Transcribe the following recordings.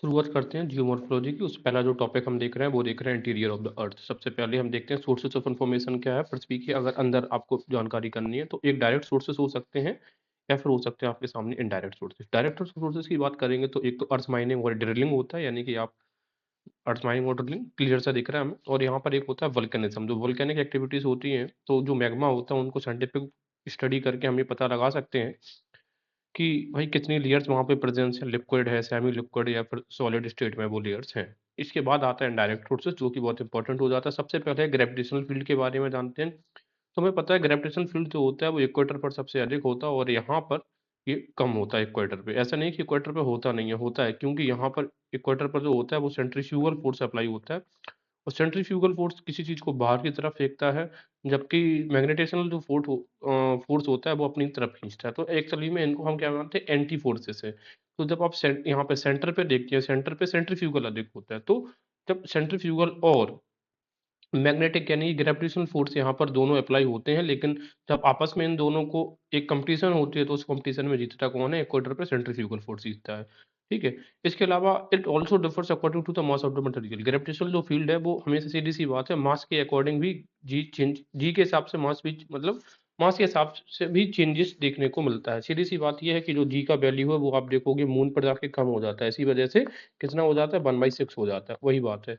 शुरुआत करते हैं जियोमॉर्फोलॉजी की। उससे पहला जो टॉपिक हम देख रहे हैं वो देख रहे हैं इंटीरियर ऑफ द अर्थ। सबसे पहले हम देखते हैं सोर्सेज ऑफ इन्फॉर्मेशन क्या है पृथ्वी की। अगर अंदर आपको जानकारी करनी है तो एक डायरेक्ट सोर्सेज हो सकते हैं या फिर हो सकते हैं आपके सामने इनडायरेक्ट सोर्सेज। डायरेक्ट सोर्सेज की बात करेंगे तो एक तो अर्थ माइनिंग और ड्रिलिंग होता है, यानी कि आप अर्थ माइनिंग और ड्रिलिंग क्लियर सा दिख रहा है हमें। और यहाँ पर एक होता है वल्केनिज्म, जो वोल्केनिक एक्टिविटीज होती हैं, तो जो मैग्मा होता है उनको साइंटिफिक स्टडी करके हम ये पता लगा सकते हैं कि भाई कितनी लेयर्स वहाँ पे प्रेजेंस है, लिक्विड है, सेमी लिक्विड या फिर सॉलिड स्टेट में वो लेयर्स हैं। इसके बाद आता है इनडायरेक्ट सोर्सेज, जो कि बहुत इंपॉर्टेंट हो जाता है। सबसे पहले ग्रेविटेशनल फील्ड के बारे में जानते हैं। तो हमें पता है ग्रेविटेशनल फील्ड जो होता है वो इक्वेटर पर सबसे अधिक होता है और यहाँ पर ये कम होता है इक्वेटर पे। ऐसा नहीं कि इक्वेटर पे होता नहीं है, होता है, क्योंकि यहाँ पर इक्वेटर पर जो होता है वो सेंट्रीफ्यूगल फोर्स अप्लाई होता है और सेंट्रीफ्यूगल फोर्स किसी चीज़ को बाहर की तरफ फेंकता है, जबकि मैग्नेटेशनल जो फोर्स होता है वो अपनी तरफ खींचता है। तो एक्चुअली में इनको हम क्या मानते हैं, एंटी फोर्सेस है। तो जब आप यहाँ पे सेंटर पे देखते हैं, सेंटर पे सेंट्रीफ्यूगल अधिक होता है। तो जब सेंट्रीफ्यूगल और मैग्नेटिक यानी ग्रेविटेशनल फोर्स यहाँ पर दोनों अप्लाई होते हैं, लेकिन जब आपस में इन दोनों को एक कंपटीशन होती है तो उस कंपटीशन में जीतता कौन है? इक्वेटर पे सेंट्रीफ्यूगल फोर्स जीतता है। ठीक है। इसके अलावा it also differs according to the mass of the material. Gravitational जो फील्ड है वो हमेशा सीधी सी बात है, मास के अकॉर्डिंग भी जी के हिसाब से मास भी, मतलब मास के हिसाब से भी चेंजेस देखने को मिलता है। सीधी सी बात यह है कि जो जी का वैल्यू है वो आप देखोगे मून पर जाके कम हो जाता है, इसी वजह से कितना हो जाता है, 1/6 हो जाता है। वही बात है,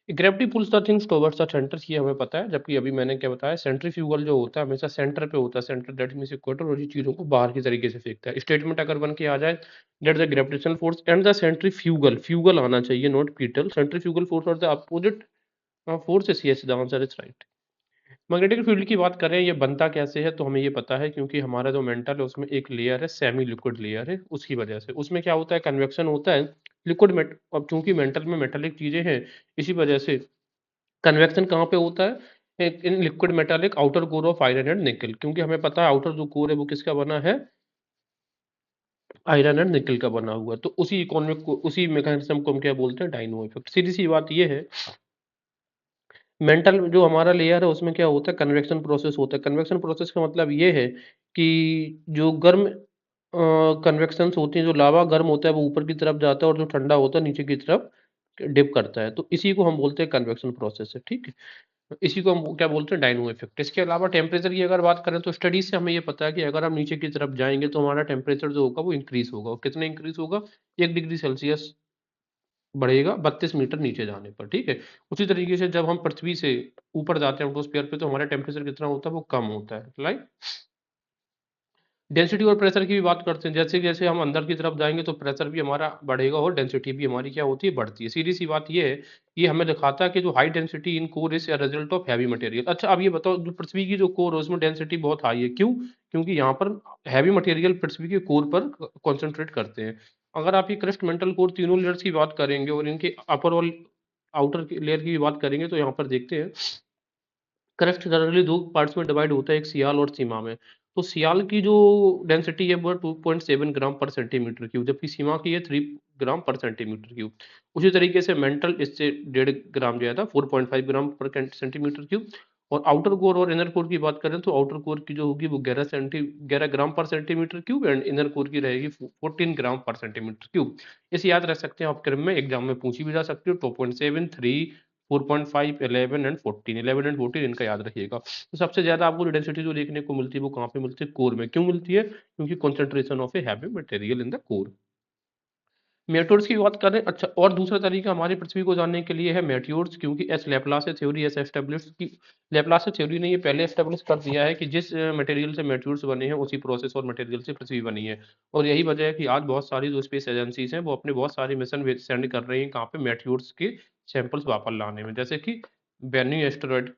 gravity pulls the things towards the centre, ये हमें पता है। जबकि अभी मैंने क्या बताया, सेंट्रीफ्यूगल जो होता है हमेशा सेंटर पे होता है, सेंटर दैट मींस इक्वेटर, और ये चीजों को बाहर की तरीके से फेंकता है। स्टेटमेंट अगर बन के आ जाए that the gravitational force and the centrifugal, fugal आना चाहिए नॉट पीटल, सेंट्रीफ्यूगल फोर्स और the opposite forces, yes the answer is right. Magnetic field की बात करें, ये बनता कैसे है, तो हमें ये पता है क्योंकि हमारा जो मेंटल है उसमें एक लेयर है, सेमी लिक्विड लेयर है, उसकी वजह से उसमें क्या होता है, कन्वेक्शन होता है। लिक्विड मेट अब चूंकि मेंटल में मेटेलिक चीजें हैं, इसी वजह से कन्वेक्शन कहाँ पे होता है, in liquid metallic outer core of iron and निकल। क्योंकि हमें पता है आउटर जो कोर है वो किसका बना है, आयरन एंड निकल का बना हुआ है। तो उसी इकोनॉमिक को, उसी मैकेनिज्म को हम क्या बोलते हैं, डायनो इफेक्ट। सीधी सी बात ये है, मेंटल जो हमारा लेयर है उसमें क्या होता है, कन्वेक्शन प्रोसेस होता है। कन्वेक्शन प्रोसेस का मतलब ये है कि जो गर्म कन्वेक्शंस होती हैं, जो लावा गर्म होता है वो ऊपर की तरफ जाता है और जो ठंडा होता है नीचे की तरफ डिप करता है। तो इसी को हम बोलते हैं कन्वेक्शन प्रोसेस है। ठीक है। इसी को हम क्या बोलते हैं, डायनो इफेक्ट। इसके अलावा टेम्परेचर की अगर बात करें तो स्टडीज से हमें ये पता है कि अगर हम नीचे की तरफ जाएंगे तो हमारा टेम्परेचर जो होगा वो इंक्रीज होगा। और कितना इंक्रीज होगा, 1 डिग्री सेल्सियस बढ़ेगा 32 मीटर नीचे जाने पर। ठीक है। उसी तरीके से जब हम पृथ्वी से ऊपर जाते हैं एटमॉस्फेयर पे, तो हमारा टेम्परेचर कितना होता है, वो कम होता है। लाइक डेंसिटी और प्रेशर की भी बात करते हैं, जैसे जैसे हम अंदर की तरफ जाएंगे तो प्रेशर भी हमारा बढ़ेगा और डेंसिटी भी हमारी क्या होती है, बढ़ती है। सीधी सी बात ये है, ये हमें दिखाता है कि जो high density in core is result of heavy material. अच्छा अब ये बताओ, जो पृथ्वी की जो कोर है उसमें डेंसिटी बहुत हाई है, क्यों? क्योंकि यहाँ पर हैवी मटेरियल पृथ्वी के कोर पर कॉन्सेंट्रेट करते हैं। अगर आप ये क्रस्ट मेंटल कोर तीनों लेयर्स की बात करेंगे और इनके अपर और आउटर लेयर की भी बात करेंगे, तो यहाँ पर देखते हैं क्रस्ट जनरली दो पार्ट्स में डिवाइड होता है, एक सियाल और सीमा में। तो सियाल की जो डेंसिटी है वो 2.7 ग्राम पर सेंटीमीटर क्यूब, जबकि सीमा की है 3 ग्राम पर सेंटीमीटर क्यूब। उसी तरीके से मेंटल इससे 1.5 ग्राम ज्यादा, 4.5 ग्राम पर सेंटीमीटर क्यूब। और आउटर कोर और इनर कोर की बात करें तो आउटर कोर की जो होगी वो 11 ग्राम पर centimetre cube, and inner core की रहेगी 14 ग्राम पर सेंटीमीटर क्यूब। इसे याद रख सकते हैं आप, क्रम में एग्जाम में पूछी भी जा सकती है। 2.7, 3, 4.5, 11 एंड 14, 11 एंड 14 इनका याद रखिएगा। तो सबसे ज्यादा आपको डेंसिटी जो देखने को मिलती है वो कहाँ पे मिलती है, कोर में। क्यों मिलती है? क्योंकि concentration of a heavy material in the core. Meteors की बात करें, अच्छा, और दूसरा तरीका हमारी पृथ्वी को जानने के लिए है मेट्योर्स, क्योंकि S Laplace theory S establish की, लेप्लास थ्योरी ने ये पहले एस्टेब्लिश कर दिया है कि जिस मटेरियल से मेट्योर्स बने हैं उसी प्रोसेस और मटेरियल से पृथ्वी बनी है। और यही वजह है कि आज बहुत सारी जो स्पेस एजेंसीज हैं वो अपने बहुत सारे मिशन सेंड कर रही हैं कहाँ पे, मेट्योर्स के सैंपल्स वापस लाने में। जैसे कि बेन्यू एस्टेरॉयड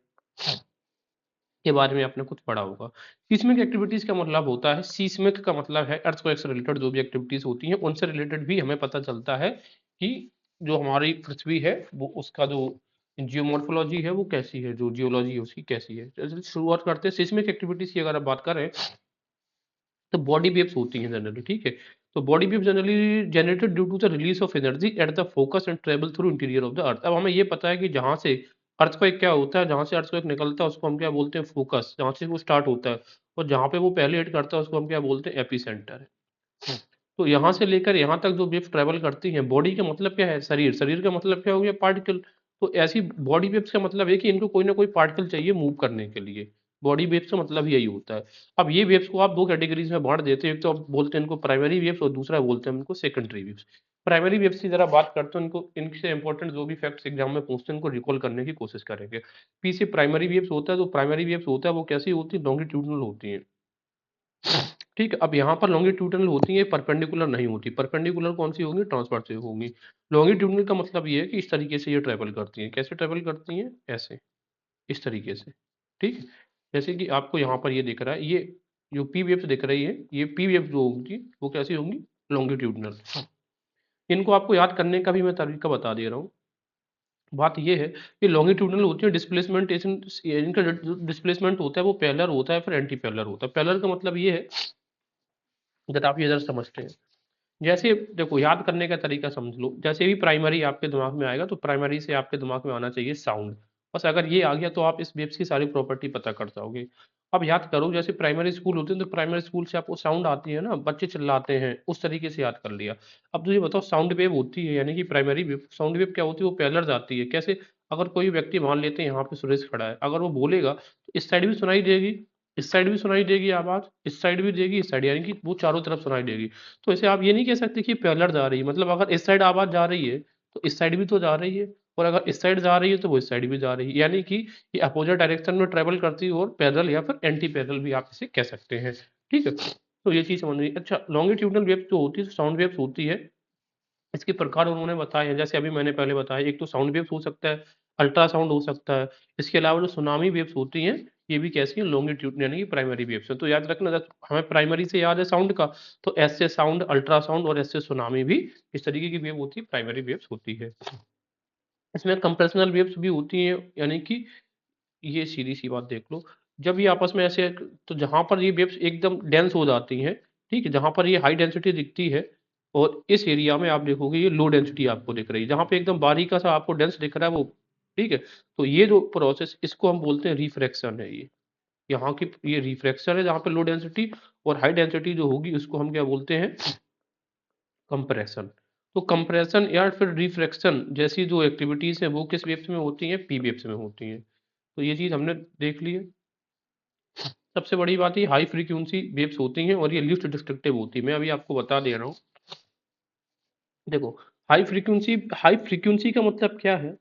के बारे में आपने कुछ पढ़ा होगा। सीस्मिक एक्टिविटीज का मतलब होता है, सीस्मिक का मतलब है अर्थक्वेक से रिलेटेड जो भी एक्टिविटीज होती हैं उनसे रिलेटेड भी हमें पता चलता है कि जो हमारी पृथ्वी है वो, उसका जो जियोमॉर्फोलॉजी है वो कैसी है, जो जियोलॉजी है उसकी कैसी है। जैसे शुरुआत करते हैं सीस्मिक एक्टिविटीज की। अगर आप बात करें तो बॉडी वेव्स होती हैं जनरली। ठीक है। तो body wave generally generated due to the release of energy at the focus and travel through interior of the earth. अब हमें ये पता है कि जहां से अर्थक्वेक क्या होता है, जहां से अर्थक्वेक निकलता है उसको हम क्या बोलते हैं, फोकस, जहां से वो स्टार्ट होता है। और जहां पे वो पहले हिट करता है उसको हम क्या बोलते हैं, एपी सेंटर। तो यहाँ से लेकर यहाँ तक जो वेव्स ट्रैवल करती हैं, बॉडी का मतलब क्या है? शरीर, शरीर का मतलब क्या हो गया? पार्टिकल। तो ऐसी बॉडी वेव्स का मतलब है कि इनको कोई ना कोई पार्टिकल चाहिए मूव करने के लिए। बॉडी वेव्स का मतलब यही होता है। अब ये वेव्स को आप दो कैटेगरीज में बांट देते हैं, एक तो आप बोलते हैं इनको प्राइमरी वेव्स और दूसरा बोलते हैं इनको सेकेंडरी वेव्स। प्राइमरी वेव्स की जरा बात करते हैं, इनको इनसे इंपॉर्टेंट जो भी फैक्ट्स एग्जाम में पूछते हैं, इनको रिकॉल करने की कोशिश करेंगे। पी से प्राइमरी वेव्स होता है, तो प्राइमरी वेव्स होता है वो कैसी होती है? लॉन्गिट्यूडनल होती है। ठीक है, अब यहाँ पर लॉन्गिट्यूडनल होती है, परपेंडिकुलर नहीं होती। परपेंडिकुलर कौन सी होंगी? ट्रांसवर्स से होंगी। लॉन्गिट्यूडनल का मतलब ये है कि इस तरीके से ये ट्रेवल करती हैं। कैसे ट्रेवल करती हैं? ऐसे, इस तरीके से। ठीक है, जैसे कि आपको यहाँ पर ये दिख रहा है, ये जो पी वेव्स दिख रही है, ये पी वेव जो होंगी वो कैसी होंगी? लॉन्गिट्यूडनल। इनको आपको याद करने का भी मैं तरीका बता दे रहा हूँ। बात ये है कि लॉन्गिट्यूडनल होती है, डिस्प्लेसमेंट इनका जो डिस्प्लेसमेंट होता है वो पैरेलल होता है, फिर एंटी पैरेलल होता है। पैरेलल का मतलब ये है, जब आप ये जरा समझते हैं, जैसे देखो याद करने का तरीका समझ लो, जैसे भी प्राइमरी आपके दिमाग में आएगा तो प्राइमरी से आपके दिमाग में आना चाहिए साउंड। बस अगर ये आ गया तो आप इस वेव्स की सारी प्रॉपर्टी पता कर जाओगे। अब याद करो, जैसे प्राइमरी स्कूल होते हैं तो प्राइमरी स्कूल से आपको साउंड आती है ना, बच्चे चिल्लाते हैं, उस तरीके से याद कर लिया। अब तो ये बताओ, साउंड वेव होती है यानी कि प्राइमरी वेव, साउंड वेव क्या होती है? वो पैरेलल जाती है। कैसे? अगर कोई व्यक्ति मान लेते हैं यहाँ पे सुरेश खड़ा है, अगर वो बोलेगा तो इस साइड भी सुनाई देगी, इस साइड भी सुनाई देगी आवाज, इस साइड भी देगी, इस साइड, यानी कि वो चारों तरफ सुनाई देगी। तो ऐसे आप ये नहीं कह सकते कि पैरेलल जा रही है, मतलब अगर इस साइड आवाज जा रही है तो इस साइड भी तो जा रही है, और अगर इस साइड जा रही है तो वो इस साइड भी जा रही है, यानी कि ये अपोजिट डायरेक्शन में ट्रेवल करती है, और पैरेलल या फिर एंटी पैरेलल भी आप इसे कह सकते हैं। ठीक है, तो ये चीज समझ गई। अच्छा, लॉन्गिट्यूडनल वेव जो होती है, साउंड वेव्स होती है, इसके प्रकार उन्होंने बताए हैं, जैसे अभी मैंने पहले बताया, एक तो साउंड वेव्स हो सकता है, अल्ट्रासाउंड हो सकता है। इसके अलावा जो सुनामी वेव्स होती हैं, ये भी कैसी हैं? लॉन्गिट्यूड यानी कि प्राइमरी वेव्स हैं। तो याद रखना, जब हमें प्राइमरी से याद है साउंड का, तो एस से साउंड, अल्ट्रासाउंड और एस से सुनामी भी इस तरीके की वेव होती है, प्राइमरी वेव्स होती है। इसमें कंप्रेशनल वेव्स भी होती हैं, यानी कि ये सीधी सी बात देख लो, जब ये आपस में ऐसे, तो जहां पर ये वेव्स एकदम डेंस हो जाती हैं, ठीक है, जहां पर ये हाई डेंसिटी दिखती है, और इस एरिया में आप देखोगे ये लो डेंसिटी आपको दिख रही है, जहां पे एकदम बारीका सा आपको डेंस दिख रहा है वो। ठीक है, तो ये जो प्रोसेस, इसको हम बोलते हैं रिफ्रैक्शन है। ये यहाँ की ये रिफ्रैक्शन है, जहाँ पे लो डेंसिटी, और हाई डेंसिटी जो होगी उसको हम क्या बोलते हैं? कंप्रेशन। तो कंप्रेशन या फिर रिफ्रैक्शन जैसी जो एक्टिविटीज है वो किस वेव्स में होती हैं? पी वेव्स में होती हैं। तो ये चीज हमने देख ली है। सबसे बड़ी बात, ये हाई फ्रीक्वेंसी वेव्स होती हैं और ये लीस्ट डिस्ट्रक्टिव होती है। मैं अभी आपको बता दे रहा हूँ। देखो, हाई फ्रीक्वेंसी का मतलब क्या है?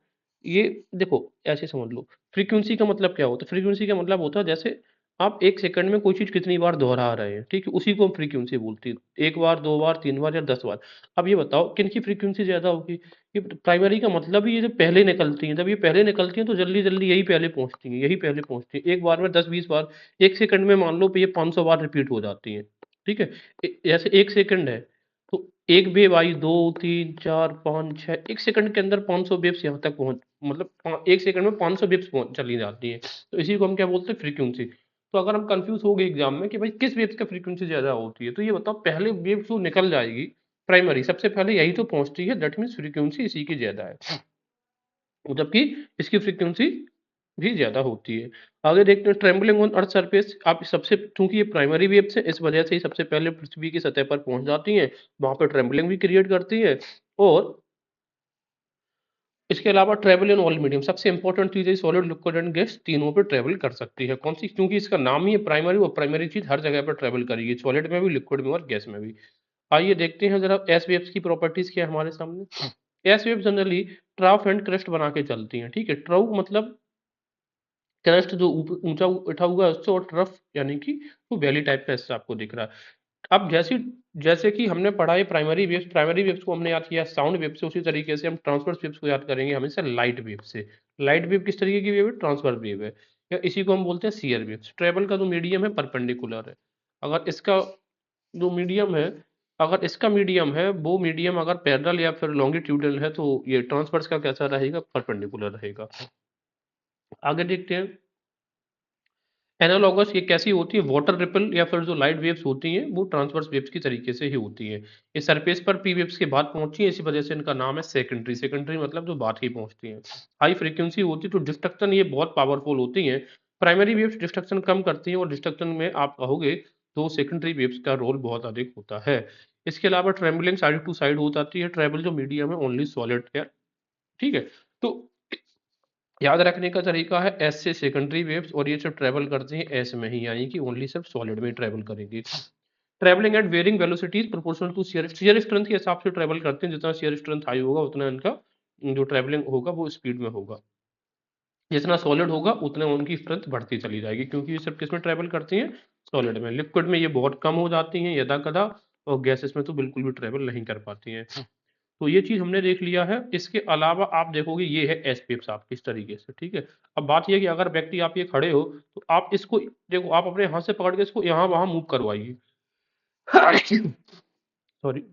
ये देखो, ऐसे समझ लो, फ्रीक्वेंसी का मतलब क्या होता है? फ्रीक्वेंसी का मतलब होता है, जैसे आप एक सेकंड में कोई चीज कितनी बार दोहरा रहे हैं, ठीक है, उसी को हम फ्रीक्वेंसी बोलते हैं। एक बार, दो बार, तीन बार या 10 बार। अब ये बताओ किन की फ्रीक्वेंसी ज्यादा होगी? ये प्राइमरी का मतलब ही ये जो पहले निकलती हैं, जब ये पहले निकलती हैं तो जल्दी जल्दी यही पहले पहुंचती हैं, यही पहले पहुंचती हैं, एक बार में 10-20 बार। एक सेकंड में मान लो ये 500 बार रिपीट हो जाती हैं। ठीक है, जैसे एक सेकंड है, तो एक वेव आई, दो, तीन, चार, पाँच, छः, एक सेकंड के अंदर 500 वेव्स यहाँ तक पहुंच, मतलब एक सेकंड में 500 वेव्स चली जाती हैं। तो इसी को हम क्या बोलते हैं? फ्रीक्वेंसी। तो अगर हम कंफ्यूज हो गए एग्जाम में कि भाई किस वेव्स का फ्रीक्वेंसी ज्यादा होती है, तो ये बताओ, पहले वेव जो निकल जाएगी प्राइमरी, सबसे पहले यही तो पहुंचती है, दैट मीन्स फ्रीक्वेंसी इसी की ज्यादा है, जबकि इसकी फ्रीक्वेंसी भी ज्यादा होती है। आगे देखते हैं, ट्रेम्बलिंग ऑन अर्थ सरफेस। आप सबसे, चूंकि ये प्राइमरी वेव्स है, इस वजह से ही सबसे पहले पृथ्वी की सतह पर पहुंच जाती हैं, वहां पर ट्रेम्बलिंग भी क्रिएट करती है। और इसके अलावा ट्रेवल इन ऑल मीडियम, सबसे इंपॉर्टेंट चीज है, सॉलिड, लिक्विड एंड गैस तीनों पे ट्रेवल कर सकती है। कौन सी? क्योंकि इसका नाम ही है प्राइमरी, और प्राइमरी चीज हर जगह पर ट्रेवल करेगी, सॉलिड में भी, लिक्विड में और गैस में भी। आइए देखते हैं जरा एस वेव्स की प्रॉपर्टीज क्या है हमारे सामने। S wave generally trough and crust बना के चलती हैं। ठीक है, ट्राउ मतलब क्रस्ट जो ऊंचा उठा हुआ है उससे, और ट्रफ यानी कि वो वैली टाइप का हिस्सा आपको दिख रहा है। अब जैसे जैसे कि हमने पढ़ा है प्राइमरी वेव्स को हमने याद किया साउंड वेव से, उसी तरीके से हम ट्रांसवर्स वेव्स को याद करेंगे हमेशा लाइट वेव से। लाइट वेव किस तरीके की वेव है? ट्रांसवर्स वेव है, या इसी को हम बोलते हैं शियर वेव्स। ट्रेवल का जो मीडियम है परपेंडिकुलर है। अगर इसका जो मीडियम है, अगर इसका मीडियम है, वो मीडियम अगर पैरेलल या फिर लॉन्गिट्यूडल है, तो ये ट्रांसवर्स का कैसा रहेगा? परपेंडिकुलर रहेगा। आगे देखते हैं, एनालॉगस ये कैसी होती है? वाटर रिपल या फिर जो लाइट वेव्स होती हैं वो ट्रांसवर्स वेव्स की तरीके से ही होती हैं। ये सरफेस पर पी वेव्स के बाद पहुंची है, इसी वजह से इनका नाम है सेकेंडरी। सेकेंडरी मतलब जो बाद की पहुंचती हैं। हाई फ्रीक्वेंसी होती है तो डिस्ट्रक्शन ये बहुत पावरफुल होती हैं। प्राइमरी वेव्स डिस्ट्रक्शन कम करती हैं, और डिस्ट्रक्शन में आप कहोगे तो सेकेंडरी वेव्स का रोल बहुत अधिक होता है। इसके अलावा ट्रेवलिंग साइड टू साइड हो जाती है, ट्रेवल जो मीडियम है ओनली सॉलिड एयर, ठीक है। तो याद रखने का तरीका है एस से सेकेंडरी वेव्स, और ये सब ट्रेवल करते हैं एस में ही, यानी कि ओनली सब सॉलिड में ट्रेवल करेंगे। Travelling at varying velocities proportional to shear strength के हिसाब से ट्रेवल करते हैं, जितना शेयर स्ट्रेंथ हाई होगा उतना इनका जो ट्रेवलिंग होगा वो स्पीड में होगा, जितना सॉलिड होगा उतना उनकी स्ट्रेंथ बढ़ती चली जाएगी, क्योंकि ये सब किस में ट्रेवल करती हैं, सॉलिड में। लिक्विड में ये बहुत कम हो जाती हैं यदा कदा, और गैसेस में तो बिल्कुल भी ट्रेवल नहीं कर पाती हैं। तो ये चीज हमने देख लिया है। इसके अलावा आप देखोगे ये है एस पिप्स आप इस तरीके से, ठीक है। अब बात ये है कि अगर व्यक्ति आप ये खड़े हो तो आप इसको देखो, आप अपने हाथ से पकड़ के इसको यहाँ वहां मूव करवाइए। सॉरी।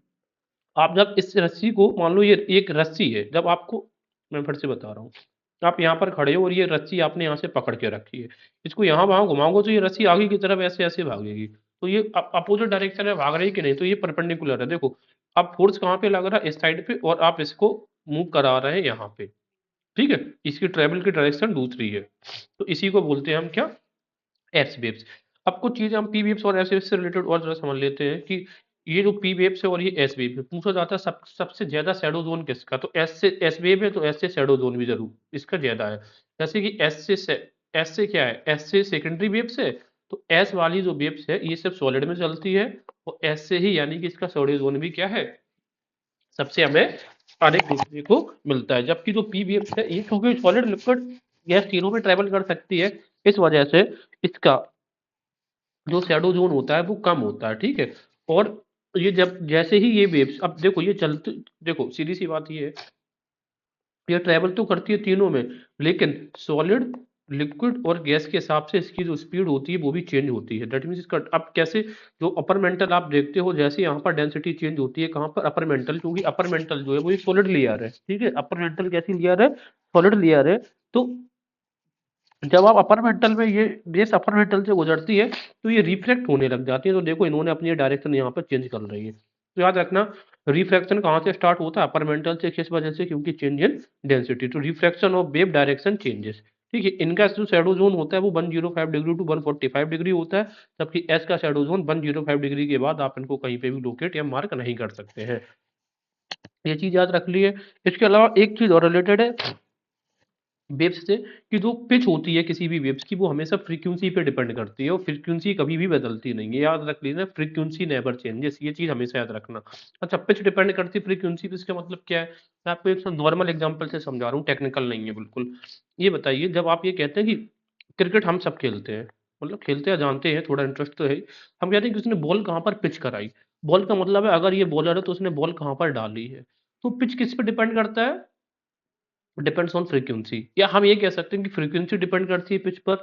आप जब इस रस्सी को, मान लो ये एक रस्सी है, जब आपको, मैं फिर से बता रहा हूँ, आप यहाँ पर खड़े हो और ये रस्सी आपने यहाँ से पकड़ के रखी है, इसको यहाँ वहां घुमाओगे तो ये रस्सी आगे की तरफ ऐसे ऐसे भागेगी। तो ये अपोजिट डायरेक्शन में भाग रही है कि नहीं, तो ये परपेंडिकुलर है। देखो अब फोर्स कहाँ पे लग रहा है, इस साइड पे, और आप इसको मूव करा रहे हैं यहाँ पे, ठीक है। इसकी ट्रेवल की डायरेक्शन दूसरी है, तो इसी को बोलते हैं हम क्या, एस वेव्स। अब कुछ चीजें हम पी वेव्स और एस वेव्स से रिलेटेड और जरा समझ लेते हैं कि ये जो पी वेव्स है और ये एस वेव है, पूछा जाता है सबसे ज्यादा शैडो जोन किसका, तो एस से, एस वेव है तो एस से शैडो जोन भी जरूर इसका ज्यादा है। जैसे कि एस से क्या है, एस से सेकेंडरी वेव्स है, तो एस वाली जो वेव्स है ये सब सॉलिड में चलती है, और एस से ही यानी कि इसका शैडो जोन भी क्या है, सबसे हमें अधिक देखने को मिलता है। जबकि जो पी वेव्स है ये क्योंकि सॉलिड लिक्विड गैस तीनों में ट्रेवल कर सकती है, इस वजह से इसका जो शैडो जोन होता है वो कम होता है, ठीक है। और ये जब जैसे ही ये वेव्स, अब देखो ये चलते, देखो सीधी सी बात ये है, ये ट्रेवल तो करती है तीनों में, लेकिन सॉलिड, लिक्विड और गैस के हिसाब से इसकी जो स्पीड होती है वो भी चेंज होती है। दैट मीन्स इसका, अब कैसे, जो अपर मेंटल आप देखते हो, जैसे यहाँ पर डेंसिटी चेंज होती है, कहाँ पर, अपर मेंटल, क्योंकि अपर मेंटल जो है वो एक सॉलिड लेयर है, ठीक है। अपर मेंटल कैसी लेयर है, सॉलिड लेयर है। तो जब आप अपर मेंटल में ये बेस अपर मेंटल से गुजरती है तो ये रिफ्लेक्ट होने लग जाती है, तो देखो इन्होंने अपनी डायरेक्शन यहाँ पर चेंज कर रही है। तो याद रखना, रिफ्रैक्शन कहाँ से स्टार्ट होता है, अपर मेंटल से, किस वजह से, क्योंकि चेंज इन डेंसिटी, तो refraction of wave direction changes, ठीक है। इनका जो शैडो जोन होता है वो 105 डिग्री टू 145 डिग्री होता है, जबकि एस का शैडो जोन 105 डिग्री के बाद आप इनको कहीं पे भी लोकेट या मार्क नहीं कर सकते हैं। ये चीज याद रख लिए। इसके अलावा एक चीज और रिलेटेड है वेव्स से, कि जो पिच होती है किसी भी वेव्स की वो हमेशा फ्रीक्वेंसी पे डिपेंड करती है, और फ्रीक्वेंसी कभी भी बदलती नहीं है, याद रख लीजिए, फ्रीक्वेंसी नेवर चेंजेस, ये चीज हमेशा याद रखना। अच्छा, पिच डिपेंड करती है फ्रीक्वेंसी पे, इसका मतलब क्या है, मैं आपको एक नॉर्मल एग्जांपल से समझा रहा हूँ, टेक्निकल नहीं है बिल्कुल। ये बताइए, जब आप ये कहते हैं कि क्रिकेट हम सब खेलते हैं, मतलब खेलते हैं, जानते हैं, थोड़ा इंटरेस्ट तो है ही। हम कहते हैं कि उसने बॉल कहाँ पर पिच कराई, बॉल का मतलब है अगर ये बॉलर है तो उसने बॉल कहाँ पर डाली है। तो पिच किस पे डिपेंड करता है, डिपेंड्स ऑन फ्रीक्वेंसी, या हम ये कह सकते हैं कि फ्रीक्वेंसी डिपेंड करती है पिच पर।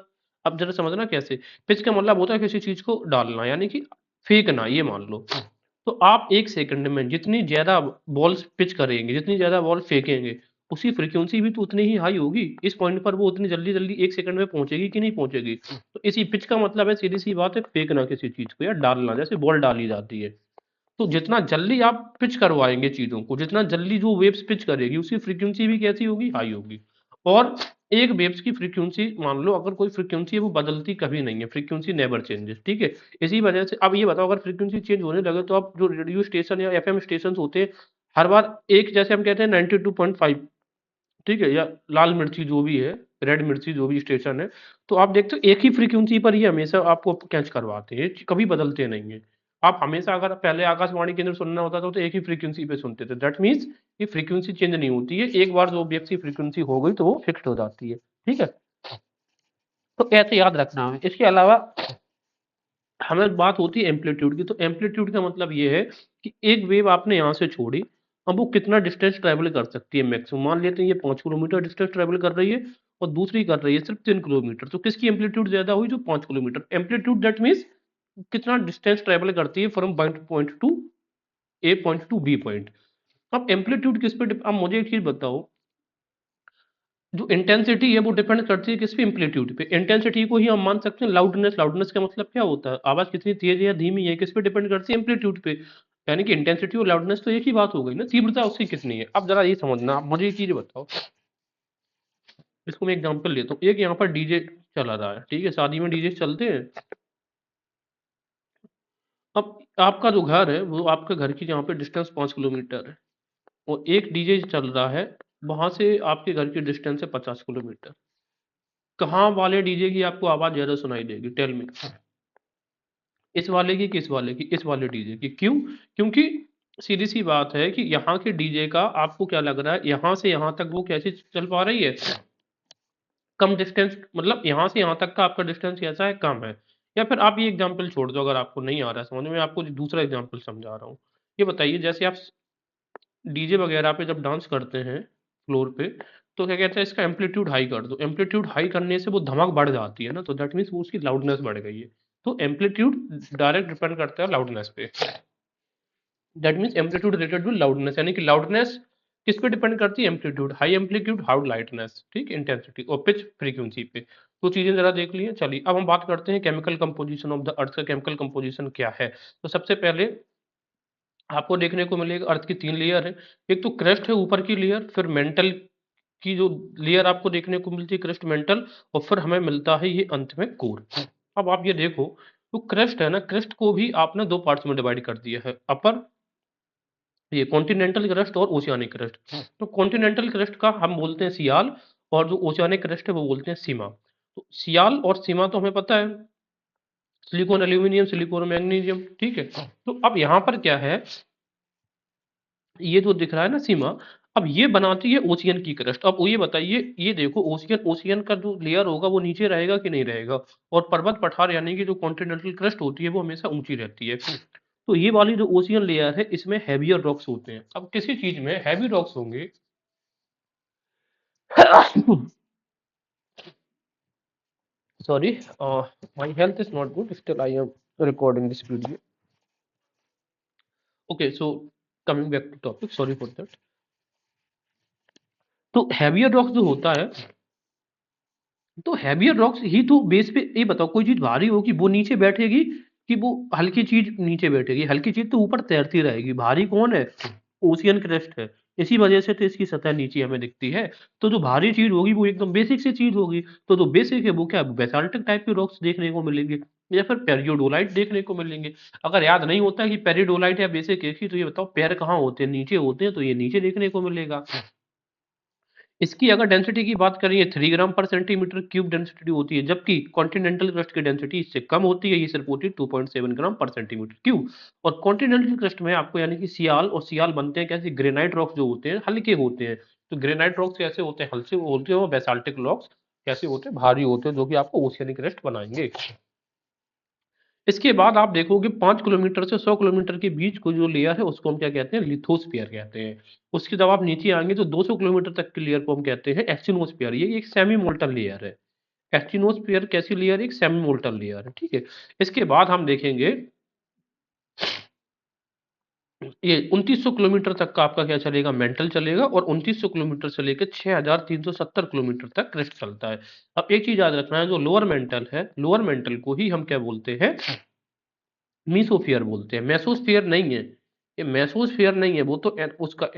अब जरा समझना कैसे, पिच का मतलब होता है किसी चीज को डालना, यानी कि फेंकना, ये मान लो। तो आप एक सेकंड में जितनी ज्यादा बॉल पिच करेंगे, जितनी ज्यादा बॉल फेंकेंगे, उसकी फ्रीक्वेंसी भी तो उतनी ही हाई होगी, इस पॉइंट पर वो उतनी जल्दी जल्दी एक सेकंड में पहुंचेगी कि नहीं पहुंचेगी। तो इसी पिच का मतलब है, सीधी सी बात है, फेंकना किसी चीज को या डालना, जैसे बॉल डाली जाती है। तो जितना जल्दी आप पिच करवाएंगे चीजों को, जितना जल्दी जो वेव्स पिच करेगी, उसकी फ्रीक्वेंसी भी कैसी होगी, हाई होगी। और एक वेव्स की फ्रीक्वेंसी मान लो, अगर कोई फ्रीक्वेंसी है वो बदलती कभी नहीं है, फ्रीक्वेंसी नेवर चेंजेस, ठीक है। इसी वजह से अब ये बताओ, अगर फ्रीक्वेंसी चेंज होने लगे तो आप जो रेडियो स्टेशन या एफएम स्टेशन होते हैं, हर बार एक, जैसे हम कहते हैं 92.5, ठीक है, या लाल मिर्ची जो भी है, रेड मिर्ची जो भी स्टेशन है, तो आप देखते हो एक ही फ्रीक्वेंसी पर ये हमेशा आपको कैच करवाते हैं, कभी बदलते नहीं है। आप हमेशा, अगर पहले आकाशवाणी केंद्र सुनना होता था तो एक ही फ्रीक्वेंसी पे सुनते थे, दैट मीन्स ये फ्रीक्वेंसी चेंज नहीं होती है, एक बार जो ऑब्जेक्ट की फ्रीक्वेंसी हो गई तो वो फिक्स्ड हो जाती है, ठीक है। तो ऐसे याद रखना है। इसके अलावा हमें बात होती है एम्पलीट्यूड की, तो एम्पलीट्यूड का मतलब ये है कि एक वेव आपने यहाँ से छोड़ी, अब वो कितना डिस्टेंस ट्रेवल कर सकती है मैक्सिमम, मान लेते हैं ये 5 किलोमीटर डिस्टेंस ट्रेवल कर रही है, और दूसरी कर रही है सिर्फ 3 किलोमीटर, तो किसकी एम्पलीट्यूड ज्यादा हुई, जो 5 किलोमीटर। एम्पलीट्यूड दैट मीन्स कितना डिस्टेंस ट्रेवल करती है from point to A point to B point. अब एम्पलीट्यूड किस पे अब मुझे एक चीज बताओ, जो इंटेंसिटी है वो डिपेंड करती है किस पे, एम्पलीट्यूड पे। इंटेंसिटी को ही हम मान सकते हैं लाउडनेस, लाउडनेस का मतलब क्या होता है, आवाज कितनी तेज है या धीमी है, किस पे डिपेंड करती है, एम्पलीट्यूड पे। यानी कि इंटेंसिटी और लाउडनेस तो एक ही बात हो गई ना, तीव्रता उसकी कितनी है। अब जरा ये समझना, आप मुझे एक चीज बताओ, इसको मैं एग्जांपल लेता हूँ, एक यहाँ पर डीजे चला रहा है, ठीक है, शादी में डीजे चलते हैं। अब आपका जो घर है वो आपके घर की यहाँ पे डिस्टेंस 5 किलोमीटर है और एक डीजे चल रहा है, वहाँ से आपके घर की डिस्टेंस है 50 किलोमीटर। कहाँ वाले डीजे की आपको आवाज़ ज़्यादा सुनाई देगी? Tell me. इस वाले की, किस वाले की? इस वाले डीजे की। क्यों? क्योंकि सीधी सी बात है कि यहाँ के डीजे का आपको क्या लग रहा है, यहाँ से यहाँ तक वो कैसे चल पा रही है? कम डिस्टेंस, मतलब यहाँ से यहाँ तक का आपका डिस्टेंस कैसा है? कम है। या फिर आप ये एग्जाम्पल छोड़ दो, अगर आपको नहीं आ रहा है समझ में, आपको दूसरा एग्जाम्पल समझा रहा हूँ। ये बताइए, जैसे आप डीजे वगैरह पे जब डांस करते हैं फ्लोर पे, तो क्या कहते हैं, इसका एम्पलीट्यूड हाई कर दो। एम्पलीट्यूड हाई करने से वो धमक बढ़ जाती है ना, तो दैट मीन्स वो उसकी लाउडनेस बढ़ गई है। तो एम्पलीट्यूड डायरेक्ट डिपेंड करता है लाउडनेस पे। That means amplitude related to loudness, यानी कि लाउडनेस किस पे डिपेंड करती है? Amplitude, high amplitude, how lightness, ठीक, इंटेंसिटी और पिच फ्रीक्वेंसी पे। तो चीजें जरा देख लिए। चलिए अब हम बात करते हैं chemical composition of the earth का। केमिकल कंपोजिशन क्या है? तो सबसे पहले आपको देखने को मिलेगा अर्थ की 3 लेयर है। एक तो क्रस्ट है, ऊपर की लेयर, फिर मेंटल की जो लेयर आपको देखने को मिलती है, क्रस्ट, मेंटल, और फिर हमें मिलता है ये अंत में कोर। अब आप ये देखो, तो क्रस्ट है ना, क्रस्ट को भी आपने 2 पार्ट्स में डिवाइड कर दिया है, अपर, ये कॉन्टिनेंटल क्रस्ट और ओशियानिक क्रस्ट। तो कॉन्टिनेंटल क्रस्ट का हम बोलते हैं सियाल, और जो ओशियानिक क्रस्ट है वो बोलते हैं सीमा। तो सियाल और सीमा तो हमें पता है, सिलिकॉन एल्यूमिनियम, सिलिकॉन मैग्नीशियम, ठीक है। तो अब यहाँ पर क्या है, ये जो दिख रहा है ना सीमा, अब ये बनाती है ओशियन की क्रस्ट। अब वो ये बताइए, ये देखो ओशियन, ओशियन का जो लेयर होगा वो नीचे रहेगा कि नहीं रहेगा? और पर्वत पठार यानी कि जो कॉन्टिनेंटल क्रस्ट होती है वो हमेशा ऊंची रहती है। तो ये वाली जो ओशियन लेयर है इसमें हैवियर रॉक्स होते हैं। अब किसी चीज में हैवी रॉक्स होंगे sorry, my health is not good, still I am recording this video. Okay, so coming back to topic, sorry for that. तो हैवियर रॉक्स जो होता है, तो हैवियर रॉक्स ही तो बेस पे, ये बताओ कोई चीज भारी होगी वो नीचे बैठेगी कि वो हल्की चीज नीचे बैठेगी? हल्की चीज तो ऊपर तैरती रहेगी। भारी कौन है? ओशियन क्रेस्ट है। इसी वजह से तो इसकी सतह नीचे हमें दिखती है। तो जो भारी चीज होगी वो एकदम बेसिक सी चीज होगी। तो जो बेसिक है वो क्या, बेसाल्टिक टाइप के रॉक्स देखने को मिलेंगे, या फिर पेरियोडोलाइट देखने को मिलेंगे। अगर याद नहीं होता कि पेरियोडोलाइट या बेसिक एक ही, तो ये बताओ पैर कहाँ होते हैं? नीचे होते हैं, तो ये नीचे देखने को मिलेगा। इसकी अगर डेंसिटी की बात करें, ये 3 ग्राम पर सेंटीमीटर क्यूब डेंसिटी होती है, जबकि कॉन्टिनेंटल क्रस्ट की डेंसिटी इससे कम होती है, ये सिर्फ होती है 2.7 ग्राम पर सेंटीमीटर क्यूब। और कॉन्टिनेंटल क्रस्ट में आपको यानी कि सियाल, और सियाल बनते हैं कैसे? ग्रेनाइट रॉक्स जो होते हैं हल्के होते हैं। तो ग्रेनाइट रॉक्स कैसे होते हैं? हल्के होते हैं। और बेसाल्टिक रॉक्स कैसे होते हैं? भारी होते हैं, जो कि आपको ओशियनिक क्रस्ट बनाएंगे। इसके बाद आप देखोगे 5 किलोमीटर से 100 किलोमीटर के बीच को जो लेयर है उसको हम क्या कहते हैं? लिथोस्फीयर कहते हैं। उसके जब आप नीचे आएंगे तो 200 किलोमीटर तक के लेयर को हम कहते हैं एक्टिनोस्फीयर। ये एक सेमी मोल्टन लेयर है। एक्टिनोस्फीयर कैसी लेयर है? एक सेमी मोल्टन लेयर है, ठीक है। इसके बाद हम देखेंगे, ये 2900 किलोमीटर तक का आपका क्या चलेगा? मेंटल चलेगा। और 2900 किलोमीटर से लेकर 6370 किलोमीटर तक क्रेस्ट चलता है। अब एक चीज याद रखना है, जो लोअर मेंटल है, लोअर मेंटल को ही हम क्या बोलते हैं? मीसोफियर बोलते हैं, मेसोस्फियर नहीं है। ये मेसोस्फियर नहीं है, वो तो उसका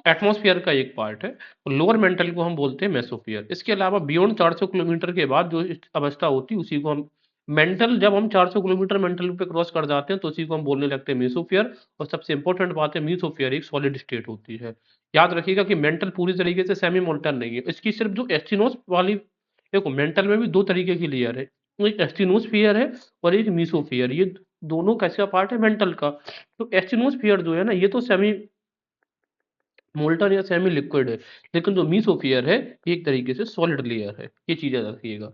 एटमॉस्फेयर का एक पार्ट है। तो लोअर मेंटल को हम बोलते हैं मेसोफियर। इसके अलावा बियॉन्ड 400 किलोमीटर के बाद जो अवस्था होती है उसी को हम मेंटल, जब हम 400 किलोमीटर मेंटल पे क्रॉस कर जाते हैं तो उसी को हम बोलने लगते हैं मेसोफियर। और सबसे इंपॉर्टेंट बात है, मीसोफियर एक सॉलिड स्टेट होती है। याद रखिएगा कि मेंटल पूरी तरीके से सेमी मोल्टन नहीं है। इसकी सिर्फ जो एस्टिनोस वाली, देखो मेंटल में भी 2 तरीके की लेयर है, एक एस्टिनोस्फियर है और एक मीसोफियर। ये दोनों कैसा पार्ट है? मेंटल का। तो एस्टिनोस्फियर जो है ना, ये तो सेमी मोल्टन या सेमी लिक्विड है। लेकिन जो मीसोफियर है ये एक तरीके से सॉलिड लेयर है। ये चीज याद रखिएगा।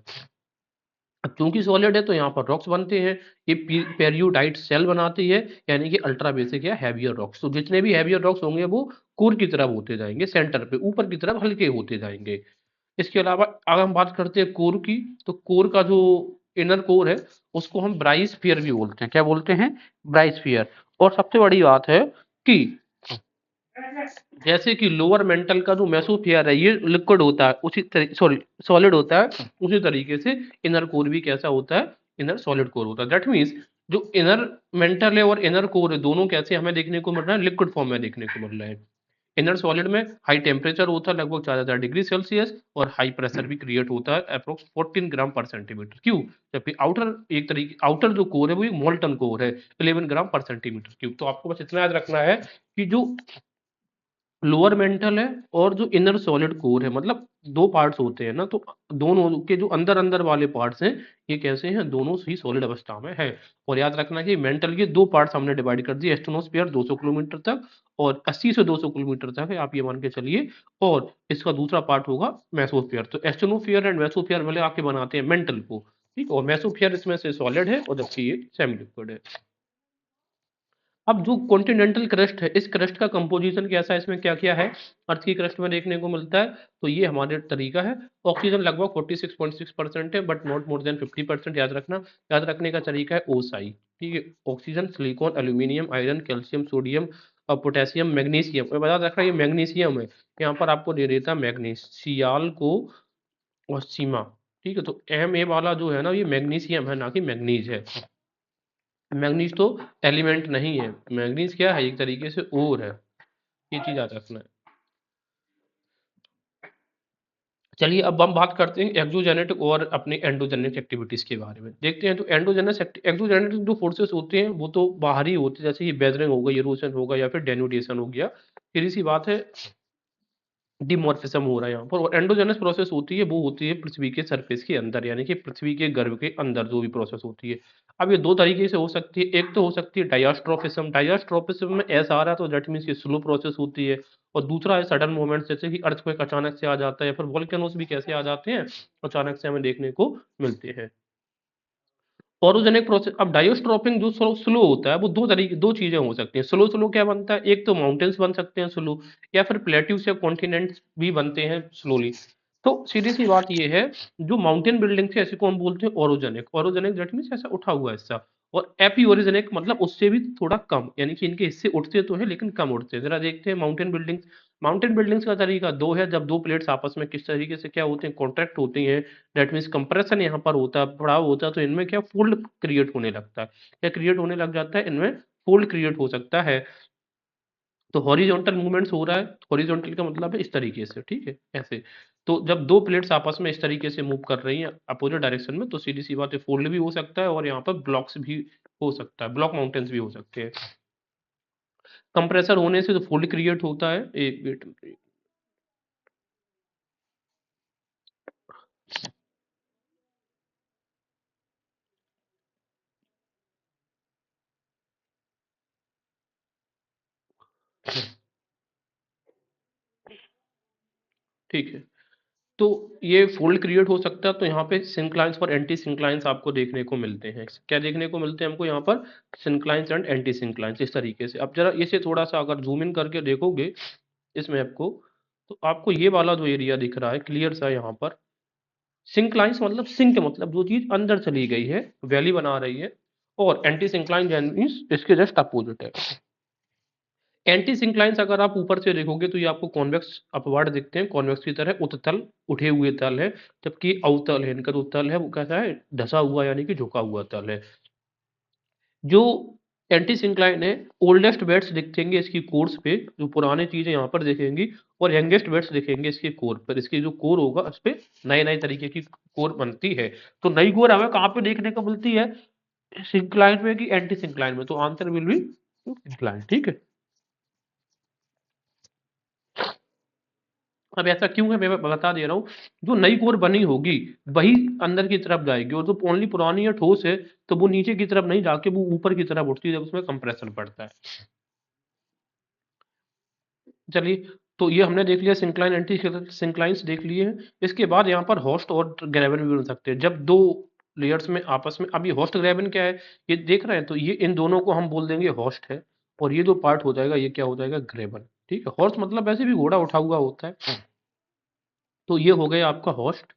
अब चूंकि सॉलिड है तो यहाँ पर रॉक्स बनते हैं। ये पेरियोडाइट सेल बनाती है, यानी कि अल्ट्रा बेसिक या हैवियर रॉक्स। तो जितने भी हैवियर रॉक्स होंगे वो कोर की तरफ होते जाएंगे, सेंटर पे ऊपर की तरफ हल्के होते जाएंगे। इसके अलावा अगर हम बात करते हैं कोर की, तो कोर का जो इनर कोर है उसको हम ब्राइस्फियर भी बोलते हैं। क्या बोलते हैं? ब्राइस्फियर। और सबसे बड़ी बात है कि जैसे कि लोअर मेंटल का जो मेसोफियर है ये लिक्विड होता है, उसी तरीके, सॉरी, सॉलिड होता है, उसी तरीके से इनर कोर भी कैसा होता है? इनर सॉलिड कोर होता है। दैट मीन्स जो इनर मेंटल है और इनर कोर है, दोनों कैसे हमें देखने को मिल रहा है? लिक्विड फॉर्म में देखने को मिल रहा है। इनर सॉलिड में हाई टेम्परेचर होता है लगभग 4000 डिग्री सेल्सियस और हाई प्रेशर भी क्रिएट होता है अप्रोक्स 14 ग्राम पर सेंटीमीटर। क्यों? जबकि आउटर जो कोर है वो मोल्टन कोर है 11 ग्राम पर सेंटीमीटर क्यूब। तो आपको बस इतना याद रखना है कि जो लोअर मेंटल है और जो इनर सॉलिड कोर है, मतलब दो पार्ट्स होते हैं ना, तो दोनों के जो अंदर अंदर वाले पार्ट्स हैं ये कैसे हैं, दोनों ही सॉलिड अवस्था में है। और याद रखना कि मेंटल के दो पार्ट्स हमने डिवाइड कर दिए, एस्ट्रोनोस्फीयर 200 किलोमीटर तक और 80 से 200 किलोमीटर तक है, आप ये मान के चलिए। और इसका दूसरा पार्ट होगा मेसोस्फीयर। तो एस्ट्रोनोस्फीयर एंड मेसोस्फीयर वाले आपके बनाते हैं मेंटल को, ठीक। और मेसोस्फीयर इसमें से सॉलिड है और जबकि ये सेमी लिक्विड है। अब जो कॉन्टिनेंटल क्रस्ट है, इस क्रस्ट का कंपोजिशन कैसा है, इसमें क्या क्या है अर्थ की क्रस्ट में देखने को मिलता है। तो ये हमारे तरीका है। ऑक्सीजन लगभग 46.6% है बट नॉट मोर देन 50%। याद रखना, याद रखने का तरीका है ओसाई, ठीक है। Oxygen, silicon, aluminium, iron, calcium, sodium और पोटेशियम, मैग्नीशियम। मैं बता रखा ये मैग्नीशियम है, यहाँ पर आपको दे देता मैग्नीज, सियाल को और सीमा, ठीक है। तो एम ए वाला जो है ना ये मैग्नीशियम है, ना कि मैग्नीज है। मैग्नीज तो एलिमेंट नहीं है, मैग्नीज क्या है, एक तरीके से ओर है। ये चीज याद रखना है। चलिए अब हम बात करते हैं एक्सोजेनेटिक और अपने एंडोजेनिक एक्टिविटीज के बारे में देखते हैं। तो एक्सोजेनेटिक जो फोर्सेस होते हैं वो तो बाहरी होते हैं, जैसे ये वेदरिंग होगा, इरोशन होगा या फिर डेनुडेशन हो गया। फिर इसी बात है डिमॉर्फिज्म हो रहा है यहाँ पर। और एंडोजेनस प्रोसेस होती है वो होती है पृथ्वी के सरफेस के अंदर, यानी कि पृथ्वी के गर्भ के अंदर जो भी प्रोसेस होती है। अब ये दो तरीके से हो सकती है। एक तो हो सकती है डायस्ट्रोफिज्म। डायस्ट्रोफिज्म में ऐसा आ रहा है तो दैट मीन्स ये स्लो प्रोसेस होती है। और दूसरा है सडन मूवमेंट, जैसे कि अर्थक्वेक अचानक से आ जाता है, या फिर वोल्केनोस भी कैसे आ जाते हैं, अचानक से हमें देखने को मिलते हैं। ऑरोजेनिक प्रोसेस, अब डायोस्ट्रोपिंग जो स्लो होता है वो दो चीजें हो सकती हैं। स्लो स्लो क्या बनता है, एक तो माउंटेन्स बन सकते हैं स्लो, या फिर प्लेट्यूस या कॉन्टिनेंट्स भी बनते हैं स्लोली। तो सीधी सी बात ये है, जो माउंटेन बिल्डिंग थे ऐसे को हम बोलते हैं ओरोजेनिक। ओरोजेनिक दैट मीन्स ऐसा उठा हुआ हिस्सा। और एपी ओरिजेनिक मतलब उससे भी थोड़ा कम, यानी कि इनके हिस्से उठते तो है लेकिन कम उठते हैं। जरा देखते हैं माउंटेन बिल्डिंग। माउंटेन बिल्डिंग्स का तरीका दो है, जब दो प्लेट्स आपस में किस तरीके से क्या होते हैं, कॉन्ट्रैक्ट होती हैं। दैट मीन्स कंप्रेशन यहाँ पर होता है, पड़ाव होता है, तो इनमें क्या फोल्ड क्रिएट होने लगता है, क्या क्रिएट होने लग जाता है, इनमें फोल्ड क्रिएट हो सकता है। तो हॉरिजॉन्टल मूवमेंट्स हो रहा है, हॉरिजॉन्टल का मतलब है इस तरीके से, ठीक है, ऐसे। तो जब दो प्लेट्स आपस में इस तरीके से मूव कर रही हैं अपोजिट डायरेक्शन में, तो सीधी सी बात है फोल्ड भी हो सकता है और यहाँ पर ब्लॉक्स भी हो सकता है, ब्लॉक माउंटेन्स भी हो सकते हैं। कंप्रेसर होने से तो फोल्ड क्रिएट होता है। एक मिनट, ठीक है। तो ये फोल्ड क्रिएट हो सकता है, तो यहाँ पे सिंक्लाइंस और एंटी सिंक्लाइंस आपको देखने को मिलते हैं। क्या देखने को मिलते हैं हमको यहाँ पर, सिंक्लाइंस एंड एंटी सिंक्लाइंस इस तरीके से। अब जरा इसे थोड़ा सा अगर जूम इन करके देखोगे इस मैप को, तो आपको ये वाला जो एरिया दिख रहा है क्लियर सा यहाँ पर, सिंक्लाइंस मतलब सिंक मतलब जो चीज अंदर चली गई है, वैली बना रही है। और एंटी सिंक्लाइन मीन्स इसके जस्ट अपोजिट है। एंटी सिंक्लाइंस अगर आप ऊपर से देखोगे तो ये आपको कॉन्वेक्स अपवर्ड दिखते हैं, कॉन्वेक्स की तरह उत्तल उठे हुए तल है। जबकि अवतल है, इनका जो तल है वो कैसा है, धसा हुआ यानी कि झुका हुआ तल है। जो एंटी सिंक्लाइन है, ओल्डेस्ट बेड्स दिखेंगे इसकी कोर्स पे, जो पुरानी चीजें यहाँ पर दिखेंगी। और यंगेस्ट बेड्स दिखेंगे इसके कोर पर, इसकी जो कोर होगा उस पे नए नए तरीके की कोर बनती है। तो नई कोर हमें कहाँ पे देखने को मिलती है, सिंक्लाइन में कि एंटी सिंक्लाइन में, तो आंसर विल बी सिंक्लाइन, ठीक है। अब ऐसा क्यों है मैं बता दे रहा हूँ, जो नई कोर बनी होगी वही अंदर की तरफ जाएगी, और जो ओनली पुरानी या ठोस है तो वो नीचे की तरफ नहीं जाके वो ऊपर की तरफ उठती है जब उसमें कंप्रेशन पड़ता है। चलिए, तो ये हमने देख लिया सिंक्लाइन एंटी सिंक्लाइंस देख लिए हैं। इसके बाद यहाँ पर होस्ट और ग्रेवन भी बन सकते हैं जब दो लेयर्स में आपस में। अब ये होस्ट ग्रेवन क्या है, ये देख रहे हैं, तो ये इन दोनों को हम बोल देंगे होस्ट है। और ये जो पार्ट हो जाएगा ये क्या हो जाएगा, ग्रेवन, ठीक है। हॉर्स मतलब वैसे भी घोड़ा उठा हुआ होता है। तो ये हो गया आपका होस्ट,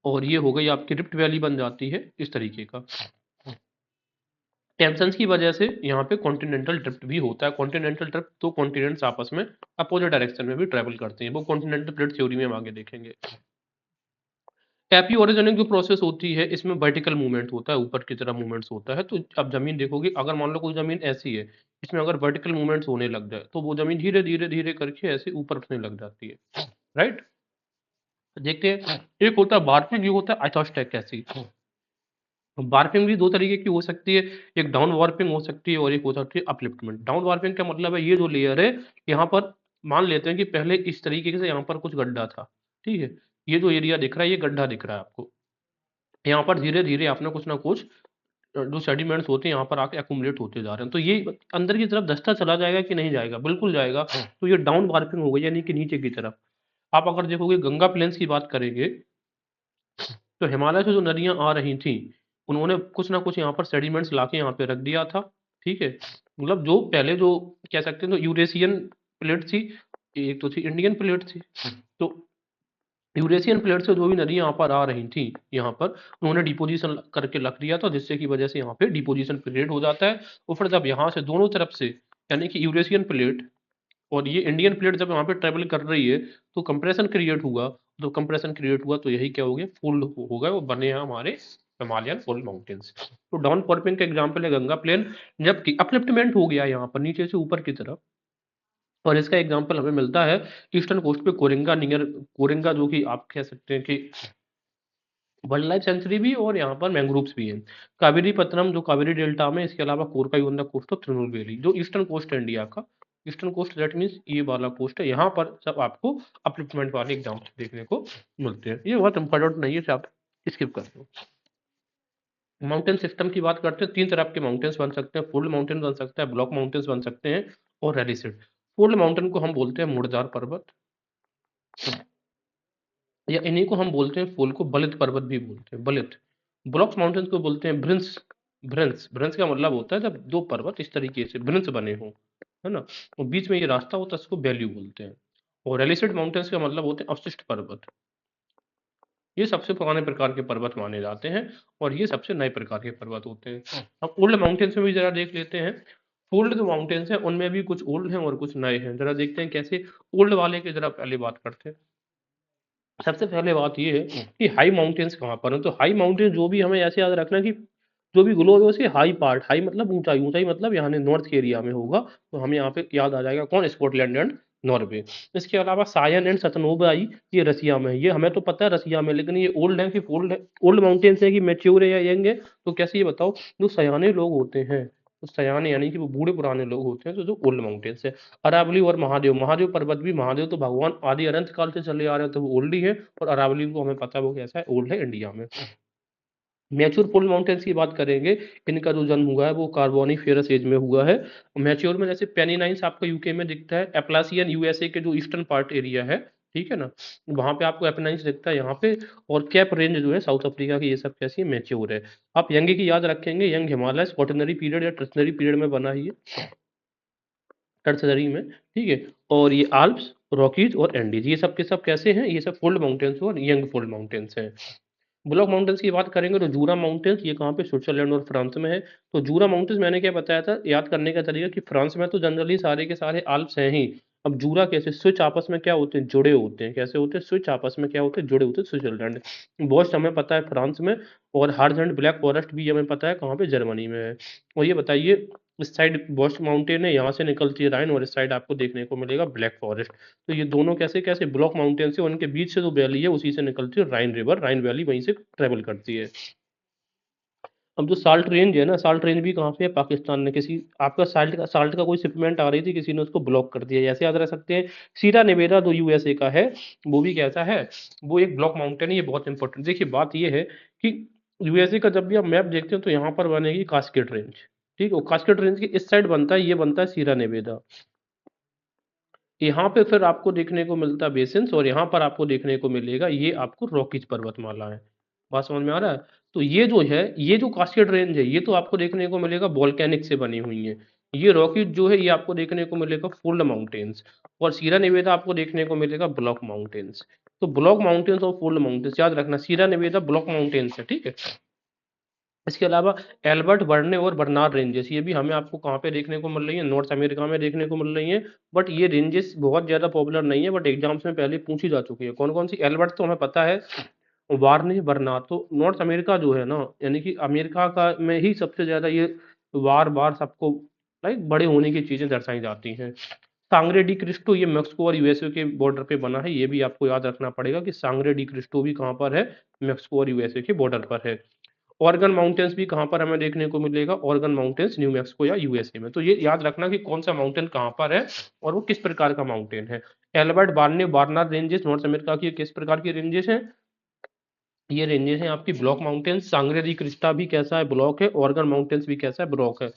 और ये हो गई आपकी रिफ्ट वैली बन जाती है इस तरीके का। टेंशन्स की वजह से यहाँ पे कॉन्टिनेंटल ड्रिफ्ट भी होता है। कॉन्टिनेंटल ड्रिफ्ट तो कॉन्टिनेंट्स आपस में अपोजिट डायरेक्शन में भी ट्रेवल करते हैं, वो कॉन्टिनेंटल प्लेट थ्योरी में हम आगे देखेंगे। टैपी ओरिजिनिंग जो प्रोसेस होती है इसमें वर्टिकल मूवमेंट होता है, ऊपर की तरफ मूवमेंट्स होता है। तो अब जमीन देखोगे, अगर मान लो कोई जमीन ऐसी है, इसमें अगर वर्टिकल मूवमेंट्स होने लग जाए तो वो जमीन धीरे धीरे धीरे करके ऐसे ऊपर उठने लग जाती है, राइट। देखते हैं, एक होता है वार्पिंग, एक होता है आइसोस्टेकेसी। वार्पिंग भी दो तरीके की हो सकती है, एक डाउन वार्पिंग हो सकती है और एक हो सकती है अपलिफ्टमेंट। डाउन वार्पिंग का मतलब है ये जो लेयर है, यहाँ पर मान लेते हैं कि पहले इस तरीके से यहाँ पर कुछ गड्ढा था, ठीक है, ये जो एरिया दिख रहा है ये गड्ढा दिख रहा है आपको, यहाँ पर धीरे धीरे आपने कुछ ना कुछ जो सेडिमेंट्स होते हैं यहाँ पर आके एक्यूमुलेट होते जा रहे हैं, तो ये अंदर की तरफ धंसता चला जाएगा कि नहीं जाएगा, बिल्कुल जाएगा। तो ये डाउन वार्पिंग हो गई, यानी कि नीचे की तरफ। आप अगर देखोगे गंगा प्लेन्स की बात करेंगे, तो हिमालय से जो नदियां आ रही थी, उन्होंने कुछ ना कुछ यहाँ पर सेडिमेंट्स लाके यहाँ पे रख दिया था, ठीक है। मतलब जो पहले जो कह सकते हैं तो यूरेशियन प्लेट थी, एक तो थी इंडियन प्लेट थी। तो यूरेशियन प्लेट से जो भी नदियां यहाँ पर आ रही थी, यहाँ पर उन्होंने डिपोजिशन करके रख दिया था, जिससे की वजह से यहाँ पे डिपोजिशन पीरियड हो जाता है। और फिर जब यहाँ से दोनों तरफ से, यानी कि यूरेशियन प्लेट और ये इंडियन प्लेट जब यहाँ पे ट्रेवल कर रही है, तो कंप्रेशन क्रिएट हुआ। तो कंप्रेशन क्रिएट हुआ तो यही क्या हो गया, फोल्ड हो गए और बने हैं हमारे हिमालयन फोल्ड माउंटेन्स। तो डाउन फॉर्मिंग का एग्जांपल है गंगा प्लेन, जबकि अपलिफ्टमेंट हो गया यहाँ पर नीचे से ऊपर की तरफ, और इसका एग्जांपल हमें मिलता है ईस्टर्न कोस्ट पे कोरिंगा नियर, कोरिंगा जो कि आप कह सकते हैं कि वाइल्ड लाइफ सेंचुरी भी और यहाँ पर मैंग्रोव्स भी हैं। कावेरी पत्तनम जो कावेरी डेल्टा में, इसके अलावा Korkai on the coast of Tirunelveli, जो ईस्टर्न कोस्ट है इंडिया का, ईस्टर्न कोस्ट दैट मीन्स ये वाला कोस्ट है, यहाँ पर सब आपको अपलिफ्टमेंट वाले एग्जाम्पल देखने को मिलते हैं। ये बहुत इंपॉर्टेंट नहीं है, इसे आप स्किप कर दो। माउंटेन सिस्टम की बात करते हैं, तीन तरह के माउंटेन्स बन सकते हैं, फोल्ड माउंटेन बन सकता है, ब्लॉक माउंटेन्स बन सकते हैं और रेडिसेड। फोल्ड माउंटेन को हम बोलते हैं मुड़दार पर्वत, या इन्हीं को हम बोलते हैं, फूल को बलित पर्वत भी बोलते हैं, बलित। ब्लॉक्स माउंटेन्स को बोलते हैं भ्रंश। भ्रंश भ्रंश का मतलब होता है जब दो पर्वत इस तरीके से भ्रंश बने हों, है ना, और बीच में ये रास्ता होता है, इसको वैल्यू बोलते हैं। और एलिसिड माउंटेन्स का मतलब होते हैं अवशिष्ट पर्वत। ये सबसे पुराने प्रकार के पर्वत माने जाते हैं और ये सबसे नए प्रकार के पर्वत होते हैं। अब ओल्ड माउंटेन्स में भी जरा देख लेते हैं। ओल्ड जो माउंटेन्स हैं उनमें भी कुछ ओल्ड हैं और कुछ नए हैं, जरा देखते हैं कैसे। ओल्ड वाले की जरा पहले बात करते हैं। सबसे पहले बात ये है कि हाई माउंटेन्स कहाँ पर हैं। तो हाई माउंटेन जो भी हमें ऐसे याद रखना है कि जो भी ग्लोब है उसके हाई पार्ट, हाई मतलब ऊंचाई, ऊंचाई मतलब यहाँ नॉर्थ के एरिया में होगा, तो हमें यहाँ पे याद आ जाएगा कौन, स्कॉटलैंड एंड नॉर्वे। इसके अलावा सायन एंड सतनोबाई, ये रसिया में है, ये हमें तो पता है रसिया में, लेकिन ये ओल्ड है कि ओल्ड है, ओल्ड माउंटेन्स है कि मैच्योर है या यंग है, तो कैसे ये बताओ। जो सयाने लोग होते हैं, तो सयाने यानी कि वो बूढ़े पुराने लोग होते हैं, तो जो ओल्ड माउंटेन्स है। अरावली और महादेव, महादेव पर्वत भी, महादेव तो भगवान आदि अनंत काल से चले आ रहे हैं, तो वो ओल्ड ही है। और अरावली को हमें पता है वो कैसा है, ओल्ड है इंडिया में। मैच्योर फोल्ड माउंटेन्स की बात करेंगे, इनका जो जन्म हुआ है वो कार्बोनिफेरस एज में हुआ है। मैच्योर में जैसे पेनिनाइन्स आपका यूके में दिखता है, एप्लासियन यूएसए के जो ईस्टर्न पार्ट एरिया है, ठीक है ना, वहां पे आपको एपेनाइन्स दिखता है यहाँ पे। और कैप रेंज जो है साउथ अफ्रीका की, ये सब कैसी है, मैच्योर है। आप यंग की याद रखेंगे, यंग हिमालय क्वाटरनरी पीरियड या टर्सनरी पीरियड में बना ही है, टर्सनरी में, ठीक है। और ये आल्प्स, रॉकीज और एंडीज, ये सब के सब कैसे हैं, ये सब फोल्ड माउंटेन्स और यंग फोल्ड माउंटेन्स हैं। ब्लॉक माउंटेन्स की बात करेंगे तो जूरा माउंटेन्स, ये कहाँ पे, स्विट्जरलैंड और फ्रांस में है। तो जूरा माउंटेन्स मैंने क्या बताया था याद करने का तरीका, कि फ्रांस में तो जनरली सारे के सारे आल्प्स हैं ही। अब जूरा कैसे, स्विच आपस में क्या होते हैं, जुड़े होते हैं, कैसे होते हैं, स्विच आपस में क्या होते हैं, जुड़े होते हैं, स्विट्जरलैंड। बॉस्ट हमें पता है फ्रांस में, और हार्जेंट ब्लैक फॉरेस्ट भी हमें पता है कहाँ पे, जर्मनी में है। और ये बताइए, इस साइड बॉस्ट माउंटेन है, यहाँ से निकलती है राइन, और इस साइड आपको देखने को मिलेगा ब्लैक फॉरेस्ट। तो ये दोनों कैसे कैसे ब्लॉक माउंटेन से, उनके बीच से जो वैली है उसी से निकलती है राइन रिवर, राइन वैली वहीं से ट्रेवल करती है। अब जो साल्ट रेंज है ना, साल्ट रेंज भी कहाँ पे है, पाकिस्तान में। किसी आपका साल्ट का कोई शिपमेंट आ रही थी, किसी ने उसको ब्लॉक कर दिया, ऐसे याद रख सकते हैं। सीरा नेवेरा जो यूएसए का है, वो भी कैसा है, वो एक ब्लॉक माउंटेन है, ये बहुत इंपॉर्टेंट। देखिए बात ये है कि यूएसए का जब भी आप मैप देखते हैं तो यहाँ पर बनेगी कास्केड रेंज, ठीक है, कास्केड रेंज की इस साइड बनता है, ये बनता है सीरा नेवेदा। यहाँ पे फिर आपको देखने को मिलता है बेसिन्स, और यहाँ पर आपको देखने को मिलेगा ये आपको रॉकीज पर्वतमाला है। बात समझ में आ रहा है। तो ये जो है, ये जो कास्केड रेंज है, ये तो आपको देखने को मिलेगा वोल्केनिक से बनी हुई है। ये रॉकीज जो है ये आपको देखने को मिलेगा फोल्ड माउंटेन्स, और सीरा निवेदा आपको देखने को मिलेगा ब्लॉक माउंटेन्स। तो ब्लॉक माउंटेन्स और फोल्ड माउंटेन्स याद रखना, सीरा निवेदा ब्लॉक माउंटेन्स है, ठीक है। इसके अलावा एल्बर्ट बर्ने और बर्नार्ड रेंजेस, ये भी हमें आपको कहाँ पे देखने को मिल रही है, नॉर्थ अमेरिका में देखने को मिल रही है। बट ये रेंजेस बहुत ज़्यादा पॉपुलर नहीं है, बट एग्जाम्स में पहले पूछी जा चुकी है। कौन कौन सी, एल्बर्ट तो हमें पता है, वार्ने बर्नार्ड तो नॉर्थ अमेरिका जो है ना, यानी कि अमेरिका का में ही सबसे ज़्यादा ये बार बार सबको लाइक बड़े होने की चीजें दर्शाई जाती हैं। सांग्रे डी क्रिस्टो ये मेक्सिको और यूएसए के बॉर्डर पे बना है, ये भी आपको याद रखना पड़ेगा कि सांग्रे डी क्रिस्टो भी कहाँ पर है, मेक्सिको और यूएसए के बॉर्डर पर है। ऑर्गन माउंटेन्स भी कहाँ पर हमें देखने को मिलेगा, ऑर्गन माउंटेन्स न्यू मैक्सिको या यूएसए में। तो ये याद रखना कि कौन सा माउंटेन कहाँ पर है और वो किस प्रकार का माउंटेन है। Albert Barnard ranges north America की किस प्रकार की रेंजेस हैं, ये रेंजेस हैं आपकी ब्लॉक माउंटेन्स। सांग्रे दी क्रिस्टा भी कैसा है, ब्लॉक है। ऑर्गन माउंटेन्स भी कैसा है, ब्लॉक है।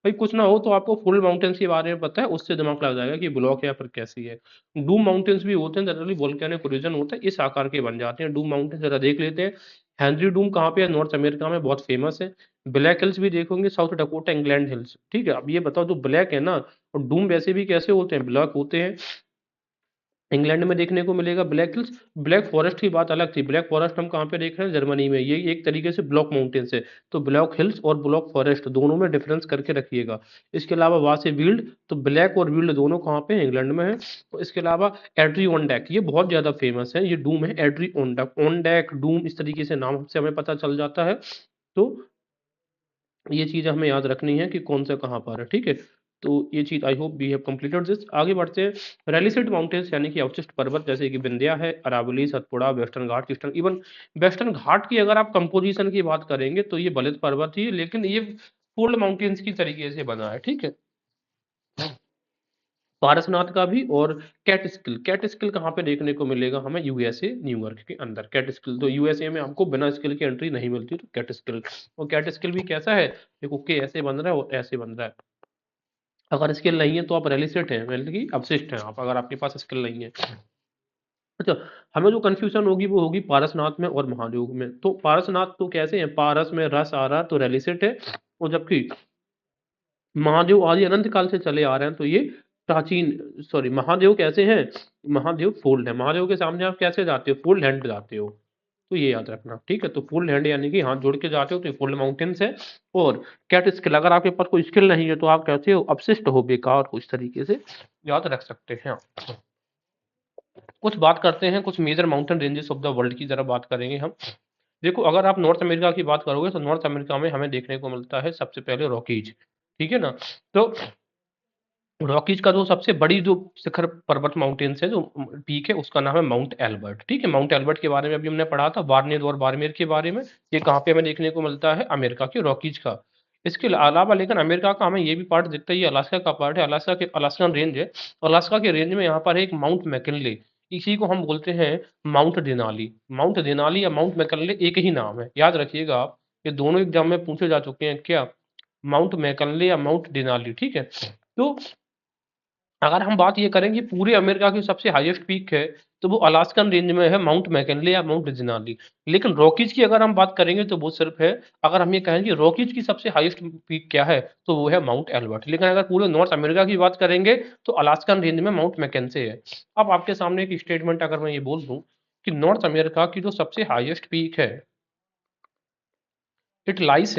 भाई कुछ ना हो तो आपको फुल माउंटेन्स के बारे में पता है, उससे दिमाग लग जाएगा कि ब्लॉक है या फिर कैसी है। डूम माउंटेन्स भी होते हैं, जनरली वोल्केनिक ओरिजिन होता है, इस आकार के बन जाते हैं डूम माउंटेन। जरा देख लेते हैं। हेनरी डूम कहाँ पे है, नॉर्थ अमेरिका में, बहुत फेमस है। ब्लैक हिल्स भी देखोगे, साउथ डकोटा इंग्लैंड हिल्स। ठीक है, अब ये बताओ जो ब्लैक है ना, और डूम वैसे भी कैसे होते हैं, ब्लैक होते हैं। इंग्लैंड में देखने को मिलेगा ब्लैक हिल्स। ब्लैक फॉरेस्ट की बात अलग थी, ब्लैक फॉरेस्ट हम कहाँ पे देख रहे हैं, जर्मनी में। ये एक तरीके से ब्लॉक माउंटेन्स है। तो ब्लैक हिल्स और ब्लॉक फॉरेस्ट दोनों में डिफरेंस करके रखिएगा। इसके अलावा वहां से विल्ड, तो ब्लैक और विल्ड दोनों कहाँ पे हैं, इंग्लैंड में है। तो इसके अलावा एड्रीओनडेक, ये बहुत ज्यादा फेमस है, ये डूम है एड्रीओनडेक। ओनडेक डूम इस तरीके से नाम से हमें पता चल जाता है। तो ये चीज हमें याद रखनी है कि कौन सा कहाँ पर है, ठीक है। तो ये चीज I hope we have completed this. आगे बढ़ते हैं। रेलिसेट माउंटेन्स यानी कि अवशिष्ट पर्वत, जैसे कि विंध्या है, अरावली, सतपुड़ा, वेस्टर्न घाट, ईस्टर्न, इवन वेस्टर्न घाट की अगर आप कंपोजिशन की बात करेंगे तो ये बलित पर्वत ही है, लेकिन ये फोल्ड माउंटेन्स की तरीके से बना है, ठीक है। पारसनाथ का भी। और कैटस्किल, कैटस्किल कहाँ पे देखने को मिलेगा हमें, यूएसए न्यूयॉर्क के अंदर कैटस्किल। तो यूएसए में आपको बिना स्किल की एंट्री नहीं मिलती, तो कैटस्किल। और कैटस्किल भी कैसा है, देखो के ऐसे बन रहा है और ऐसे बन रहा है। अगर स्किल नहीं है तो आप रेलिसेट हैं, मतलब कि अपशिष्ट हैं आप, अगर आपके पास स्किल नहीं है। अच्छा, हमें जो कंफ्यूजन होगी वो होगी पारसनाथ में और महादेव में। तो पारसनाथ तो कैसे है, पारस में रस आ रहा है तो रेलिसेट है। और जबकि महादेव आदि अनंत काल से चले आ रहे हैं तो ये प्राचीन, सॉरी, महादेव कैसे हैं, महादेव फोल्ड है। महादेव के सामने आप कैसे जाते हो, फोल्ड हैंड जाते हो। तो ये याद रखना, ठीक है। तो फोल्ड हैंड यानी कि हाथ जोड़ के जाते हो, तो ये फोल्ड माउंटेन्स है। और कैट स्किल, अगर आपके पास कोई स्किल नहीं है तो आप कैसे हो, अपशिष्ट हो, बेकार हो, इस तरीके से याद रख सकते हैं। कुछ बात करते हैं कुछ major mountain ranges of the world की, जरा बात करेंगे हम। देखो, अगर आप नॉर्थ अमेरिका की बात करोगे तो नॉर्थ अमेरिका में हमें देखने को मिलता है सबसे पहले रॉकीज, ठीक है ना। तो रॉकीज का जो सबसे बड़ी जो शिखर पर्वत माउंटेन्स है, जो पीक है, उसका नाम है माउंट एल्बर्ट, ठीक है। माउंट एल्बर्ट के बारे में अभी हमने पढ़ा था, वार्नियर और बारमेर के बारे में। ये कहाँ पे हमें देखने को मिलता है, अमेरिका के रॉकीज का। इसके अलावा लेकिन अमेरिका का हमें ये भी पार्ट दिखता है, ये अलास्का का पार्ट है, अलास्का के अलास्कन रेंज है। अलास्का के रेंज में यहाँ पर है एक माउंट मैकिनले, इसी को हम बोलते हैं माउंट देनाली। माउंट देनाली या माउंट मैकिनले एक ही नाम है, याद रखिएगा आप। ये दोनों एग्जाम में पूछे जा चुके हैं क्या, माउंट मैकिनले या माउंट देनाली, ठीक है। तो अगर हम बात ये करें कि पूरे अमेरिका की सबसे हाईएस्ट पीक है, तो वो अलास्कन रेंज में है, माउंट मैकिनले या माउंट देनाली। लेकिन रॉकीज की अगर हम बात करेंगे तो वो सिर्फ है, अगर हम ये कहें कि रॉकीज की सबसे हाईएस्ट पीक क्या है, तो वो है माउंट एल्बर्ट। लेकिन अगर पूरे नॉर्थ अमेरिका की बात करेंगे तो अलास्कन रेंज में माउंट मैकेंसे है। अब आपके सामने एक स्टेटमेंट अगर मैं ये बोल दूं कि नॉर्थ अमेरिका की जो सबसे हाईएस्ट पीक है, it lies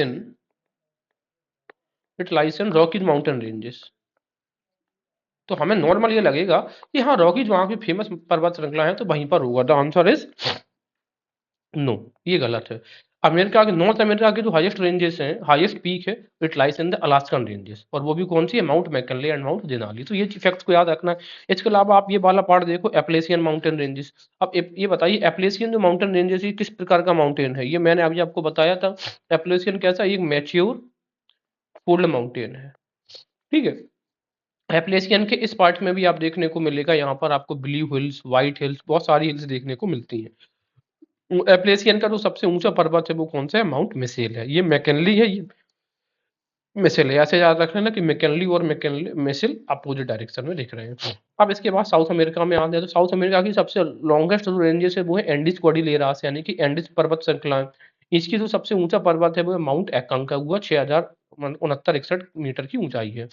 in Rockies mountain ranges, तो हमें नॉर्मल ये लगेगा कि हाँ, रॉकीज वहां की फेमस पर्वत श्रृंखला है तो वहीं पर होगा। द आंसर इज नो, ये गलत है। अमेरिका के, नॉर्थ अमेरिका के जो हाईएस्ट रेंजेस हैं, हाईएस्ट पीक है, it lies in the Alaskan ranges. और वो भी कौन सी है, Mount McKinley and Mount Denali. तो ये फैक्ट्स को याद रखना है। इसके अलावा आप ये वाला पार्ट देखो, एप्लेसियन माउंटेन रेंजेस। अब ये बताइए, एप्लेसियन जो माउंटेन रेंजेस है किस प्रकार का माउंटेन है, ये मैंने अभी आपको बताया था। एप्लेसियन कैसा, एक मैच्योर फोल्ड माउंटेन है, ठीक है। एप्लेसियन के इस पार्ट में भी आप देखने को मिलेगा, यहाँ पर आपको ब्लू हिल्स, व्हाइट हिल्स, बहुत सारी हिल्स देखने को मिलती हैं। एप्लेसियन का जो सबसे ऊंचा पर्वत है वो कौन सा है, माउंट मिसेल है। ये मैकिनली है, ये मिसेल है। ऐसे याद रखना ना कि मैकिनली और मैकिनली मिसेल अपोजिट डायरेक्शन में दिख रहे हैं। अब इसके बाद साउथ अमेरिका में आते हैं, तो साउथ अमेरिका की सबसे लॉन्गेस्ट जो रेंजेस है वो है एंडीज कॉर्डिलेरास, यानी कि एंडीज पर्वत श्रृंखला। इसकी जो सबसे ऊंचा पर्वत है वो है माउंट एकांकागुआ, 6069 मीटर की ऊंचाई है।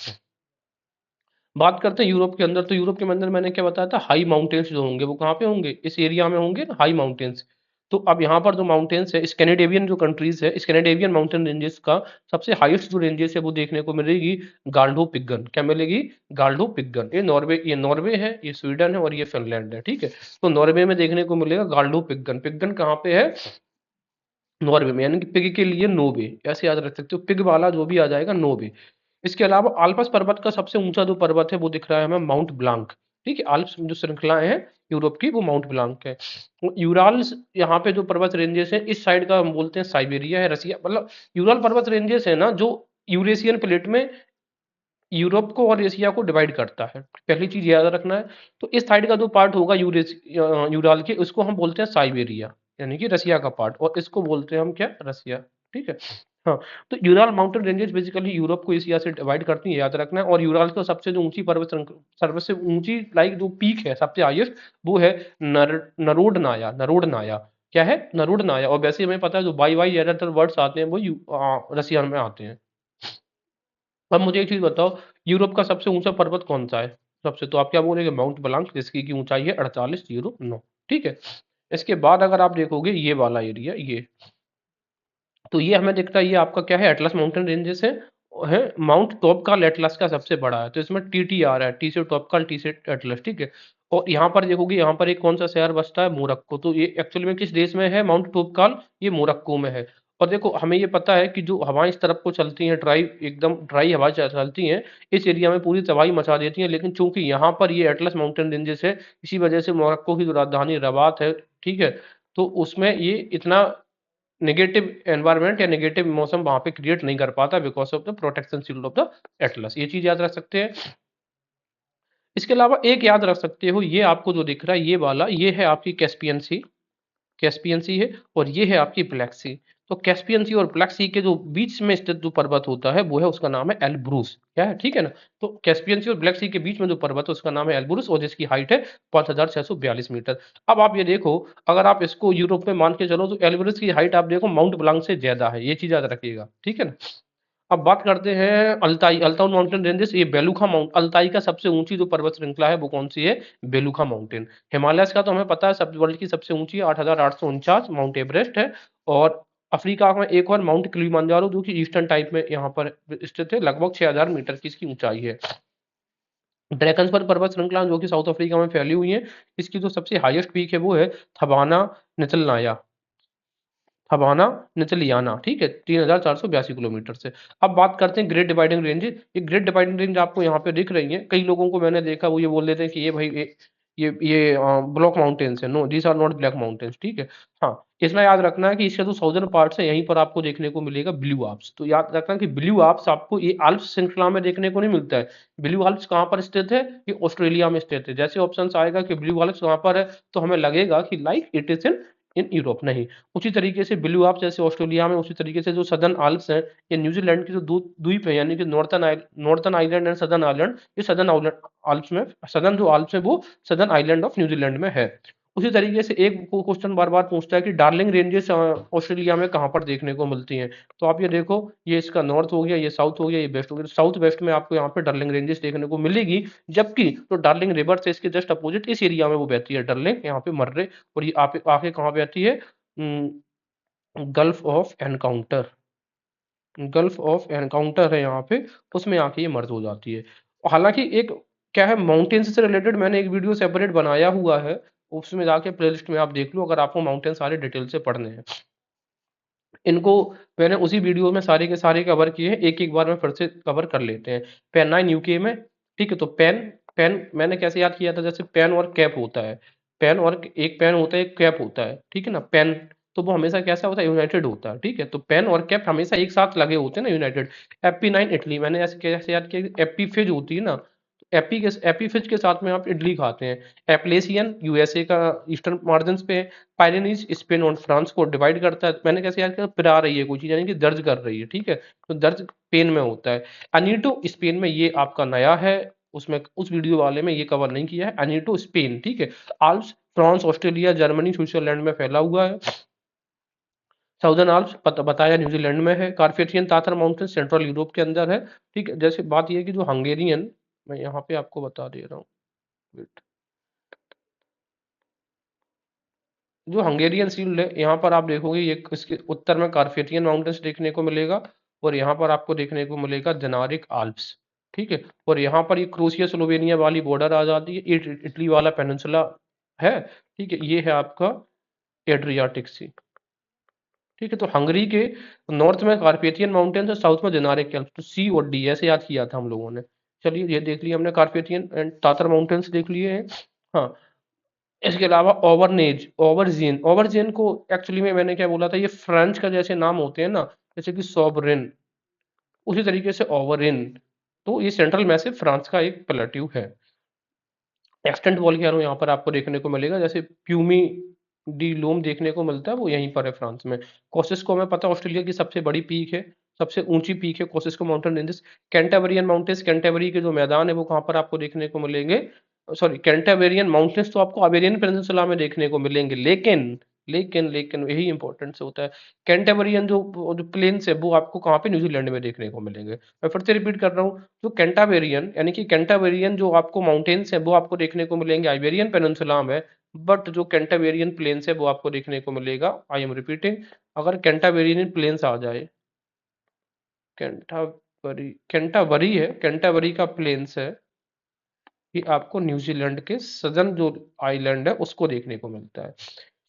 बात करते हैं यूरोप के अंदर, तो यूरोप के अंदर मैंने क्या बताया था, हाई माउंटेन्स जो होंगे वो कहाँ पे होंगे, इस एरिया में होंगे ना, हाई माउंटेन्स। तो अब यहाँ पर जो माउंटेन्स है, स्कैंडिनेवियन जो कंट्रीज है, स्कैंडिनेवियन माउंटेन रेंजेस का सबसे हाईएस्ट जो रेंजेस है वो देखने को मिलेगी गाल्डो पिगन। क्या मिलेगी, गाल्डो पिगन। ये नॉर्वे है, ये स्वीडन है और ये फिनलैंड है, ठीक है। तो नॉर्वे में देखने को मिलेगा गाल्डो पिगन। पिगन कहाँ पे है, नॉर्वे में, यानी कि पिग के लिए नोवे, ऐसे याद रख सकते हो, पिग वाला जो भी आ जाएगा नोवे। इसके अलावा आल्प्स पर्वत का सबसे ऊंचा जो पर्वत है वो दिख रहा है हमें माउंट ब्लांक। ठीक है, आल्प्स जो श्रृंखलाएं हैं यूरोप की वो माउंट ब्लांक है। यूराल्स यहाँ पे जो पर्वत रेंजेस हैं इस साइड का हम बोलते हैं साइबेरिया है, रसिया मतलब यूराल पर्वत रेंजेस है ना जो यूरेशियन प्लेट में यूरोप को और एशिया को डिवाइड करता है, पहली चीज याद रखना है। तो इस साइड का जो पार्ट होगा यूराल के, उसको हम बोलते हैं साइबेरिया, यानी कि रसिया का पार्ट, और इसको बोलते हैं हम क्या, रसिया। ठीक है। हाँ, तो Ural mountain ranges basically Europe को एशिया से डिवाइड करती है, याद रखना है। और यूराल का सबसे जो ऊंची पर्वत सबसे ऊंची लाइक जो पीक है सबसे हाईएस्ट, वो है नरोड नाया। क्या है, नरोड नाया। और वैसे हमें पता है जो बाई बाई ज्यादातर वर्ड्स आते हैं वो रसिया में आते हैं। अब मुझे एक चीज बताओ, यूरोप का सबसे ऊंचा पर्वत कौन सा है? सबसे, तो आप क्या बोलेंगे, माउंट ब्लांक, जिसकी की ऊंचाई है 4809। ठीक है। इसके बाद अगर आप देखोगे ये वाला एरिया, ये, तो ये हमें दिखता है, ये आपका क्या है, एटलस माउंटेन रेंजेस है। माउंट टॉपकाल एटलस का सबसे बड़ा है, तो इसमें टी आ रहा है, टी से टॉपकाल, टी से एटलस। ठीक है। और यहाँ पर देखोगे, यहाँ पर एक कौन सा शहर बसता है, मोरक्को। तो ये एक्चुअली में किस देश में है माउंट टॉपकाल, ये मोरक्को में है। और देखो हमें ये पता है कि जो हवाएं इस तरफ को चलती हैं, ड्राई एकदम ड्राई हवा चलती हैं, इस एरिया में पूरी तबाही मचा देती हैं। लेकिन चूंकि यहाँ पर ये एटलस माउंटेन रेंजेस है, इसी वजह से मोरक्को की जो राजधानी रबात है, ठीक है, तो उसमें ये इतना नेगेटिव एनवायरनमेंट या नेगेटिव मौसम वहां पे क्रिएट नहीं कर पाता, because of the protection shield of the Atlas. ये चीज याद रख सकते हैं। इसके अलावा एक याद रख सकते हो, ये आपको जो दिख रहा है ये वाला, ये है आपकी कैस्पियन सी। कैस्पियन सी है, और ये है आपकी ब्लैक सी। तो कैस्पियन सी और ब्लैक सी के जो बीच में स्थित जो पर्वत होता है वो है, उसका नाम है एल्ब्रूस। क्या है, ठीक है ना। तो कैस्पियन सी और ब्लैक सी के बीच में जो पर्वत है उसका नाम है एल्ब्रूस, और जिसकी हाइट है 5642 मीटर। अब आप ये देखो, अगर आप इसको यूरोप में मान के चलो तो एल्ब्रूस की हाइट आप देखो माउंट ब्लांक से ज्यादा है, ये चीज याद रखिएगा। ठीक है ना। अब बात करते हैं अल्ताई, अल्ताउन माउंटेन रेंजेस, ये बेलूखा माउंट, अल्ताई का सबसे ऊंची जो पर्वत श्रृंखला है वो कौन सी है, बेलूखा माउंटेन। हिमालयस का तो हमें पता है, सब वर्ल्ड की सबसे ऊंची 8849 माउंट एवरेस्ट है। और अफ्रीका में एक और माउंट किलिमंजारो, जो कि ईस्टर्न टाइप में यहाँ पर स्थित है, लगभग 6000 मीटर की इसकी ऊंचाई है। ड्रैगन्सबर्ग पर्वत श्रृंखला जो कि साउथ अफ्रीका में फैली हुई है, इसकी जो सबसे हाईएस्ट पीक है वो है थबाना निचलनाया, हवाना निचलियाना। ठीक है, 3482 किलोमीटर से। अब बात करते हैं ग्रेट डिवाइडिंग रेंज। ये ग्रेट डिवाइडिंग रेंज आपको यहाँ पे दिख रही है, कई लोगों को मैंने देखा वो ये बोल देते हैं कि ये भाई ये ब्लॉक माउंटेन्स है। No, these are not black mountains. ठीक है। हाँ, इसमें याद रखना है कि इसका जो साउदर्न पार्ट है यहीं पर आपको देखने को मिलेगा ब्लू आल्प्स। तो याद रखना कि ब्लू आल्प्स आपको ये आल्प्स श्रृंखला में देखने को नहीं मिलता है। ब्लू आल्प्स कहाँ पर स्थित है, ये ऑस्ट्रेलिया में स्थित है। जैसे ऑप्शन आएगा कि ब्लू आल्प्स कहाँ पर है, तो हमें लगेगा कि like it is in Europe. नहीं, उसी तरीके से ब्लू आल्प्स जैसे ऑस्ट्रेलिया में, उसी तरीके से जो सदर्न आल्प्स हैं, ये न्यूजीलैंड के जो द्वीप है, यानी कि northern island and southern island, ये सदर्न आल्प्स में, सदर्न जो आल्प्स है वो सदर्न आइलैंड ऑफ न्यूजीलैंड में है। उसी तरीके से एक क्वेश्चन बार बार पूछता है कि डार्लिंग रेंजेस ऑस्ट्रेलिया में कहाँ पर देखने को मिलती हैं। तो आप ये देखो, ये इसका नॉर्थ हो गया, ये साउथ हो गया, ये वेस्ट हो गया। साउथ वेस्ट में आपको यहाँ पे डार्लिंग रेंजेस देखने को मिलेगी, जबकि तो डार्लिंग रिवर से इसके जस्ट अपोजिट इस एरिया में वो बहती है डार्लिंग, यहाँ पे मर्रे। और ये आप आके कहाँ बहती है, gulf of encounter, gulf of encounter है यहाँ पे, उसमें आके ये मर्ज हो जाती है। हालांकि एक क्या है, माउंटेन्स से रिलेटेड मैंने एक वीडियो सेपरेट बनाया हुआ है, उसमें जाके प्लेलिस्ट में आप देख लो, अगर आपको माउंटेन सारे डिटेल से पढ़ने हैं। इनको मैंने उसी वीडियो में सारे के सारे कवर किए हैं, एक एक बार में फिर से कवर कर लेते हैं। पेनाइन यूके में। ठीक है, तो पेन, पेन मैंने कैसे याद किया था, जैसे पेन और कैप होता है, पेन और एक पेन होता है, एक कैप होता है। ठीक है ना, पेन, तो वो हमेशा कैसा होता है, यूनाइटेड होता है। ठीक है, तो पेन और कैप हमेशा एक साथ लगे होते हैं ना, यूनाइटेड। एपी 9 इटली, मैंने ऐसे कैसे याद किया, एपी फिज होती है ना, एपी फिज के साथ में आप इडली खाते हैं। एप्लेसियन यूएसए का ईस्टर्न मार्जिन पे, पायरेनीज स्पेन और फ्रांस को डिवाइड करता है। मैंने कैसे याद किया, पिरा रही है कोई चीज, यानी कि दर्ज कर रही है। ठीक है, तो दर्ज पेन में होता है। अनीटो स्पेन में, ये आपका नया है, उसमें उस वीडियो वाले में ये कवर नहीं किया है। अनीटो स्पेन। ठीक है। Alps France, Australia, Germany, Switzerland में फैला हुआ है। साउदर्न आल्प्स बताया न्यूजीलैंड में है। कार्पेथियन ताथर माउंटेन सेंट्रल यूरोप के अंदर है। ठीक है, जैसे बात यह है कि जो हंगेरियन, मैं यहाँ पे आपको बता दे रहा हूँ, वेट, जो हंगेरियन शील्ड है यहाँ पर आप देखोगे, ये इसके उत्तर में कार्पेथियन माउंटेन्स देखने को मिलेगा, और यहाँ पर आपको देखने को मिलेगा जेनारिक आल्प्स। ठीक है, और यहाँ पर ये क्रोशिया स्लोवेनिया वाली बॉर्डर आ जाती है, ये इटली वाला पेनिनसुला है। ठीक है, ये है आपका एड्रियाटिक सी। ठीक है, तो हंगरी के नॉर्थ में कार्पेथियन माउंटेन्स और साउथ में दिनारिक एल्प्स, तो सी और डी ऐसे याद किया था हम लोगों ने। चलिए ये देख लिया हमने, कार्पेथियन एंड तातर माउंटेन्स देख लिए हैं। हाँ, इसके अलावा ओवरनेज, ओवरजीन, ओवरजीन को एक्चुअली में मैंने क्या बोला था, ये फ्रेंच का जैसे नाम होते हैं ना, जैसे कि सोवरेन, उसी तरीके से ओवरिन। तो ये सेंट्रल मैसिव फ्रांस का एक प्लेट्यू है। एक्सटेंट वॉल्केनो यहाँ पर आपको देखने को मिलेगा, जैसे प्यूमी डी लूम देखने को मिलता है, वो यहीं पर है फ्रांस में। कोसिस्को हमें पता है ऑस्ट्रेलिया की सबसे बड़ी पीक है, सबसे ऊंची पीक है कोसिस्को माउंटेन रेंजेस। कैंटाबरियन माउंटेन्स, कैंटाबरी के जो मैदान है वो कहाँ पर आपको देखने को मिलेंगे, सॉरी कैंटाबरियन माउंटेन्स तो आपको अबेरियन पेनिनसुला में देखने को मिलेंगे, लेकिन लेकिन लेकिन यही इंपॉर्टेंट होता है, कैंटाबरियन जो प्लेन्स है वो आपको कहाँ पे, न्यूजीलैंड में देखने को मिलेंगे। मैं फिर से रिपीट कर रहा हूँ, जो कैंटाबेरियन यानी कि कैंटाबेरियन जो आपको माउंटेन्स हैं वो आपको देखने को मिलेंगे आइबेरियन पेनिनसुला में, बट जो कैंटाबेरियन प्लेन्स है वो आपको देखने को मिलेगा, आई एम रिपीटिंग, अगर कैंटाबेरियन प्लेन्स आ जाए, कैंटाबरी है, कैंटाबरी का प्लेन्स है, ये आपको न्यूजीलैंड के सदर्न जो आइलैंड है उसको देखने को मिलता है।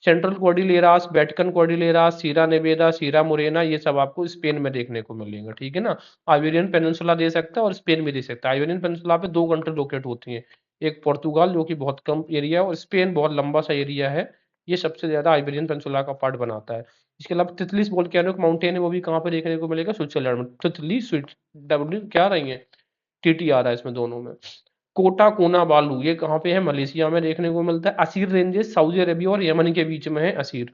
सेंट्रल कॉर्डिलेरास, वेटिकन कॉर्डिलेरास, सीरा नेवेदा, सीरा मोरेना, ये सब आपको स्पेन में देखने को मिलेंगे, ठीक है ना। आइबेरियन पेनिनसुला दे सकता है और स्पेन भी दे सकता है। आइबेरियन पेनिनसुला पे दो कंट्री लोकेट होती हैं, एक पोर्तुगाल जो कि बहुत कम एरिया है, और स्पेन बहुत लंबा सा एरिया है, ये सबसे ज्यादा आइबेरियन पेनिनसुला का पार्ट बनाता है। इसके अलावा तितलिस वोल्केनिक माउंटेन है, वो भी कहाँ पे देखने को मिलेगा, स्विट्जरलैंड में। तितली स्विट, डब्ल्यू क्या रही है, टीटी आ रहा है इसमें दोनों में। कोटा कोना बालू, ये कहाँ पे है, मलेशिया में देखने को मिलता है। असीर रेंजेस सऊदी अरेबिया और यमन के बीच में है असीर,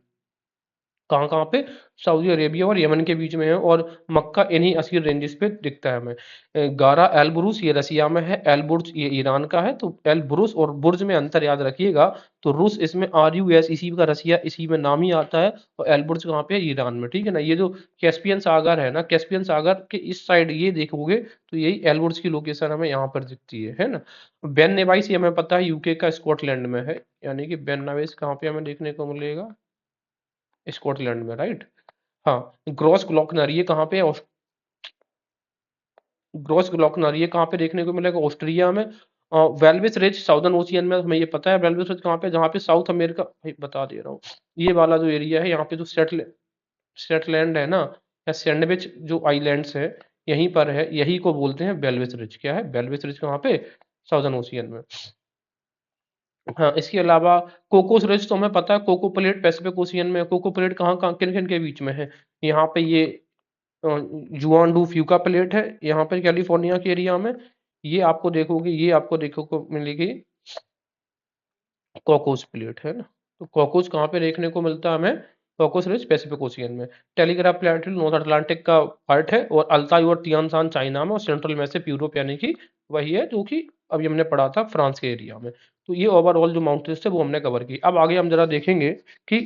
कहाँ कहाँ पे, सऊदी अरेबिया और यमन के बीच में है, और मक्का इन्हीं असीर रेंजेस पे दिखता है हमें। गारा एल बुरुस ये रसिया में है, एल बुर्ज ये ईरान का है, तो एल बुरुस और बुर्ज में अंतर याद रखिएगा। तो रूस इसमें आर यू एस, इसी का रसिया इसी में नाम ही आता है, और एल बुर्ज कहाँ पे है, ईरान में, ठीक है ना। ये जो कैस्पियन सागर है ना, कैस्पियन सागर के इस साइड ये देखोगे तो यही एल बुर्ज की लोकेशन हमें यहाँ पर दिखती है ना। बेन नेवाइस ये हमें पता है यूके का स्कॉटलैंड में है, यानी कि बेन नेवाइस कहाँ पे हमें देखने को मिलेगा, स्कॉटलैंड में, राइट। हाँ, ग्रॉस ग्लॉकनर ये कहाँ पे है, ग्रॉस ग्लॉकनर ये कहाँ पे देखने को मिलेगा, ऑस्ट्रिया में। वेल्विस रिज साउदर्न ओशियन में, हमें ये पता है वेल्विस रिज कहाँ पे, जहाँ पे साउथ अमेरिका, भाई बता दे रहा हूँ, ये वाला जो एरिया है यहाँ पे जो सेटलैंड है ना, या सैंडविच जो आइलैंड्स है, यहीं पर है, यही को बोलते हैं बेल्विस रिज। क्या है, बेल्विस रिज कहाँ पे, साउदर्न ओशियन में। हाँ, इसके अलावा कोकोस रिज तो हमें पता है, कोको प्लेट पैसिफिक ओशियन में। कोको प्लेट कहाँ कहाँ किन किन के बीच में है, यहाँ पे ये जुआन डू फ्यूका प्लेट है, यहाँ पर कैलिफोर्निया के एरिया में। ये आपको देखोगे, ये आपको देखो को मिलेगी कॉकोस प्लेट, है ना। तो कॉकोस कहाँ पे देखने को मिलता है हमें, कॉकोस रिज पैसिफिक ओशियन में। टेलीग्राफ प्लेट नॉर्थ अटलांटिक का पार्ट है, और अल्ताई और तियानसान चाइना में, और सेंट्रल में से यूरोप, यानी कि वही है जो कि अभी हमने पढ़ा था फ्रांस के एरिया में। तो ये ओवरऑल जो माउंटेन्स थे वो हमने कवर की। अब आगे हम जरा देखेंगे कि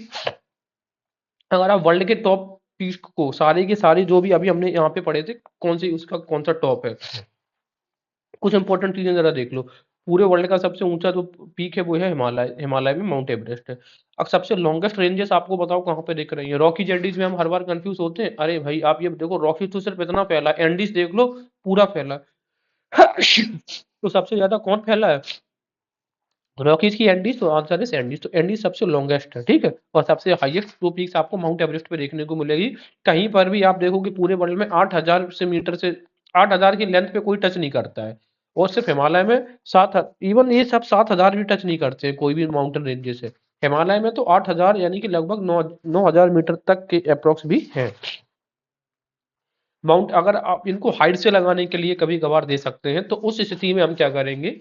अगर आप वर्ल्ड के टॉप पीक को, सारे के सारे जो भी अभी हमने यहाँ पे पढ़े थे, कौन सी उसका कौन सा टॉप है, कुछ इंपॉर्टेंट चीजें जरा देख लो। पूरे वर्ल्ड का सबसे ऊंचा जो पीक है वो है हिमालय, हिमालय में माउंट एवरेस्ट है। अब सबसे लॉन्गेस्ट रेंजेस आपको बताओ कहाँ पे दिख रही है। रॉकीज एंडीज में हम हर बार कंफ्यूज होते हैं, अरे भाई आप ये देखो, रॉकीज तो सिर्फ इतना फैला है, एंडीज देख लो पूरा फैला है। तो सबसे ज्यादा कौन फैला है, रॉकीज की एंडीज, तो आंसर है एंडीज। तो एंडीज सबसे लॉन्गेस्ट है, ठीक है, और सबसे हाईएस्ट दो पीक्स आपको माउंट एवरेस्ट पे देखने को मिलेगी। कहीं पर भी आप देखोगे पूरे वर्ल्ड में 8,000 से मीटर से, 8,000 की लेंथ पे कोई टच नहीं करता है, और सिर्फ हिमालय में 7, इवन ये सब 7,000 भी टच नहीं करते हैं कोई भी माउंटेन रेंजेस है। हिमालय में तो 8,000 यानी कि लगभग 9,000 मीटर तक के अप्रोक्स भी है। माउंट अगर आप इनको हाइट से लगाने के लिए कभी कभार दे सकते हैं, तो उस स्थिति में हम क्या करेंगे,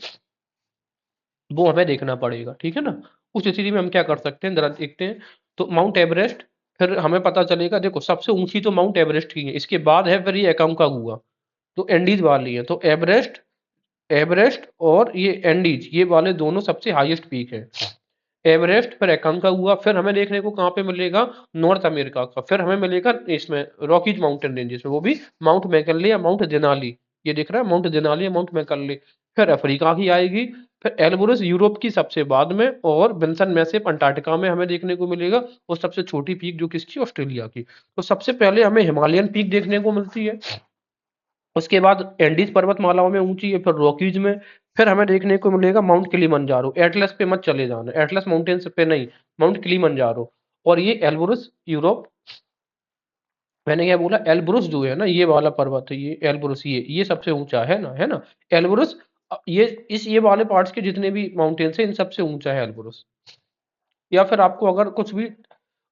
वो हमें देखना पड़ेगा, ठीक है ना। उस स्थिति में हम क्या कर सकते हैं जरा देखते हैं। तो माउंट एवरेस्ट, फिर हमें पता चलेगा, देखो सबसे ऊंची तो माउंट एवरेस्ट की है, इसके बाद है फिर ये एकांकागुआ, तो एंडीज वाली है। तो एवरेस्ट, एवरेस्ट और ये एंडीज, ये वाले दोनों सबसे हाईएस्ट पीक है। एवरेस्ट फिर एकांकागुआ, फिर हमें देखने को कहाँ पे मिलेगा, नॉर्थ अमेरिका का, फिर हमें मिलेगा इसमें रॉकीज माउंटेन रेंजेस में, वो भी माउंट मैकनले या माउंट देनाली, ये दिख रहा है माउंट देनाली या माउंट मैकनले। फिर अफ्रीका की आएगी, फिर एल्बुरस यूरोप की सबसे बाद में, और बिन्सन मैसेप अंटार्कटिका में हमें देखने को मिलेगा, और सबसे छोटी पीक जो किसकी, ऑस्ट्रेलिया की। तो सबसे पहले हमें हिमालयन पीक देखने को मिलती है, उसके बाद एंडीज पर्वतमालाओं में ऊंची है, फिर रॉकीज में, फिर हमें देखने को मिलेगा माउंट किलिमंजारो। एटलस पे मत चले जाना, एटलस माउंटेन्स पे नहीं, माउंट किलिमंजारो। और ये एल्बुरस यूरोप, मैंने क्या बोला, एल्ब्रुस जो है ना, ये वाला पर्वत है, ये एल्ब्रुस, ये सबसे ऊंचा है ना एल्ब्रुस। ये इस ये वाले पार्ट्स के जितने भी माउंटेन्स हैं इन सबसे ऊंचा है एल्ब्रुस। या फिर आपको अगर कुछ भी,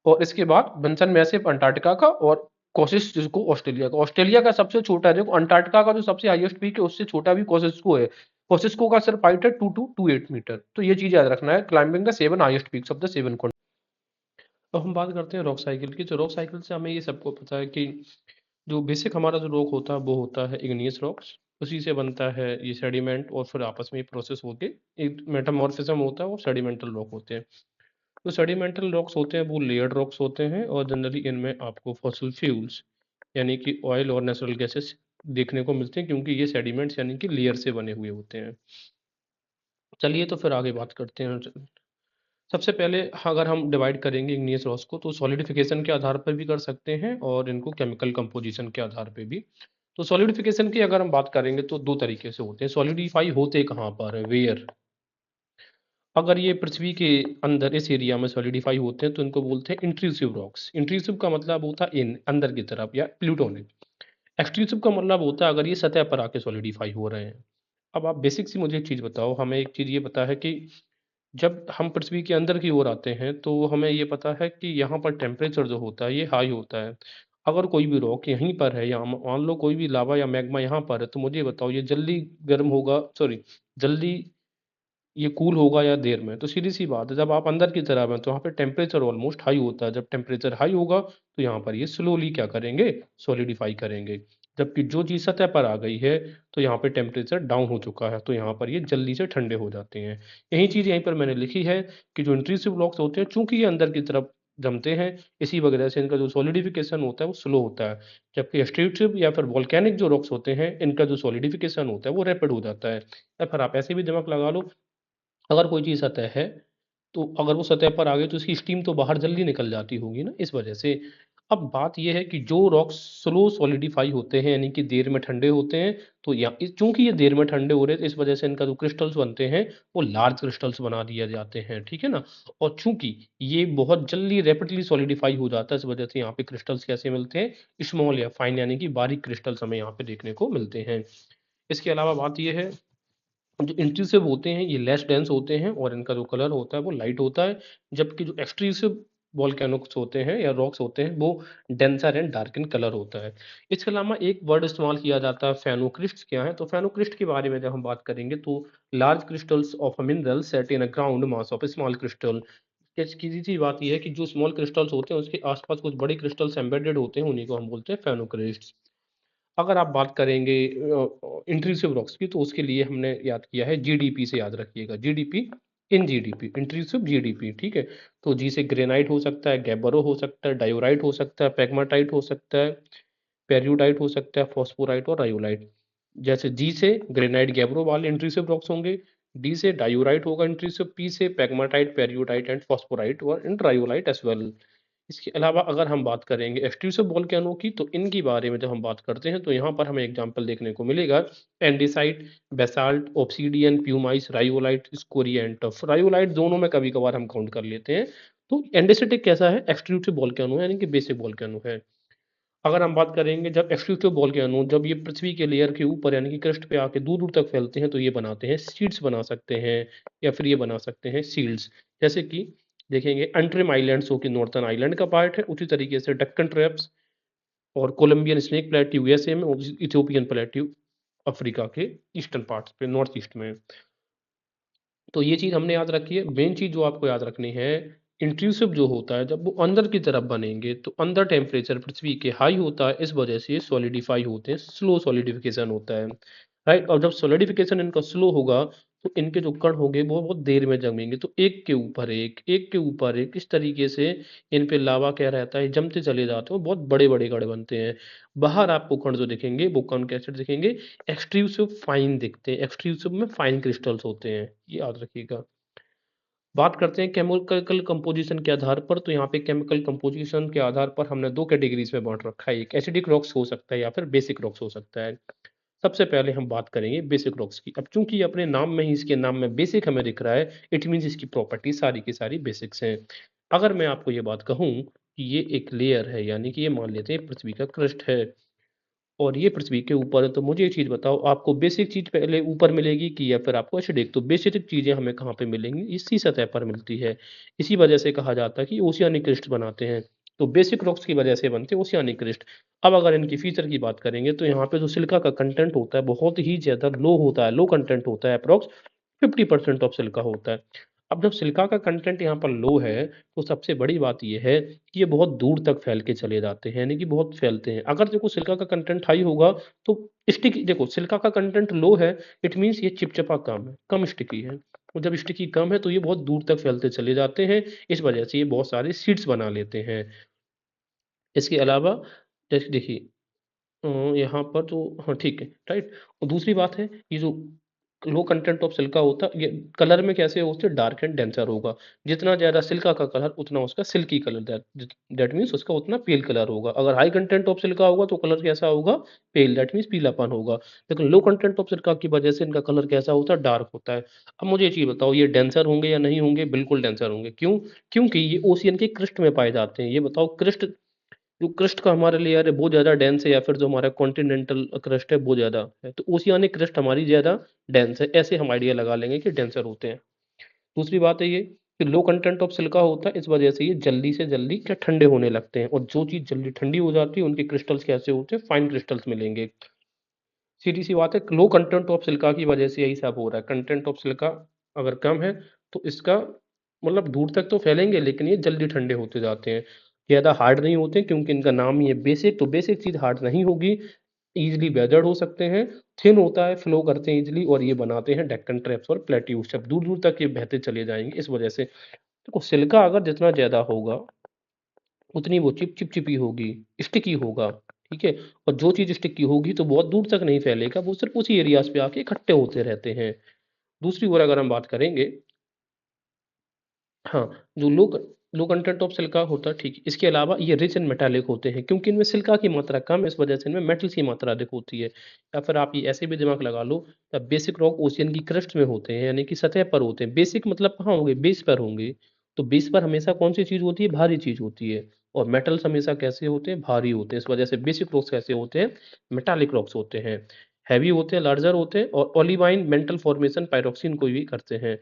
और इसके बाद बेंसन मैसिव अंटार्कटिका का, और कोसिस जिसको ऑस्ट्रेलिया का, ऑस्ट्रेलिया का सबसे छोटा है देखो, अंटार्कटिका का जो सबसे हाईएस्ट पीक है उससे छोटा भी कोसिस्को है। कोसिस्को का सिर्फ हाइट है 2 to 28 मीटर। तो ये चीज याद रखना है, climbing the 7 highest peaks of the 7। अब हम बात करते हैं रॉक साइकिल की। तो रॉक साइकिल से हमें ये सबको पता है कि जो बेसिक हमारा जो रॉक होता है वो होता है इग्नियस रॉक्स। उसी से बनता है ये सेडिमेंट, और फिर आपस में प्रोसेस होके एक मेटामॉर्फिज्म होता है और सेडिमेंटल रॉक होते हैं। तो सेडिमेंटल रॉक्स होते हैं वो लेयर्ड रॉक्स होते हैं, और जनरली इनमें आपको फॉसिल फ्यूल्स यानी कि ऑयल और नेचुरल गैसेस देखने को मिलते हैं, क्योंकि ये सेडिमेंट्स यानी कि लेयर से बने हुए होते हैं। चलिए तो फिर आगे बात करते हैं। सबसे पहले अगर हम डिवाइड करेंगे इग्नियस रॉक्स को, तो सॉलिडिफिकेशन के आधार पर भी कर सकते हैं और इनको केमिकल कंपोजिशन के आधार पे भी। तो सॉलिडिफिकेशन की अगर हम बात करेंगे तो दो तरीके से होते हैं। सॉलिडिफाई होते कहाँ पर है, वेयर। अगर ये पृथ्वी के अंदर इस एरिया में सॉलिडिफाई होते हैं तो इनको बोलते हैं इंट्रूसिव रॉक्स। इंट्रूसिव का मतलब होता है इन अंदर की तरफ या प्लूटोनिक। एक्सट्रूसिव का मतलब होता है अगर ये सतह पर आके सॉलिडिफाई हो रहे हैं। अब आप बेसिक सी मुझे एक चीज़ बताओ, हमें एक चीज़ ये पता है कि जब हम पृथ्वी के अंदर की ओर आते हैं तो हमें ये पता है कि यहाँ पर टेम्परेचर जो होता है ये हाई होता है। अगर कोई भी रॉक यहीं पर है, या मान लो कोई भी लावा या मैग्मा यहाँ पर है, तो मुझे बताओ ये जल्दी गर्म होगा, सॉरी, जल्दी ये कूल होगा या देर में। तो सीधी सी बात है, जब आप अंदर की तरफ हैं तो वहाँ पे टेम्परेचर ऑलमोस्ट हाई होता है। जब टेम्परेचर हाई होगा तो यहाँ पर ये स्लोली क्या करेंगे, सॉलिडिफाई करेंगे। जबकि जो चीज़ सतह पर आ गई है तो यहाँ पे टेम्परेचर डाउन हो चुका है, तो यहाँ पर ये जल्दी से ठंडे हो जाते हैं। यही चीज़ यहीं पर मैंने लिखी है कि जो इंट्रूसिव ब्लॉक्स होते हैं चूंकि ये अंदर की तरफ जमते हैं, इसी वजह से इनका जो सॉलिडिफिकेशन होता है वो स्लो होता है। जबकि एक्सट्रूसिव या फिर वोल्केनिक जो रॉक्स होते हैं इनका जो सॉलिडिफिकेशन होता है वो रैपिड हो जाता है। या फिर आप ऐसे भी दिमाग लगा लो, अगर कोई चीज़ सतह है, तो अगर वो सतह पर आ गई तो उसकी स्टीम तो बाहर जल्दी निकल जाती होगी ना, इस वजह से। अब बात ये है कि जो रॉक्स स्लो सॉलिडिफाई होते हैं यानी कि देर में ठंडे होते हैं, तो या चूंकि ये देर में ठंडे हो रहे हैं तो इस वजह से इनका जो क्रिस्टल्स बनते हैं वो लार्ज क्रिस्टल्स बना दिए जाते हैं, ठीक है ना। और चूंकि ये बहुत जल्दी रैपिडली सॉलिडिफाई हो जाता है, इस वजह से यहाँ पे क्रिस्टल्स कैसे मिलते हैं, स्मॉल या फाइन यानी कि बारीक क्रिस्टल्स हमें यहाँ पे देखने को मिलते हैं। इसके अलावा बात ये है, जो इंट्रूसिव होते हैं ये लेस डेंस होते हैं और इनका जो कलर होता है वो लाइट होता है। जबकि जो एक्सट्रूसिव वोल्केनोस होते हैं या रॉक्स होते हैं वो denser and dark in colour होता है। इसके अलावा एक वर्ड इस्तेमाल किया जाता है फेनोक्रिस्ट। क्या है, तो फेनोक्रिस्ट के बारे में जब हम बात करेंगे तो large crystals of a mineral set in a ground mass of small crystal. सीधी सी बात यह है कि जो स्मॉल क्रिस्टल्स होते हैं उसके आसपास कुछ बड़े क्रिस्टल्स एम्बेडेड होते हैं, उन्हीं को हम बोलते हैं फेनोक्रिस्ट। अगर आप बात करेंगे इंट्रूसिव रॉक्स की, तो उसके लिए हमने याद किया है जीडीपी से, याद रखिएगा GDP, in GDP intrusive GDP, ठीक है। तो जी से ग्रेनाइट हो सकता है, गैबरो हो सकता है, डायोराइट हो सकता है, पेग्माटाइट हो सकता है, पेरियोडाइट हो सकता है, फॉस्फोराइट और रायोलाइट। जैसे जी से ग्रेनाइट गैब्रो वाले इंट्रूसिव रॉक्स होंगे, डी से डायोराइट होगा इंट्रूसिव, पी से पेग्माटाइट, पेरियोडाइट एंड फॉस्फोराइट और एंड रायोलाइट एज वेल। इसके अलावा अगर हम बात करेंगे एक्सट्रूसिव वोल्केनो की, तो इनके बारे में जब हम बात करते हैं तो यहाँ पर हमें एग्जांपल देखने को मिलेगा andesite, basalt, obsidian, pumice, rhyolite, scoria and tuff. Rhyolite दोनों में कभी कभार हम काउंट कर लेते हैं। तो एंडेसिटिक कैसा है, एक्सट्रूसिव वोल्केनो है यानी कि बेसिक वोल्केनो है। अगर हम बात करेंगे जब एक्सक्लूसिव वोल्केनो जब ये पृथ्वी के लेयर के ऊपर यानी कि क्रस्ट पे आके दूर दूर तक फैलते हैं तो ये बनाते हैं सीड्स, बना सकते हैं, या फिर ये बना सकते हैं सील्ड्स। जैसे कि देखेंगे अंट्रिम आइलैंड्स जो कि नॉर्थर्न आइलैंड का पार्ट है, उसी तरीके से डक्कन ट्रैप्स और कोलंबियन स्नेक प्लेट्यू यूएसए में, और इथियोपियन प्लेट्यू अफ्रीका के ईस्टर्न पार्ट्स पे, नॉर्थ ईस्ट में। तो ये चीज़ हमने याद रखी है। मेन चीज़ जो आपको याद रखनी है, इंट्रूसिव जो होता है जब वो अंदर की तरफ बनेंगे तो अंदर टेम्परेचर पृथ्वी के हाई होता है, इस वजह से ये सॉलिडिफाई होते हैं, स्लो सॉलिडिफिकेशन होता है, राइट। और जब सॉलिडिफिकेशन इनका स्लो होगा तो इनके जो कण होंगे वो बहुत देर में जमेंगे, तो एक के ऊपर एक, एक के ऊपर एक, इस तरीके से इन पे लावा क्या रहता है, जमते चले जाते हैं, बहुत बड़े बड़े कण बनते हैं। बाहर आपको कण जो दिखेंगे वो कण कैसे दिखेंगे, एक्सट्रूसिव फाइन दिखते हैं, एक्सट्रूसिव में फाइन क्रिस्टल्स होते हैं, ये याद रखिएगा। बात करते हैं केमिकल कंपोजिशन के आधार पर, तो यहाँ पे केमिकल कंपोजिशन के आधार पर हमने दो कैटेगरीज में बांट रखा है, एक एसिडिक रॉक्स हो सकता है या फिर बेसिक रॉक्स हो सकता है। सबसे पहले हम बात करेंगे बेसिक रॉक्स की। अब चूंकि अपने नाम में ही, इसके नाम में बेसिक हमें दिख रहा है, इट मीन्स इसकी प्रॉपर्टी सारी की सारी बेसिक्स हैं। अगर मैं आपको ये बात कहूँ कि ये एक लेयर है, यानी कि ये मान लेते हैं पृथ्वी का क्रस्ट है और ये पृथ्वी के ऊपर है। तो मुझे एक चीज़ बताओ, आपको बेसिक चीज़ पहले ऊपर मिलेगी कि या फिर आपको एसिडिक? तो बेसिक चीज़ें हमें कहाँ पे मिलेंगी? इसी सतह पर मिलती है। इसी वजह से कहा जाता है कि ओशियानिक क्रिस्ट बनाते हैं। तो बेसिक रॉक्स की वजह से बनते हैं ओशियानिक क्रिस्ट। अब अगर इनकी फीचर की बात करेंगे तो यहाँ पे जो सिलिका का कंटेंट होता है बहुत ही ज़्यादा लो होता है, लो कंटेंट होता है, अप्रॉक्स 50% ऑफ सिलिका होता है। अब जब सिलिका का कंटेंट यहाँ पर लो है, तो सबसे बड़ी बात ये है कि ये बहुत दूर तक फैल के चले जाते हैं, यानी कि बहुत फैलते हैं। अगर देखो सिलिका का कंटेंट हाई होगा तो स्टिकी, देखो सिलिका का कंटेंट लो है, इट मीन्स ये चिपचिपा कम है, कम स्टिकी है। और जब स्टिकी कम है तो ये बहुत दूर तक फैलते चले जाते हैं, इस वजह से ये बहुत सारे सीड्स बना लेते हैं। इसके अलावा जैसे देखिए यहाँ पर तो हाँ, ठीक है, राइट। और दूसरी बात है, ये जो लो कंटेंट ऑफ सिलिका होता है, ये कलर में कैसे होते हैं? डार्क एंड डेंसर होगा। जितना ज़्यादा सिलिका का कलर उतना उसका सिल्की कलर, दैट मीन्स उसका उतना पेल कलर होगा। अगर हाई कंटेंट ऑफ सिलिका होगा तो कलर कैसा होगा? पेल, दैट मीन्स पीलापन होगा। लेकिन लो कंटेंट ऑफ सिलिका की वजह से इनका कलर कैसा होता है? डार्क होता है। अब मुझे ये चीज़ बताओ, ये डेंसर होंगे या नहीं होंगे? बिल्कुल डेंसर होंगे। क्यों? क्योंकि ये ओशियन के क्रिस्ट में पाए जाते हैं। ये बताओ क्रिस्ट, जो क्रस्ट का हमारा लेयर है वो ज़्यादा डेंस है या फिर जो हमारा कॉन्टिनेंटल क्रस्ट है वो ज़्यादा है? तो ओशियानिक क्रस्ट हमारी ज़्यादा डेंस है, ऐसे हम आइडिया लगा लेंगे कि डेंसर होते हैं। दूसरी बात है ये कि लो कंटेंट ऑफ सिलिका होता है, इस वजह से ये जल्दी से जल्दी क्या ठंडे होने लगते हैं, और जो चीज़ जल्दी ठंडी हो जाती है उनके क्रिस्टल्स कैसे होते हैं? फाइन क्रिस्टल्स मिलेंगे। सीधी सी बात है, लो कंटेंट ऑफ सिलिका की वजह से यही सब हो रहा है। कंटेंट ऑफ सिलिका अगर कम है तो इसका मतलब दूर तक तो फैलेंगे लेकिन ये जल्दी ठंडे होते जाते हैं। ज़्यादा हार्ड नहीं होते क्योंकि इनका नाम ही है बेसिक, तो बेसिक चीज़ हार्ड नहीं होगी। ईज़िली वेदर्ड हो सकते हैं, थिन होता है, फ्लो करते हैं ईज़िली, और ये बनाते हैं डेक्कन ट्रैप्स और प्लेट्यूस। जब दूर-दूर तक ये बहते चले जाएँगे इस वजह से। देखो सिलिका अगर जितना ज़्यादा होगा उतनी वो चिपचिपी होगी, स्टिकी होगा, ठीक है? और जो चीज़ स्टिकी होगी तो बहुत दूर तक नहीं फैलेगा, वो सिर्फ़ उसी एरियाज़ पे आके इकट्ठे होते रहते हैं। दूसरी ओर अगर हम बात करेंगे, हाँ, जो लो कंटेंट ऑफ सिलिका होता है, ठीक है। इसके अलावा ये रिच एंड मेटालिक होते हैं क्योंकि इनमें सिलिका की मात्रा कम है, इस वजह से इनमें मेटल्स की मात्रा अधिक होती है। या फिर आप ये ऐसे भी दिमाग लगा लो, बेसिक रॉक ओशियन की क्रस्ट में होते हैं, यानी कि सतह पर होते हैं। बेसिक मतलब कहाँ होंगे? बेस पर होंगे। तो बेस पर हमेशा कौन-सी चीज़ होती है? भारी चीज़ होती है। और मेटल्स हमेशा कैसे होते हैं? भारी होते हैं। इस वजह से बेसिक रॉक्स कैसे होते हैं? मेटालिक रॉक्स होते हैं। हेवी होते हैं, लार्जर होते हैं, और ओलिवाइन मेंटल फॉर्मेशन पायरोक्सिन को भी करते हैं।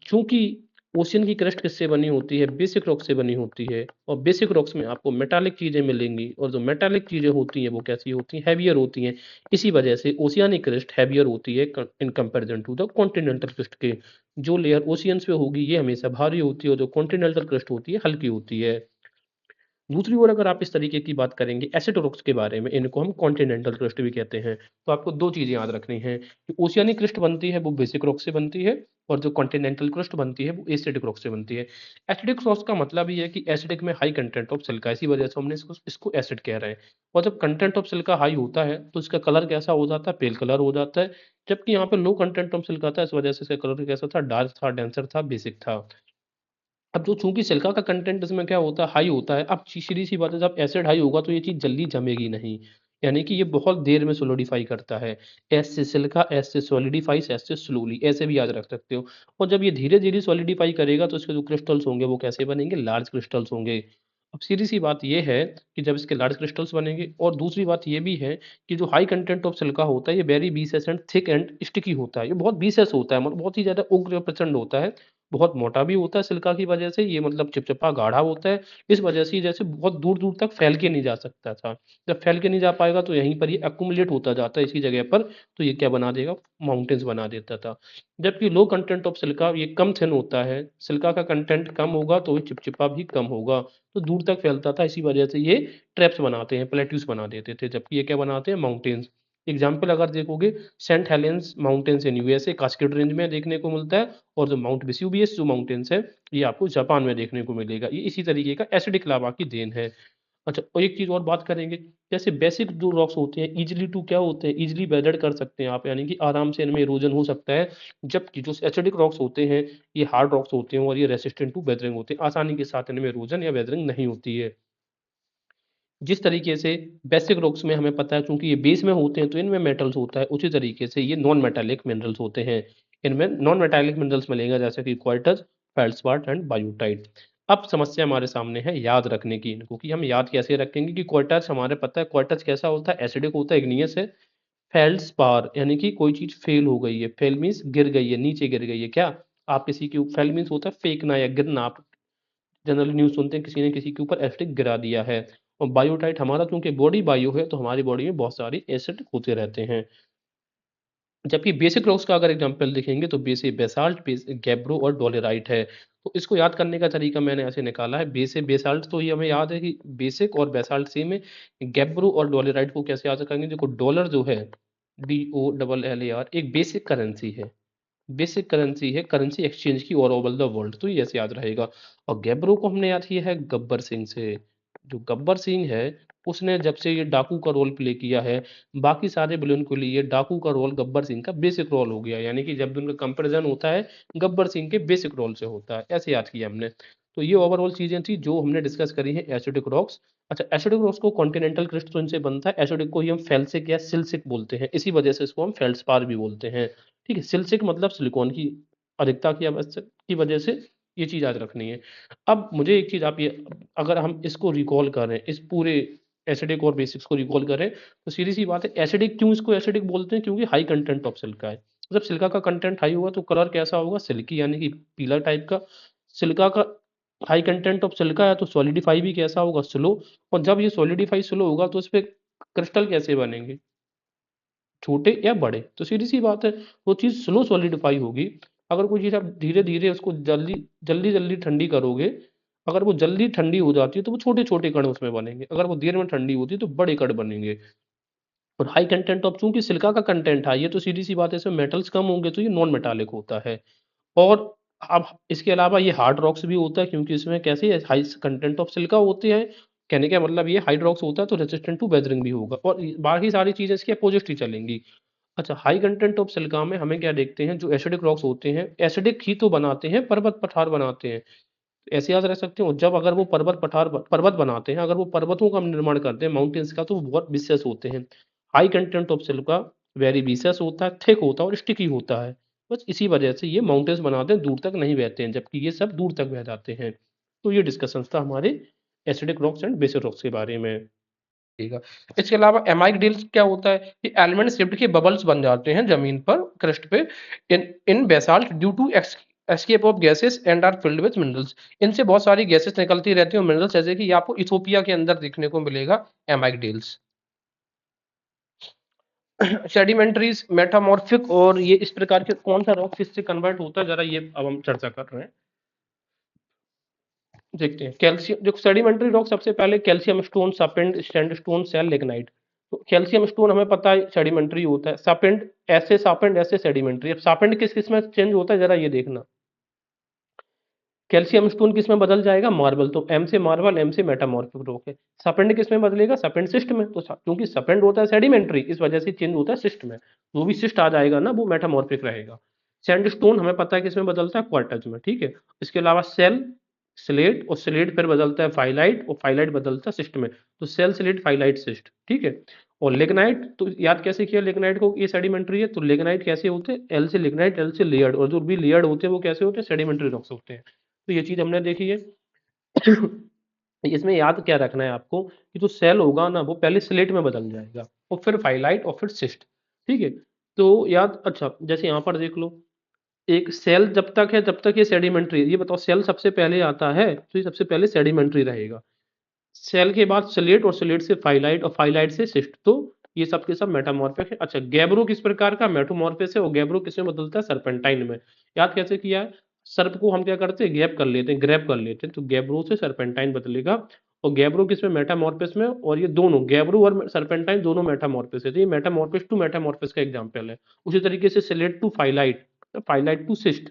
चूँकि ओशियन की क्रस्ट किससे बनी होती है? बेसिक रॉक से बनी होती है, और बेसिक रॉक्स में आपको मेटालिक चीज़ें मिलेंगी, और जो मेटालिक चीज़ें होती हैं वो कैसी होती हैं? हेवियर होती हैं। इसी वजह से ओशियानिक क्रस्ट हेवियर होती है in comparison to the continental crust के। जो लेयर ओशियन्स पे होगी ये हमेशा भारी होती है, और जो कॉन्टिनेंटल क्रस्ट होती है हल्की होती है। दूसरी ओर अगर आप इस तरीके की बात करेंगे एसिड रॉक्स के बारे में, इनको हम कॉन्टिनेंटल क्रस्ट भी कहते हैं। तो आपको 2 चीज़ें याद रखनी हैं कि ओशियानिक क्रस्ट बनती है वो बेसिक रॉक से बनती है, और जो कॉन्टिनेंटल क्रस्ट बनती है वो एसिडिक रॉक से बनती है। एसिडिक रॉक्स का मतलब ये है कि एसिडिक में हाई कंटेंट ऑफ सिलिका, इसी वजह से हमने इसको इसको एसिड कह रहे हैं। और जब कंटेंट ऑफ सिलिका हाई होता है तो इसका कलर कैसा हो जाता है? पेल कलर हो जाता है। जबकि यहाँ पे लो कंटेंट ऑफ सिलिका था, इस वजह से इसका कलर कैसा था? डार्क था, डेंसर था, बेसिक था। अब जो चूँकि सिलिका का कंटेंट इसमें क्या होता है? हाई होता है। अब सीधी-सी बात है, जब एसिड हाई होगा तो ये चीज़ जल्दी जमेगी नहीं। यानी कि ये बहुत देर में सॉलिडिफ़ाई करता है। एस से सिलिका, एस से सॉलिडिफ़ाइज़, एस से स्लोली, ऐसे भी याद रख सकते हो। और जब ये धीरे-धीरे सॉलिडिफ़ाई करेगा तो इसके जो क्रिस्टल्स होंगे वो कैसे बनेंगे? लार्ज क्रिस्टल्स होंगे। अब सीधी-सी बात ये है कि जब इसके लार्ज क्रिस्टल्स बनेंगे, और दूसरी बात ये भी है कि जो हाई कंटेंट ऑफ सिलिका होता है ये very viscous and thick and sticky होता है। ये बहुत विस्कस होता है, मतलब बहुत ही ज़्यादा उग्र प्रचंड होता है। बहुत मोटा भी होता है सिलिका की वजह से, ये मतलब चिपचिपा गाढ़ा होता है। इस वजह से ये जैसे बहुत दूर-दूर तक फैल के नहीं जा सकता था। जब फैल के नहीं जा पाएगा तो यहीं पर ये एक्युमुलेट होता जाता है इसी जगह पर, तो ये क्या बना देगा? माउंटेन्स बना देता था। जबकि लो कंटेंट ऑफ सिलिका ये कम थिन होता है, सिलिका का कंटेंट कम होगा तो ये चिपचिपा भी कम होगा, तो दूर तक फैलता था, इसी वजह से ये ट्रैप्स बनाते हैं, प्लेट्यूस बना देते थे। जबकि ये क्या बनाते हैं? माउंटेन्स। एग्ज़ाम्पल अगर देखोगे, Saint Helens mountains in USA Cascade Range में देखने को मिलता है, और जो माउंट वेसुवियस जो माउंटेन्स है, ये आपको जापान में देखने को मिलेगा। ये इसी तरीके का एसिडिक लावा की देन है। अच्छा, और एक चीज़ और बात करेंगे, जैसे बेसिक जो रॉक्स होते हैं ईज़िली टू क्या होते हैं? ईज़िली वेदर्ड कर सकते हैं आप, यानी कि आराम से इनमें इरोजन हो सकता है। जबकि जो एसिडिक रॉक्स होते हैं, ये हार्ड रॉक्स होते हैं और ये रेसिस्टेंट टू वेदरिंग होते हैं। आसानी के साथ इनमें इरोजन या वेदरिंग नहीं होती है। जिस तरीके से बेसिक रॉक्स में हमें पता है चूँकि ये बेस में होते हैं तो इनमें मेटल्स होता है, उसी तरीके से ये नॉन मेटालिक मिनरल्स होते हैं। इनमें नॉन मेटालिक मिनरल्स मिलेंगे जैसे कि क्वार्ट्ज़, फेल्डस्पार एंड बायोटाइट। अब समस्या हमारे सामने है याद रखने की इनको, कि हम याद कैसे रखेंगे कि क्वार्टज हमारे पता है क्वार्टज कैसा होता है, एसिडिक होता है, इग्नियस है। फेल्ड्स्पार यानी कि कोई चीज़ फेल हो गई है, फेल मीन्स गिर गई है, नीचे गिर गई है क्या? आप किसी के फेल मीन्स होता है फेंकना या गिरना, आप जनरली न्यूज़ सुनते हैं किसी ने किसी के ऊपर एसिड गिरा दिया है। और बायोटाइट हमारा चूँकि बॉडी बायो है तो हमारी बॉडी में बहुत सारे एसिड होते रहते हैं। जबकि बेसिक रॉक्स का अगर एग्जांपल देखेंगे तो बेसाल्ट, गैब्रो और डोलेराइट है। तो इसको याद करने का तरीका मैंने ऐसे निकाला है, बेसाल्ट तो ये हमें याद है कि बेसिक और बेसाल्ट सेम है। गैब्रो और डोलेराइट को कैसे याद रखेंगे? देखो डॉलर जो है, DOLLAR, एक बेसिक करेंसी है, करेंसी एक्सचेंज की ऑल ओवर द वर्ल्ड, तो ये ऐसे याद रहेगा। और गैब्रो को हमने याद किया है गब्बर सिंह से। जो गब्बर सिंह है उसने जब से ये डाकू का रोल प्ले किया है, बाकी सारे विलेन के लिए डाकू का रोल गब्बर सिंह का बेसिक रोल हो गया, यानी कि जब भी उनका कंपैरिजन होता है गब्बर सिंह के बेसिक रोल से होता है, ऐसे याद किया हमने। तो ये ओवरऑल चीजें थी जो हमने डिस्कस करी है एसिडिक रॉक्स। अच्छा, एसिडिक रॉक्स को कॉन्टिनेंटल क्रिस्टल से बनता है, एसिडिक को ही हम फेल्सिक या सिल्सिक बोलते हैं, इसी वजह से इसको हम फेल्ड्स्पार भी बोलते हैं। ठीक है, सिल्सिक मतलब सिलिकॉन की अधिकता की आवश्यक की वजह से, ये चीज याद रखनी है। अब मुझे एक चीज आप ये, अगर हम इसको रिकॉल करें, इस पूरे एसिडिक और बेसिक्स को रिकॉल करें, तो सीधी सी बात है, एसिडिक क्यों इसको एसिडिक बोलते हैं? क्योंकि हाई कंटेंट ऑफ सिल्का है। जब सिल्का का कंटेंट हाई होगा तो कलर कैसा होगा? सिल्की, यानी कि पीला टाइप का। सिल्का का हाई कंटेंट ऑफ सिल्का है तो सॉलिडिफाई भी कैसा होगा? स्लो। और जब ये सॉलिडिफाई स्लो होगा तो इस पे क्रिस्टल कैसे बनेंगे? छोटे या बड़े। तो सीधी सी बात है, वो चीज़ स्लो सॉलिडिफाई होगी। अगर कोई चीज़ आप धीरे धीरे उसको जल्दी जल्दी जल्दी ठंडी करोगे, अगर वो जल्दी ठंडी हो जाती है तो वो छोटे छोटे कण उसमें बनेंगे, अगर वो देर में ठंडी होती है तो बड़े कण बनेंगे। और हाई कंटेंट ऑफ, चूंकि सिलिका का कंटेंट हाई है तो सीधी सी बात है इसमें मेटल्स कम होंगे तो ये नॉन मेटालिक होता है। और अब इसके अलावा ये हार्ड रॉक्स भी होता है, क्योंकि इसमें कैसे हाई कंटेंट ऑफ सिलिका होते हैं। कहने का मतलब ये हाइड रॉक्स होता है तो रेजिस्टेंट टू वेदरिंग भी होगा, और बाकी सारी चीजें इसके अपोजिट ही चलेंगी। अच्छा, हाई कंटेंट ऑफ सिलिका में हमें क्या देखते हैं? जो एसिडिक रॉक्स होते हैं, एसिडिक ही तो बनाते हैं, पर्वत पठार बनाते हैं। ऐसे याद रख सकते हो, जब अगर वो पर्वत बनाते हैं, अगर वो पर्वतों का निर्माण करते हैं माउंटेन्स का, तो वो बहुत विशेष होते हैं। High content of silica very विशेष होता है, थिक होता है और स्टिकी होता है। बस इसी वजह से ये माउंटेन्स बनाते हैं, दूर तक नहीं बहते हैं, जबकि ये सब दूर तक बह जाते हैं। तो ये डिस्कशन था हमारे acidic rocks and basic rocks के बारे में। ठीक है। इसके अलावा एमाइक डील्स क्या होता है कि एलिमेंट शिफ्ट के बबल्स बन जाते हैं जमीन पर, क्रस्ट पे, in in basalt due to escape of gases and are filled with minerals. इनसे बहुत सारी गैसेस निकलती रहती हैं, मिनरल्स, जैसे कि ये आपको इथोपिया के अंदर देखने को मिलेगा एमाइक डील्स। सेडिमेंट्रीज, मेटामॉर्फिक, और ये इस प्रकार के कौन सा रॉक किससे कन्वर्ट होता है, जरा ये अब हम चर्चा कर रहे हैं, देखते हैं। कैल्शियम, जो सेडिमेंट्री रॉक सबसे पहले कैल्शियम स्टोन, सपेंड, सैंडस्टोन, सेल, लिग्नाइट। तो कैल्शियम स्टोन हमें पता है सेडिमेंट्री होता है, सपेंड ऐसे, सपेंड ऐसे सेडिमेंट्री। अब सपेंड किस किस में चेंज होता है, जरा ये देखना। कैल्शियम स्टोन किस में बदल जाएगा? मार्बल, तो एम से मार्बल, एम से मेटामॉर्फिक रॉक है। सपेंड किस में बदलेगा? सपेंड सिस्ट में। तो क्योंकि सपेंड होता है सेडिमेंट्री, इस वजह से चेंज होता है सिस्ट में, जो भी सिस्ट आ जाएगा ना वो मेटामॉर्फिक रहेगा। सैंडस्टोन हमें पता है किस में बदलता है? क्वार्टज में, ठीक है। इसके अलावा सेल, स्लेट, और स्लेट फिर बदलता है फाइलाइट, और फाइलाइट बदलता है सिस्ट में। तो सेल, स्लेट, फाइलाइट, सिस्ट, ठीक है। और लिग्नाइट, तो याद कैसे किया लिग्नाइट को? ये सेडिमेंट्री है, तो लिग्नाइट कैसे होते हैं? एल से लिग्नाइट, एल से लेयर्ड, और जो भी लेयर्ड होते हैं वो कैसे होते हैं? सेडिमेंट्री रॉक्स होते हैं। तो ये चीज हमने देखी है। इसमें याद क्या रखना है आपको, कि जो सेल होगा ना वो पहले स्लेट में बदल जाएगा, और फिर फाइलाइट, और फिर सिस्ट, ठीक है। तो याद, अच्छा जैसे यहाँ पर देख लो, एक सेल जब तक है जब तक ये सेडिमेंट्री है, ये बताओ सेल सबसे पहले आता है तो ये सबसे पहले सेडिमेंट्री रहेगा। सेल के बाद स्लेट, और स्लेट से फाइलाइट, और फाइलाइट से सिस्ट, तो ये सब के सब मेटामॉर्फिक है। अच्छा, गैब्रो किस प्रकार का? मेटामॉर्फिस है, और गैब्रो किसमें बदलता है? सरपेंटाइन में। याद कैसे किया है? सर्प को हम क्या करते हैं? गैप कर लेते हैं, ग्रैब कर लेते हैं, तो गैब्रो से सरपेंटाइन बदलेगा। और गैब्रो किसमें? मेटामॉर्फिस में। और ये दोनों गैब्रो और सरपेंटाइन दोनों मेटामॉर्फिस है, तो ये मेटामॉर्फिस टू मेटामॉर्फिस का एग्जाम्पल है। उसी तरीके से slate to phyllite, phyllite to schist,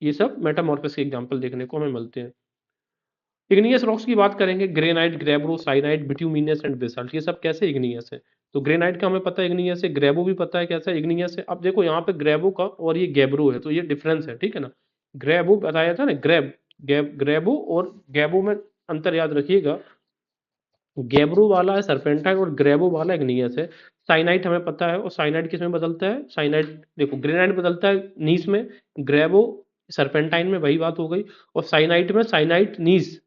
ये सब मेटामॉर्फिस के एग्जाम्पल देखने को हमें मिलते हैं। इग्नियस रॉक्स की बात करेंगे, ग्रेनाइट, ग्रेब्रो, साइनाइट, बिट्यूमिनस एंड बेसाल्ट, ये सब कैसे इग्नियस है? तो ग्रेनाइट का हमें पता है इग्नियस है, ग्रेबो भी पता है कैसा इग्नियस है। अब देखो यहाँ पे ग्रेबो का और ये गैब्रो है, तो ये डिफरेंस है, ठीक है ना। ग्रेबो बताया था ना, ग्रेबो और गैबो में अंतर याद रखिएगा। गैब्रो वाला है सरपेंटाइन, और ग्रेबो वाला इग्नियस है। साइनाइट हमें पता है, और साइनाइट किस में बदलता है? साइनाइट देखो, ग्रेनाइट बदलता है नीस में, ग्रेबो सरपेंटाइन में वही बात हो गई। और साइनाइट में साइनाइट नीस।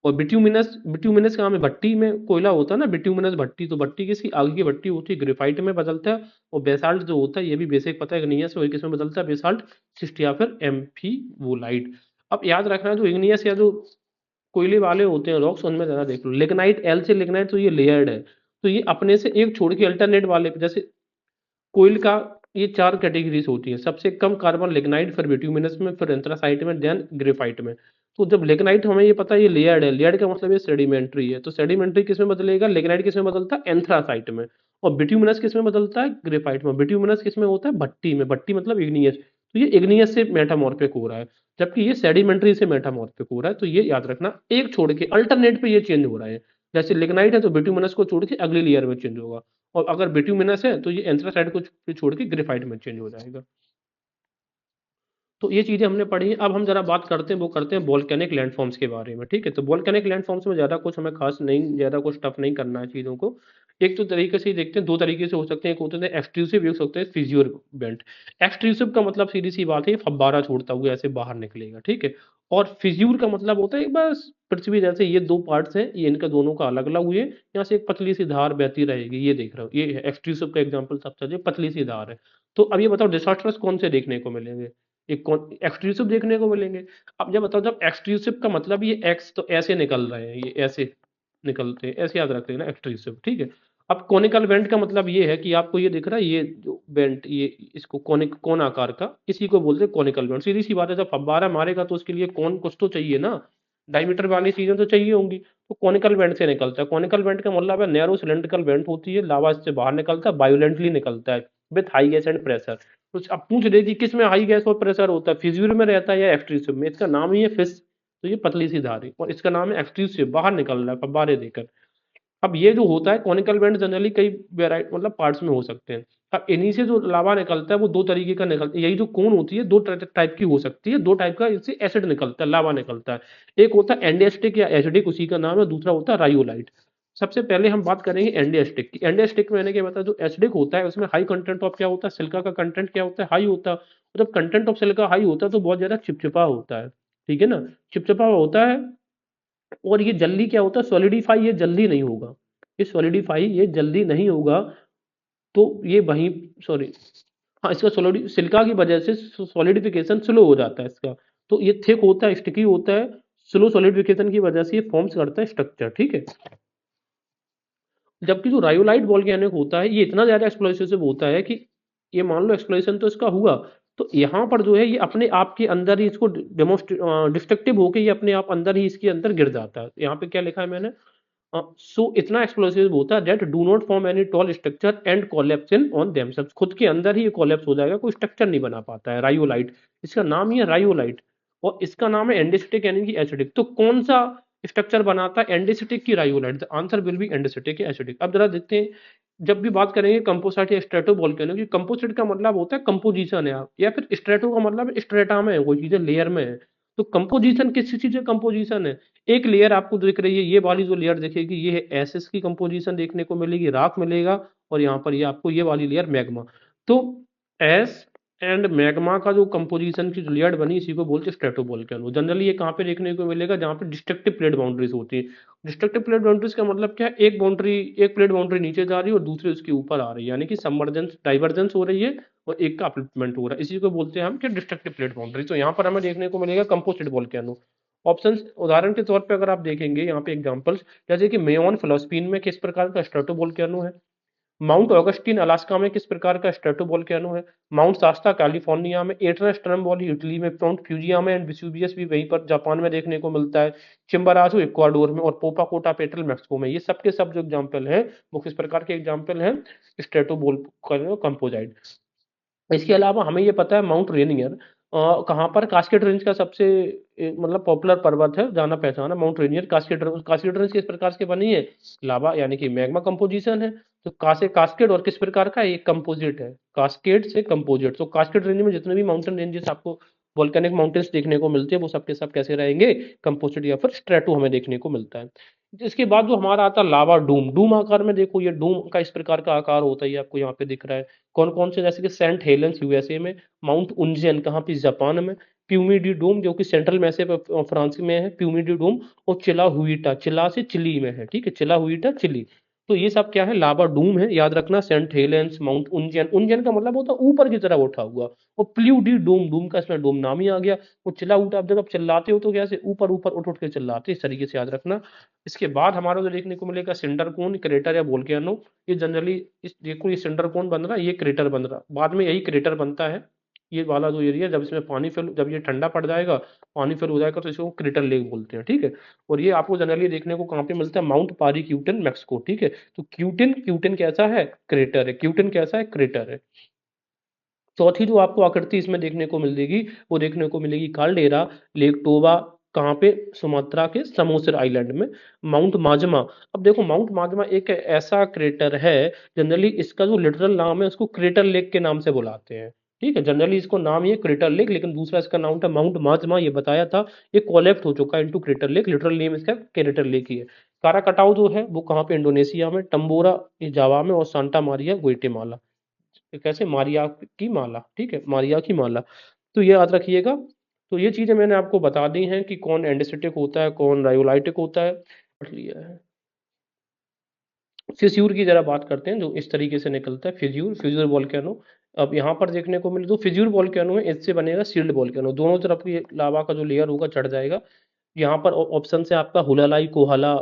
और बिट्यूमिनस, बिट्यूमिनस का नाम है, भट्टी में कोयला होता है ना, बिट्यूमिनस भट्टी, तो भट्टी किसकी, आग की भट्टी होती है, ग्रेफाइट में बदलता है। और बेसाल्ट जो होता है, ये भी बेसिक पता है, इग्नियस और किसमें बदलता है, बेसाल्ट, सिस्ट या फिर एम्फीवोलाइट। अब याद रखना जो इग्नियस या जो कोयले वाले होते हैं रॉक्स, उनमें जरा देख लो, लिग्नाइट, एल से लिग्नाइट, तो ये लेयर्ड है। तो ये अपने से एक छोड़ के अल्टरनेट वाले पे, जैसे कोयल का, ये चार कैटेगरीज होती है, सबसे कम कार्बन लिग्नाइट, फिर बिट्यूमिनस में, फिर एंथ्रासाइट में, देन ग्रेफाइट में। तो जब लिग्नाइट, हमें ये पता है ये लेयर्ड है, लेयर्ड का मतलब ये सेडिमेंट्री है, तो सेडिमेंट्री किस में बदलेगा, लिग्नाइट किस में बदलता है, एंथ्रासाइट में। और बिट्यूमिनस किस में बदलता है, ग्रेफाइट में। बिट्यूमिनस किस में होता है, भट्टी में, भट्टी मतलब इग्नियस, तो ये इग्नियस से मेटामॉर्फिक हो रहा है, जबकि ये सेडिमेंट्री से मेटामॉर्फिक हो रहा है। तो ये याद रखना, एक छोड़ के अल्टरनेट पे ये चेंज हो रहा है। जैसे लिग्नाइट है तो बिट्यूमिनस को छोड़ के अगली लेयर में चेंज होगा, और अगर बिट्यूमिनस है तो ये एंथ्रासाइट को छोड़ के ग्रेफाइट में चेंज हो जाएगा। तो ये चीजें हमने पढ़ी। अब हम जरा बात करते हैं, वो करते हैं वोल्केनिक लैंडफॉर्म्स के बारे में, ठीक है। तो वोल्केनिक लैंडफॉर्म्स में ज्यादा कुछ हमें खास नहीं, ज्यादा कुछ टफ नहीं करना है चीजों को। एक तो तरीके से ही देखते हैं, दो तरीके से हो सकते हैं, एक होते हैं एक्सट्रूसिव, एक होते हैं फिज्यूर बेंट। एक्सट्रूसिव का मतलब सीधी सी बात है, फब्बारा छोड़ता हुआ ऐसे बाहर निकलेगा, ठीक है। और फिज्यूर का मतलब होता है बस पृथ्वी जैसे ये दो पार्ट्स हैं, ये इनका दोनों का अलग अलग हुए, यहाँ से एक पतली सी धार बहती रहेगी, ये देख रहे हो, ये है एक्सट्रूसिव का एग्जाम्पल, सबसे जो पतली सी धार है। तो अब ये बताओ डिसास्टर्स कौन से देखने को मिलेंगे, एक कौन एक्सक्लूसिव देखने को मिलेंगे। अब जब बताओ, जब एक्सक्लूसिव का मतलब ये एक्स तो ऐसे निकल रहे हैं, ये ऐसे निकलते हैं, ऐसे याद रख लेना एक्सक्लूसिव, ठीक है। अब कोनिकल वेंट का मतलब ये है कि आपको ये दिख रहा है, ये जो वेंट, ये इसको कोनिक, कोन आकार का, इसी को बोलते हैं कोनिकल वेंट। सीधी सी बात है, जब फब्बारा मारेगा तो उसके लिए कौन कुछ तो चाहिए ना, डायमीटर वाली चीजें तो चाहिए होंगी, तो कोनिकल वेंट से निकलता है। कोनिकल वेंट का मतलब है नैरो सिलेंड्रिकल वेंट होती है, लावा इससे बाहर निकलता है, वायोलेंटली निकलता है, with high gas and pressure. तो अब पूछ रहे कि किस में हाई गैस और प्रेशर होता है, फिज्यूर में रहता है या एक्सट्रूसिव में, इसका नाम ही है फिश। तो ये पतली सी धार है, और इसका नाम है एक्सट्रूसिव, बाहर निकल रहा है फब्बारे देकर। अब ये जो होता है कोनिकल वेंट, जनरली कई वेराइटी मतलब पार्ट्स में हो सकते हैं। अब इन्हीं से जो लावा निकलता है वो दो तरीके का निकलता है, यही जो कोन होती है दो टाइप की हो सकती है, दो टाइप का इससे एसिड निकलता है, लावा निकलता है। एक होता है एंडियास्टिक या एसिडिक, उसी का नाम है, दूसरा होता है रायोलाइट। सबसे पहले हम बात करेंगे एंडियास्टिक की। एंडियास्टिक मैंने क्या बताया, जो एसिडिक होता है उसमें हाई कंटेंट ऑफ क्या होता है, सिलिका का कंटेंट क्या होता है, हाई होता है। और जब कंटेंट ऑफ सिलिका हाई होता है तो बहुत ज्यादा चिपचिपा होता है, ठीक है ना, चिपचिपा होता है। और ये जल्दी क्या होता है, सॉलिडिफाई ये जल्दी नहीं होगा, ये सॉलिडिफाई ये जल्दी नहीं होगा। तो ये वहीं, सॉरी, हाँ, इसका सॉलिड सिलिका की वजह से सॉलिडिफिकेशन स्लो हो जाता है इसका। तो ये थिक होता है, स्टिकी होता है, स्लो सॉलिडिफिकेशन की वजह से ये फॉर्म्स करता है स्ट्रक्चर, ठीक है। जबकि जो रायोलाइट वोल्केनिक होता है, ये इतना ज्यादा एक्सप्लोसिव होता है कि ये मान लो एक्सप्लोशन तो इसका हुआ, तो यहाँ पर जो है ये अपने आप के अंदर ही इसको डिस्ट्रक्टिव होके ये अपने आप अंदर ही इसके अंदर गिर जाता है। यहाँ पे क्या लिखा है मैंने, सो इतना एक्सप्लोसिव होता है that do not form any tall structure and collapse in on themselves, खुद के अंदर ही ये कोलैप्स हो जाएगा, कोई स्ट्रक्चर नहीं बना पाता है रायोलाइट। इसका नाम ही है रायोलाइट, और इसका नाम है एंडेसिटिक यानी कि एसिडिक। तो कौन सा स्ट्रक्चर बनाता है, एंडेसिटिक की rhyolite, the answer will be andesitic या एसिडिक। अब जरा देखते हैं, जब भी बात करेंगे कंपोसाइट या स्ट्रेटोवोल्केनो की, कंपोजिट का मतलब होता है कंपोजिशन है, या फिर स्ट्रेटो का मतलब स्ट्रेटा में है, कोई चीजें लेयर में है। तो कंपोजिशन किस चीज का कंपोजिशन है, एक लेयर आपको दिख रही है, ये वाली जो लेयर दिखेगी ये है एसिस की कंपोजिशन देखने को मिलेगी, राख मिलेगा। और यहाँ पर ये आपको ये वाली लेयर मैग्मा। तो एस एंड मैग्मा का जो कंपोजिशन की जो लेयर बनी, इसी को बोलते हैं स्ट्रेटोवोल्केनो। जनरली ये कहाँ पे देखने को मिलेगा, जहाँ पे डिस्ट्रक्टिव प्लेट बाउंड्रीज होती है। डिस्ट्रक्टिव प्लेट बाउंड्रीज का मतलब क्या है, एक बाउंड्री, एक प्लेट बाउंड्री नीचे जा रही है और दूसरी उसके ऊपर आ रही है, यानी कि सबमर्जेंस डाइवर्जेंस हो रही है, और एक का अपलिफ्टमेंट हो रहा है, इसी को बोलते हैं हम क्या, डिस्ट्रक्टिव प्लेट बाउंड्री। तो यहाँ पर हमें देखने को मिलेगा कंपोजिट वोल्केनो। ऑप्शंस उदाहरण के तौर पे अगर आप देखेंगे यहाँ पे एग्जांपल्स, जैसे कि मेयोन फिलिपीन में किस प्रकार का स्ट्रेटोवोल्केनो है, माउंट ऑगस्टिन अलास्का में किस प्रकार का स्ट्रेटोवोल्केनो है, माउंट शास्ता कैलिफोर्निया में, एटना स्ट्रमबोली इटली में, माउंट फ्यूजिया में, एंड वेसुवियस भी वहीं पर जापान में देखने को मिलता है, चिम्बराजो इक्वाडोर में, और पोपाकोटा पेट्रल मैक्सिको में। ये सब के सब जो एग्जाम्पल हैं वो किस प्रकार के एग्जाम्पल हैं, स्ट्रेटोवोल्केनो कंपोजाइट। इसके अलावा हमें ये पता है माउंट रेनियर कहाँ पर, कास्केड रेंज का सबसे मतलब पॉपुलर पर्वत है, जाना पहचाना माउंट रेनियर। कास्केड रेंज किस प्रकार से बनी है, लावा यानी कि मैग्मा कंपोजिशन है। तो कास्केड और किस प्रकार का, एक कंपोजिट है, कास्केड से कंपोजिट। तो कास्केड रेंज में जितने भी माउंटेन रेंजेस आपको वोल्केनिक माउंटेन्स देखने को मिलते हैं, वो सबके सब कैसे रहेंगे, कंपोजिट या फिर स्ट्रेटो हमें देखने को मिलता है। इसके बाद जो हमारा आता है लावा डूम, डूम आकार में देखो, ये डूम का इस प्रकार का आकार होता है, ये आपको यहाँ पे दिख रहा है। कौन कौन से, जैसे कि सेंट हेलेंस यूएसए में, माउंट उंजेन कहाँ पे, जापान में, प्यूमी डी डोम जो कि सेंट्रल में से फ्रांस में है, प्यूमी डी डोम, और चिला हुईटा, चिला से चिली में है, ठीक है, चिला हुईटा चिली। तो ये सब क्या है, लावा डूम है, याद रखना। सेंट हेलेंस, माउंट उंजन, उंजन का मतलब होता है ऊपर की तरफ उठा हुआ, और प्ल्यू डी डूम, डूम का इसमें डोम नाम ही आ गया। वो चिल्ला उठा, अब जब आप चिल्लाते हो तो कैसे ऊपर ऊपर उठ उठ के चिल्लाते हैं, इस तरीके से याद रखना। इसके बाद हमारा जो देखने को मिलेगा सिंडर कोन, क्रेटर या वोल्केनो। ये जनरली इस देखो, ये सिंडर कोन बन रहा है, ये क्रेटर बन रहा है, बाद में यही क्रेटर बनता है। ये वाला जो एरिया, जब इसमें पानी फिल, जब ये ठंडा पड़ जाएगा, पानी फिल हो जाएगा, तो इसको क्रेटर लेक बोलते हैं, ठीक है। और ये आपको जनरली देखने को कहाँ पे मिलता है, माउंट पारी क्यूटन, मैक्सिको, ठीक है। तो क्यूटन, क्यूटन कैसा है, क्रेटर है, क्यूटन कैसा है, क्रेटर है। चौथी जो आपको आकृति इसमें देखने को मिलेगी, वो देखने को मिलेगी काल्डेरा, लेक टोबा, कहाँ पे, सुमात्रा के समोसर आइलैंड में। माउंट माजमा, अब देखो माउंट माजमा एक ऐसा क्रेटर है, जनरली इसका जो लिटरल नाम है उसको क्रेटर लेक के नाम से बुलाते हैं, ठीक है। जनरली इसको नाम ये क्रेटर लेक, लेकिन दूसरा इसका नाम था माउंट माजमा, ये बताया था। ये कोलेप्ट हो चुका है into crater lake, literal name इसका क्रेटर लेक ही है। काराकटाओ जो है वो कहाँ पे, इंडोनेशिया में, टम्बोरा ये जावा में, और सांता मारिया ग्वाटेमाला। कैसे, मारिया की माला, ठीक है, मारिया की माला। तो ये याद रखिएगा। तो ये चीजें मैंने आपको बता दी हैं कि कौन एंडेसिटिक होता है, कौन रायोलाइटिक होता है, पढ़ लिया है। फिज्यूर की जरा बात करते हैं, जो इस तरीके से निकलता है, फिज्यूर, फिज्यूर वोल्केनो। अब यहाँ पर देखने को मिले तो फिज्यूर वोल्केनो है, इससे बनेगा सील्ड वोल्केनो, दोनों तरफ की लावा का जो लेयर होगा चढ़ जाएगा। यहाँ पर ऑप्शन है आपका हुलालाई, कोहाला,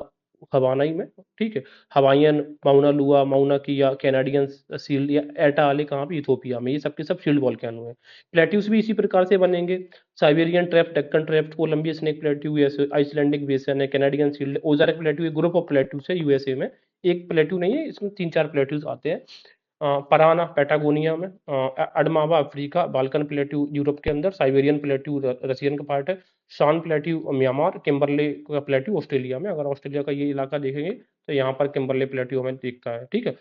हवानाई में, ठीक है। हवाईयन, माउना लुआ, माउना किया, कैनेडियन सील्ड, या एटा वाले कहाँ पे, इथोपिया में, ये सब के सब शील्ड वॉल्केनो है। प्लेट्यूस भी इसी प्रकार से बनेंगे। Siberian trap, Deccan trap, Columbia Snake plateau, USA, Icelandic basin है, Canadian shield, Ozark plateau, group of plateaus है यूएसए में। एक प्लेट्यू नहीं है, इसमें तीन चार प्लेट्यूज आते हैं। पराना पैटागोनिया में, अडमावा अफ्रीका, बाल्कन प्लेट्यू यूरोप के अंदर, साइबेरियन प्लेट्यू रसियन का पार्ट है, शान प्लेट्यू म्यांमार, किम्बरले का प्लेट्यू ऑस्ट्रेलिया में। अगर ऑस्ट्रेलिया का ये इलाका देखेंगे तो यहाँ पर किम्बरले प्लेट्यू हमें दिखता है, ठीक है।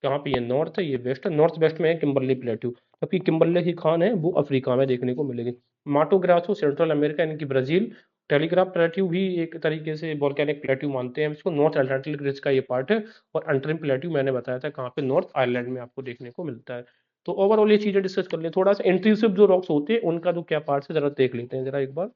कहाँ पे, ये नॉर्थ है, ये वेस्ट है, नॉर्थ वेस्ट में है किम्बरले प्लेट्यू, जबकि किम्बरले की खान है वो अफ्रीका में देखने को मिलेगी। माटो ग्रासो, सेंट्रल अमेरिका यानी कि ब्राजील। टेलीग्राफ प्लेट्यू भी एक तरीके से वॉल्केनिक प्लेट्यू मानते हैं इसको, नॉर्थ अटलांटिक रिज का ये पार्ट है। और अंतरिम प्लेट्यू मैंने बताया था कहाँ पे, नॉर्थ आयरलैंड में आपको देखने को मिलता है। तो ओवरऑल ये चीजें डिस्कस कर लें, थोड़ा सा इंट्रूसिव जो रॉक्स होते हैं उनका जो क्या पार्ट है जरा देख लेते हैं जरा एक बार।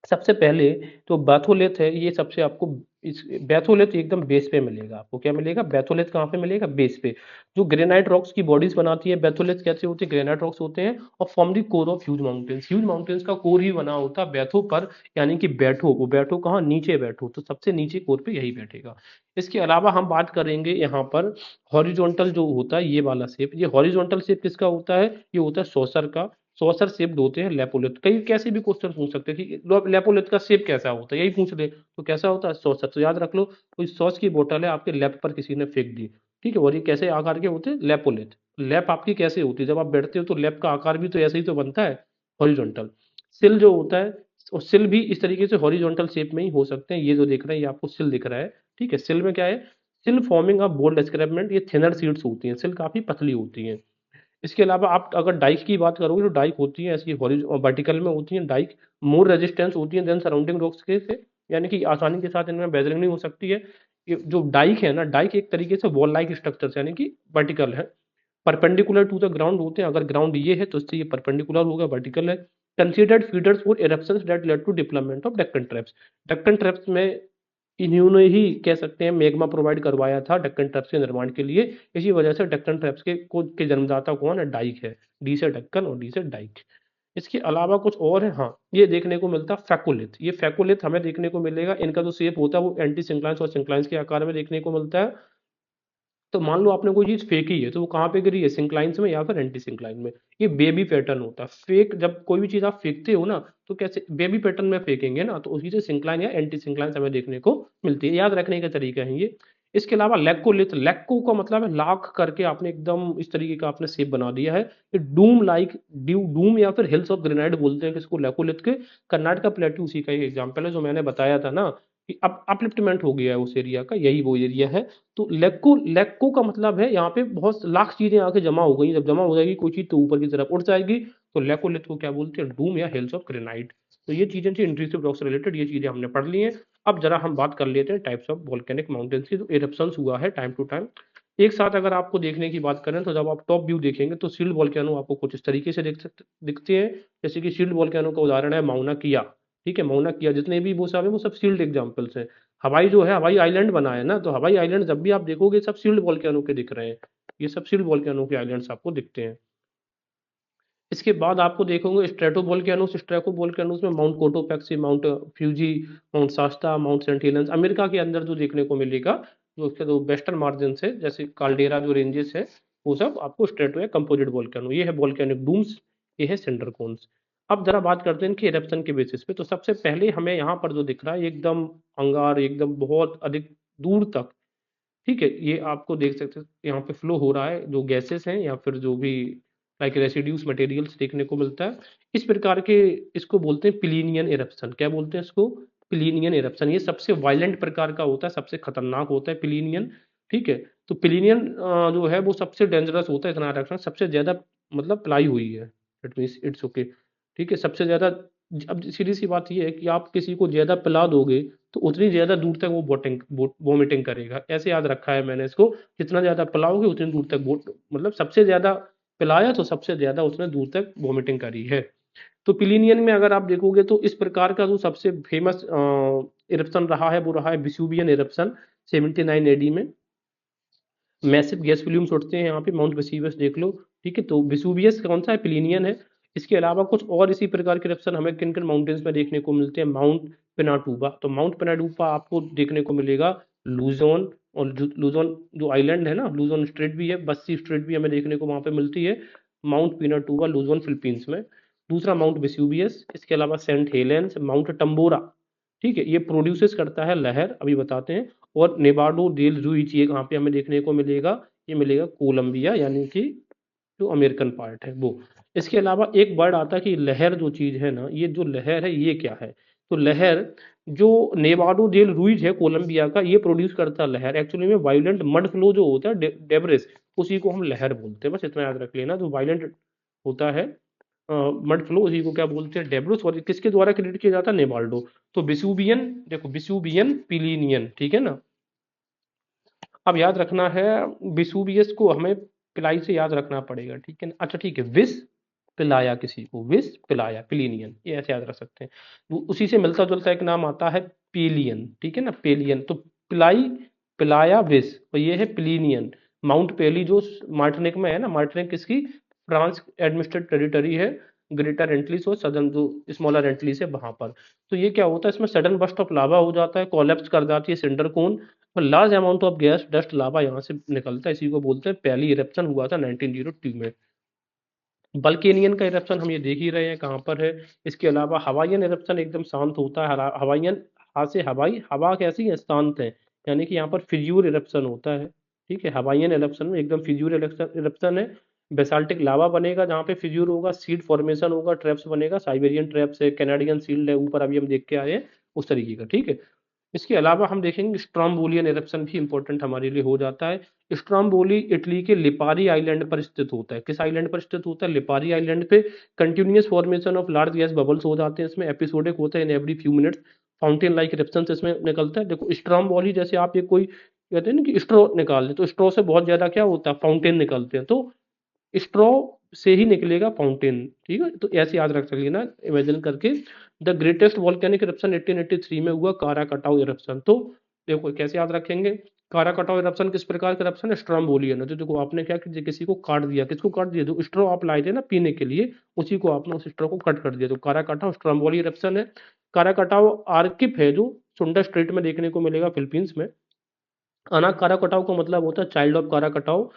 सबसे पहले तो बैथोलेथ है, ये सबसे आपको इस बैथोलेथ एकदम बेस पे मिलेगा आपको, क्या मिलेगा, बैथोलेथ कहाँ पे मिलेगा, बेस पे। जो ग्रेनाइट रॉक्स की बॉडीज बनाती है बैथोलेथ, कैसे होते हैं, ग्रेनाइट रॉक्स होते हैं, और form the core of huge mountains, huge mountains का कोर ही बना होता है बैथो पर, यानी कि बैठो, वो बैठो कहाँ, नीचे बैठो, तो सबसे नीचे कोर पे यही बैठेगा। इसके अलावा हम बात करेंगे यहाँ पर हॉरिजॉन्टल जो होता है ये वाला शेप, ये हॉरिजॉन्टल शेप किसका होता है, ये होता है सॉसर का। सॉसर शेप्ड होते हैं लेपोलिथ, कई कैसे भी क्वेश्चन पूछ सकते हैं कि लेपोलिथ का शेप कैसा होता है, यही पूछ ले तो कैसा होता है, सॉसर। तो याद रख लो, कोई सॉस की बोतल है आपके लैप पर किसी ने फेंक दी, ठीक है, और ये कैसे आकार के होते हैं, लेपोलिथ। लैप आपकी कैसे होती है, जब आप बैठते हो तो लैप का आकार भी तो ऐसे ही तो बनता है, हॉरिजॉन्टल। सिल जो होता है, और सिल भी इस तरीके से हॉरिजॉन्टल शेप में ही हो सकते हैं, ये जो देख रहे हैं ये आपको सिल दिख रहा है, ठीक है। सिल में क्या है, सिल फॉर्मिंग अ बोल्ड एस्क्रैपमेंट, ये थिनर सीड्स होती हैं, सिल काफी पतली होती हैं। इसके अलावा आप अगर डाइक की बात करोगे तो डाइक होती है ऐसी वर्टिकल में होती है डाइक, मोर रेजिस्टेंस होती है देन सराउंडिंग रॉक्स के से, यानी कि आसानी के साथ इनमें बेजरिंग नहीं हो सकती है। ये जो डाइक है ना, डाइक एक तरीके से वॉल लाइक स्ट्रक्चर यानी कि वर्टिकल है, परपेंडिकुलर टू द ग्राउंड होते हैं, अगर ग्राउंड ये है तो इससे ये परपेंडिकुलर होगा, वर्टिकल है। Considered feeders for eruptions that led to development of Deccan traps, Deccan traps में इन्होंने ही कह सकते हैं मैग्मा प्रोवाइड करवाया था डेक्कन ट्रैप्स के निर्माण के लिए। इसी वजह से डेक्कन ट्रैप्स के जन्मदाता कौन है, डाइक है, डी से डेक्कन और डी से डाइक। इसके अलावा कुछ और है, हाँ, ये देखने को मिलता है फैकोलिथ, ये फैकोलिथ हमें देखने को मिलेगा, इनका जो शेप होता है वो एंटी सिंक्लाइंस और सिंक्लाइंस के आकार में देखने को मिलता है। तो मान लो आपने कोई चीज फेंकी है तो वो कहाँ पे गिरी है, सिंक्लाइंस में या फिर एंटी सिंक्लाइन में। ये बेबी पैटर्न होता है, फेक जब कोई भी चीज आप फेंकते हो ना तो कैसे बेबी पैटर्न में फेंकेंगे ना, तो उसी से सिंक्लाइन या एंटी सिंक्लाइन हमें देखने को मिलती है, याद रखने का तरीका है ये। इसके अलावा लेक्कोलिथ, लेक्को का मतलब है लाख करके आपने एकदम इस तरीके का आपने शेप बना दिया है। ये डूम लाइक ड्यू डूम या फिर हिल्स ऑफ ग्रेनाइट बोलते हैं किसको, लेकोलिथ के। कर्नाटक प्लेट्यू उसी का ही एग्जाम्पल है, जो मैंने बताया था ना कि अब अपलिफ्टमेंट हो गया है उस एरिया का, यही वो एरिया है। तो लेक्को, लेक्को का मतलब है यहाँ पे बहुत लाख चीजें आके जमा हो गई, जब जमा हो जाएगी कोई चीज तो ऊपर की तरफ उठ जाएगी। तो लेकोलिथ को क्या बोलते हैं, डूम या हिल्स ऑफ ग्रेनाइट। तो ये चीजें थी इंट्रूसिव रॉक से रिलेटेड, ये चीजें हमने पढ़ ली हैं। अब जरा हम बात कर लेते हैं टाइप्स ऑफ वोल्केनिक माउंटेन्स की, जो इरप्शंस हुआ है टाइम टू टाइम। एक साथ अगर आपको देखने की बात करें तो जब आप टॉप व्यू देखेंगे तो शील्ड वोल्केनो आपको कुछ इस तरीके से दिखते हैं। जैसे कि शील्ड वोल्केनो का उदाहरण है माउना किया। ठीक है, माउना किया जितने भी वो सब है वो सब शील्ड एग्जांपल्स हैं। हवाई जो है हवाई आइलैंड बना है ना, तो हवाई आइलैंड जब भी आप देखोगे सब शील्ड वोल्केनो के दिख रहे हैं। ये सब शील्ड वोल्केनो के आइलैंड्स आपको दिखते हैं। इसके बाद आपको देखोगे स्ट्रेटोवोल्केनोस। स्ट्रेटोवोल्केनोस में Mount Cotopaxi, Mount Fuji, Mount Shasta, Mount Saint Helens America के अंदर जो देखने को मिलेगा, जो उसके जो वेस्टर्न मार्जिन है जैसे काल्डेरा जो रेंजेस है, वो सब आपको स्ट्रेटो या कंपोजिट वोल्केनो। ये है वोल्केनिक डूम्स, ये है सिंडर कोन्स। अब जरा बात करते हैं इनके इरप्शन के बेसिस पे। तो सबसे पहले हमें यहाँ पर जो दिख रहा है एकदम अंगार, एकदम बहुत अधिक दूर तक, ठीक है, ये आपको देख सकते हैं यहाँ पे फ्लो हो रहा है जो गैसेस हैं या फिर जो भी लाइक रेसिड्यूस मटेरियल्स देखने को मिलता है। इस प्रकार के इसको बोलते हैं पिलीनियन इरप्शन। क्या बोलते हैं इसको? पिलीनियन इरप्शन। ये सबसे वायलेंट प्रकार का होता है, सबसे खतरनाक होता है पिलीनियन। ठीक है, तो पिलीनियन जो है वो सबसे डेंजरस होता है। इतना इरप्शन सबसे ज्यादा मतलब प्लाई हुई है, इट मीन्स इट्स ओके। ठीक है, सबसे ज्यादा। अब सीधी सी बात ये है कि आप किसी को ज्यादा पिला दोगे तो उतनी ज्यादा दूर तक वो बोटिंग वोमिटिंग करेगा। ऐसे याद रखा है मैंने इसको, जितना ज्यादा पिलाओगे उतनी दूर तक मतलब सबसे ज्यादा पिलाया तो सबसे ज्यादा उसने दूर तक वोमिटिंग करी है। तो पिलीनियन में अगर आप देखोगे तो इस प्रकार का जो सबसे फेमस इरप्शन रहा है वो रहा है विसुवियन इरप्शन 79 एडी में। मैसिव गैस फ्लूम्स उठते हैं यहाँ पे, माउंट वेसुवियस देख लो। ठीक है, तो वेसुवियस कौन सा है? प्लिनियन है। इसके अलावा कुछ और इसी प्रकार के इरप्शन हमें किन किन माउंटेन्स में देखने को मिलते हैं? माउंट पिनाटुबा। तो माउंट पिनाटुबा आपको देखने को मिलेगा लूजोन, और लूजोन जो आइलैंड है ना, लूजोन स्ट्रेट भी है, बस्सी स्ट्रेट भी हमें देखने को वहां पे मिलती है। माउंट पिनाटुबा लूजोन फिलीपींस में। दूसरा माउंट वेसुवियस, इसके अलावा सेंट हेलेंस, माउंट टम्बोरा। ठीक है, ये प्रोड्यूसेस करता है लहर, अभी बताते हैं। और नेवाडो डेल रुइच ये कहाँ पे हमें देखने को मिलेगा? ये मिलेगा कोलंबिया, यानी कि जो अमेरिकन पार्ट है वो। इसके अलावा एक वर्ड आता है कि लहर जो चीज है ना, ये जो लहर है ये क्या है? तो लहर जो नेवाडो डेल रुइज है कोलंबिया का, ये प्रोड्यूस करता है लहर। एक्चुअली में वायलेंट मड फ्लो जो होता है डेब्रिस, उसी को हम लहर बोलते हैं। बस इतना याद रख लेना, जो वायलेंट होता है मड फ्लो, उसी को क्या बोलते हैं? डेब्रुस। और ये किसके द्वारा क्रिएट किया जाता है? नेवाल्डो। तो विसुबियन, देखो विसुबियन पिलीनियन, ठीक है ना। अब याद रखना है, विसुवियस को हमें पिलाई से याद रखना पड़ेगा, ठीक है ना। अच्छा ठीक है, विस पिलाया, किसी को विस पिलाया, पिलीनियन, ये ऐसे याद रख सकते हैं। उसी से मिलता जुलता एक नाम आता है पेलियन, ठीक है ना, पेलियन। तो पिलाई, पिलाया, विस, और ये है पिलीनियन। माउंट पेली जो मार्टिनिक में है ना, मार्टिनिक किसकी? फ्रांस एडमिनिस्ट्रेट टेरिटरी है। ग्रेटर एंटलीस और सदर्न जो स्मॉलर एंटलीस है वहां पर। तो ये क्या होता है, इसमें सडन बस्ट ऑफ लावा हो जाता है, कोलेप्स कर जाती है सिंडर कोन, और large amount of gas dust lava यहाँ से निकलता है। इसी को बोलते हैं, पहली इरेप्शन हुआ था 1902 में। बल्केनियन का इरेप्शन हम ये देख ही रहे हैं कहाँ पर है। इसके अलावा हवाईयन इरेप्शन एकदम शांत होता है। हवाईयन, हा से हवाई, हवा कैसी है? शांत है, यानी कि यहाँ पर फिज्यूर इरेप्शन होता है। ठीक है, हवाईयन इरेप्शन में एकदम फिज्यूर इरेप्शन है। बेसाल्टिक लावा बनेगा जहाँ पे फिज्यूर होगा, सीड फॉर्मेशन होगा, ट्रैप्स बनेगा, साइबेरियन ट्रैप्स है, कैनेडियन सील्ड है ऊपर, अभी हम देख के आए हैं उस तरीके का। ठीक है, इसके अलावा हम देखेंगे स्ट्रोम्बोलियन इरप्शन भी इंपॉर्टेंट हमारे लिए हो जाता है। स्ट्रोम्बोली इटली के लिपारी आइलैंड पर स्थित होता है। किस आइलैंड पर स्थित होता है? लिपारी आइलैंड पे। Continuous formation of large gas bubbles हो जाते हैं इसमें, एपिसोडिक होता है in every few minutes. Fountain like eruption इसमें निकलता है। देखो स्ट्रोम्बोली, जैसे आप ये कोई कहते हैं ना कि स्ट्रॉ निकाल ले, तो स्ट्रॉ से बहुत ज्यादा क्या होता है? फाउंटेन निकलते हैं। तो स्ट्रॉ से ही निकलेगा फाउंटेन। ठीक है, तो ऐसे याद रख सकिए ना, इमेजिन करके। द ग्रेटेस्ट वॉल्केनिक इरप्शन 1883 में हुआ, काराकटाउ इरप्शन। तो देखो कैसे याद रखेंगे, काराकटाउ इरप्शन किस प्रकार का इरप्शन है? स्ट्रोम्बोलियन है। तो देखो आपने क्या किया, किसी को काट दिया। किसको काट दिया? जो स्ट्रॉ आप लाए थे ना पीने के लिए, उसी को आपने उस स्ट्रॉ को कट कर दिया। तो काराकटाउ स्ट्रोम्बोली इरप्शन है। काराकटाउ आर्किप है जो सुंडा स्ट्रेट में देखने को मिलेगा फिलीपींस में। अना काराकटाव का मतलब होता है चाइल्ड ऑफ काराकटाव।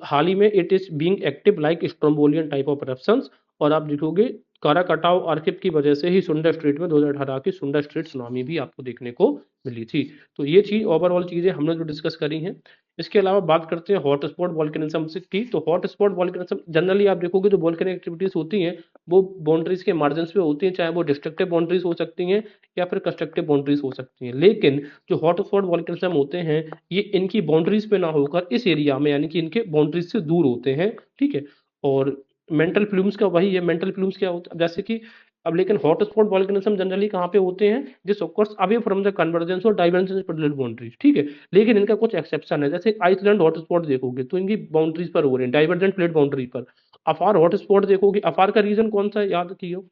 हाल ही में it is being active like Strombolian type of eruptions। और आप देखोगे काराकटाव आर्किप की वजह से ही सुंडा स्ट्रेट में 2018 की सुंडा स्ट्रेट सुनामी भी आपको देखने को मिली थी। तो ये चीज ओवरऑल चीजें हमने जो डिस्कस करी हैं। इसके अलावा बात करते हैं हॉट स्पॉट वॉल्केनिज्म की। तो हॉट स्पॉट वॉल्केनिज्म जनरली आप देखोगे जो वॉल्केनिक एक्टिविटीज होती हैं वो बाउंड्रीज के मार्जिन पे होती हैं, चाहे वो डिस्ट्रक्टिव बाउंड्रीज हो सकती हैं या फिर कंस्ट्रक्टिव बाउंड्रीज हो सकती हैं। लेकिन जो हॉट स्पॉट वॉल्केनिज्म होते हैं ये इनकी बाउंड्रीज पे ना होकर इस एरिया में, यानी कि इनके बाउंड्रीज से दूर होते हैं। ठीक है, और मेंटल फ्लूम्स का वही है। मेंटल फ्लूम्स क्या होता है? जैसे कि अब लेकिन हॉट स्पॉट वॉल्केनिज्म जनरली कहाँ पे होते हैं, this occurs away from the convergence और डाइवर्जेंस प्लेट बाउंड्रीज, ठीक है। लेकिन इनका कुछ एक्सेप्शन है, जैसे आइसलैंड हॉट स्पॉट देखोगे तो इनकी बाउंड्रीज पर हो रहे हैं, डाइवर्जेंट प्लेट बाउंड्री पर। अफार हॉट स्पॉट देखोगे, अफार का रीजन कौन सा है याद कियो,